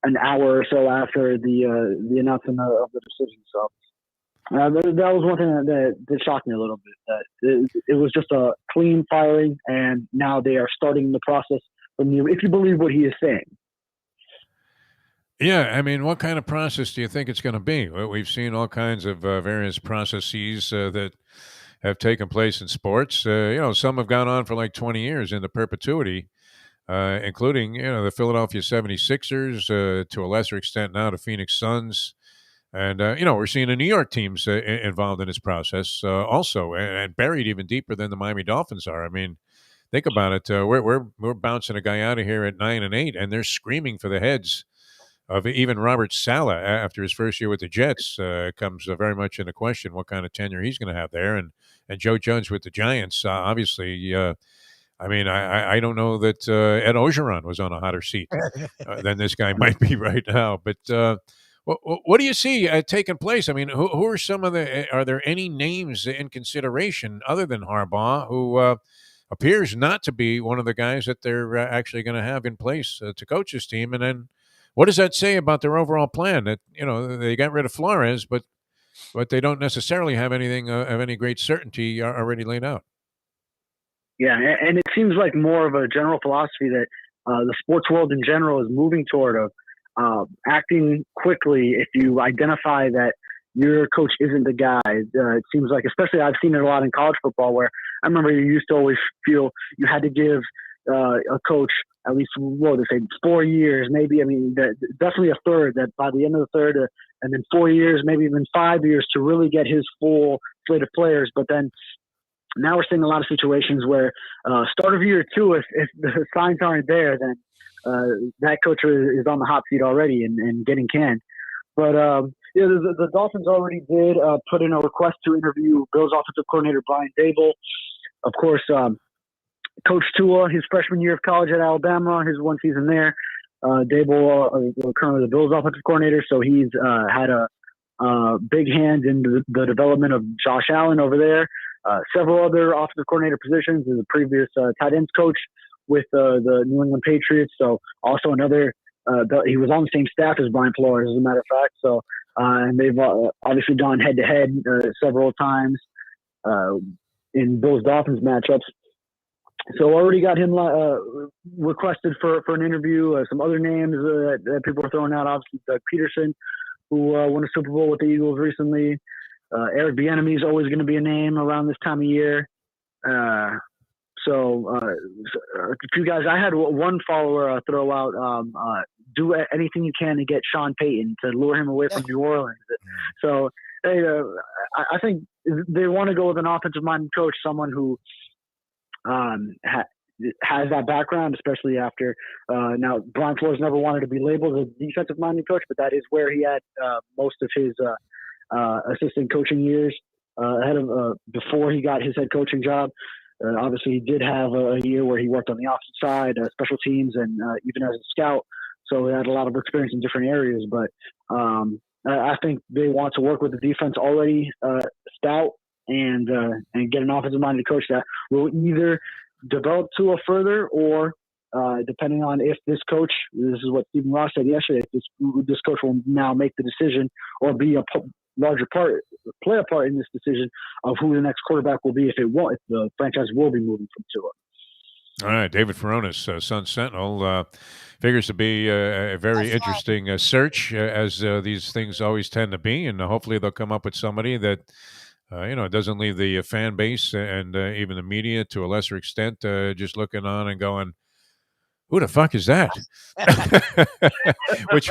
an hour or so after the announcement of the decision. So that was one thing that shocked me a little bit. That it was just a clean firing, and now they are starting the process from you, if you believe what he is saying. Yeah, I mean, what kind of process do you think it's going to be? Well, we've seen all kinds of various processes that have taken place in sports. Some have gone on for like 20 years into perpetuity. including the Philadelphia 76ers, to a lesser extent now the Phoenix Suns. And, we're seeing the New York teams involved in this process also, and buried even deeper than the Miami Dolphins are. I mean, think about it. We're bouncing a guy out of here at 9-8, and they're screaming for the heads of even Robert Saleh after his first year with the Jets. Comes very much into question what kind of tenure he's going to have there. And Joe Judge with the Giants, obviously. I don't know that Ed Ogeron was on a hotter seat than this guy might be right now. But what do you see taking place? I mean, who are some of are there any names in consideration other than Harbaugh who appears not to be one of the guys that they're actually going to have in place to coach this team? And then what does that say about their overall plan? That, they got rid of Flores, but they don't necessarily have anything of any great certainty already laid out. Yeah, and it seems like more of a general philosophy that the sports world in general is moving toward of acting quickly if you identify that your coach isn't the guy. It seems like, especially I've seen it a lot in college football, where I remember you used to always feel you had to give a coach at least, 4 years, maybe. I mean, definitely a third, that by the end of the third, and then 4 years, maybe even 5 years to really get his full slate of players. But then now we're seeing a lot of situations where start of year 2, if the signs aren't there, then that coach is on the hot seat already and getting canned. But the Dolphins already did put in a request to interview Bills offensive coordinator Brian Dable. Of course, Coach Tua, his freshman year of college at Alabama, his one season there. Dable, currently the Bills offensive coordinator, so he's had a big hand in the development of Josh Allen over there. Several other offensive coordinator positions. As a previous tight ends coach with the New England Patriots. So also another, he was on the same staff as Brian Flores, as a matter of fact. So, and they've obviously gone head to head several times in Bills Dolphins matchups. So already got him requested for an interview. Some other names that people are throwing out, obviously Doug Peterson, who won a Super Bowl with the Eagles recently. Eric Bieniemy is always going to be a name around this time of year. So a few guys. I had one follower throw out, do anything you can to get Sean Payton, to lure him away from New Orleans. So I think they want to go with an offensive-minded coach, someone who has that background, especially after now Brian Flores never wanted to be labeled as a defensive-minded coach, but that is where he had most of his assistant coaching years ahead of before he got his head coaching job. Obviously, he did have a year where he worked on the opposite side, special teams, and even as a scout. So he had a lot of experience in different areas. But I think they want to work with the defense already stout and get an offensive-minded coach that will either develop Tua further or, depending on if this coach, this is what Stephen Ross said yesterday, if this coach will now make the decision or be a larger part, play a part in this decision of who the next quarterback will be if the franchise will be moving from Tua. All right, David Furones, Sun Sentinel, figures to be a very interesting search, as these things always tend to be, and hopefully they'll come up with somebody that doesn't leave the fan base and even the media to a lesser extent just looking on and going, who the fuck is that? Which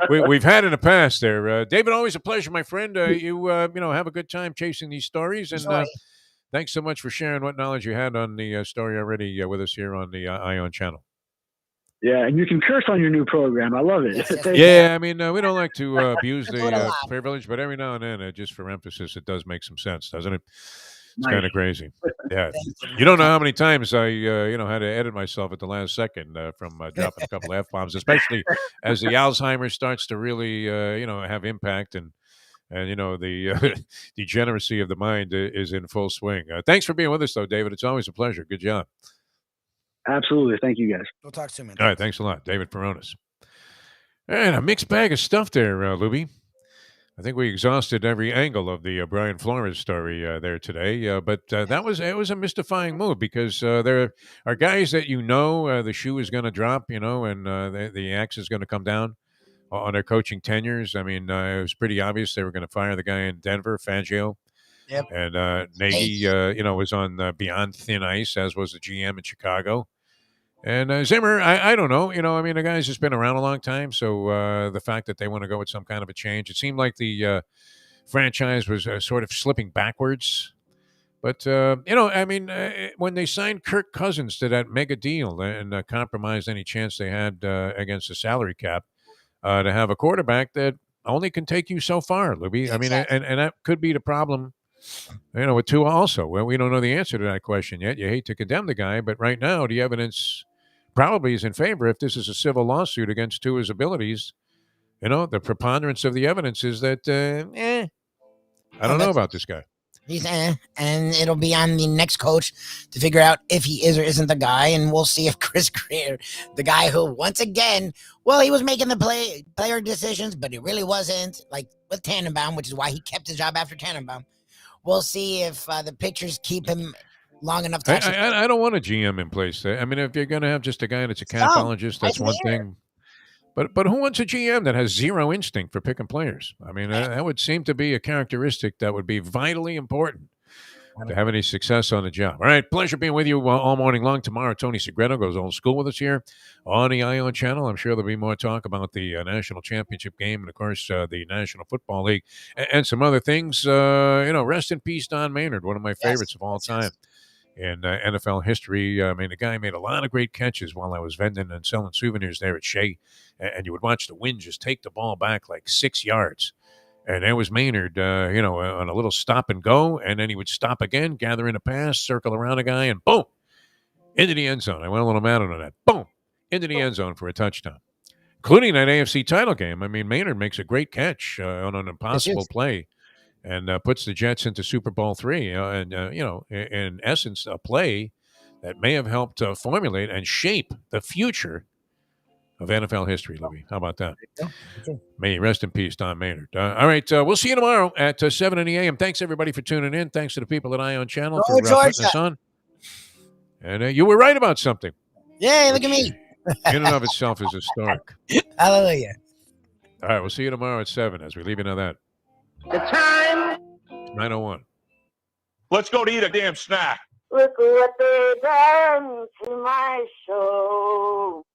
we've had in the past there. David, always a pleasure, my friend. You have a good time chasing these stories. And thanks so much for sharing what knowledge you had on the story already with us here on the Ion channel. Yeah, and you can curse on your new program. I love it. Yeah, I mean, we don't like to abuse the privilege, but every now and then, just for emphasis, it does make some sense, doesn't it? It's kind of crazy. Yeah. You don't know how many times I, had to edit myself at the last second from dropping a couple of F-bombs, especially as the Alzheimer's starts to really, have impact and the degeneracy of the mind is in full swing. Thanks for being with us, though, David. It's always a pleasure. Good job. Absolutely. Thank you, guys. We'll talk soon, man. All right. Thanks a lot. David Furones. And a mixed bag of stuff there, Lubie. I think we exhausted every angle of the Brian Flores story there today, but it was a mystifying move because there are guys that the shoe is going to drop, and the axe is going to come down on their coaching tenures. I mean, it was pretty obvious they were going to fire the guy in Denver, Fangio. Yep. And Nagy, was on beyond thin ice, as was the GM in Chicago. And Zimmer, I don't know. I mean, the guy's just been around a long time. So the fact that they want to go with some kind of a change, it seemed like the franchise was sort of slipping backwards. But, I mean, when they signed Kirk Cousins to that mega deal and compromised any chance they had against the salary cap, to have a quarterback that only can take you so far, Lubie. I mean, and that could be the problem, with Tua also. Well, we don't know the answer to that question yet. You hate to condemn the guy, but right now the evidence probably is in favor. If this is a civil lawsuit against Tua's abilities, the preponderance of the evidence is that, I don't know about this guy. He's and it'll be on the next coach to figure out if he is or isn't the guy, and we'll see if Chris Greer, the guy who once again, he was making the player decisions, but he really wasn't, like with Tannenbaum, which is why he kept his job after Tannenbaum. We'll see if the pictures keep him long enough to I don't want a GM in place. I mean, if you're going to have just a guy that's a capologist, that's one thing. But who wants a GM that has zero instinct for picking players? I mean, that would seem to be a characteristic that would be vitally important to have any success on the job. All right, pleasure being with you all morning long. Tomorrow, Tony Segreto goes old school with us here on the Ion channel. I'm sure there'll be more talk about the national championship game and, of course, the National Football League and some other things. Rest in peace, Don Maynard, one of my favorites of all time. In NFL history. I mean, the guy made a lot of great catches while I was vending and selling souvenirs there at Shea. And you would watch the wind just take the ball back like 6 yards. And there was Maynard, on a little stop and go. And then he would stop again, gather in a pass, circle around a guy, and boom, into the end zone. I went a little mad on that. Boom, into the end zone for a touchdown. Including that AFC title game. I mean, Maynard makes a great catch on an impossible play. And puts the Jets into Super Bowl III. In essence, a play that may have helped formulate and shape the future of NFL history, Louie. How about that? May he rest in peace, Don Maynard. All right, we'll see you tomorrow at 7 in the a.m. Thanks, everybody, for tuning in. Thanks to the people at Ion Channel for putting us on. And you were right about something. Yeah, look at me. In and of itself is historic. Hallelujah. All right, we'll see you tomorrow at 7 as we leave you know that. The time. 9:01. Let's go to eat a damn snack. Look what they done to my soul.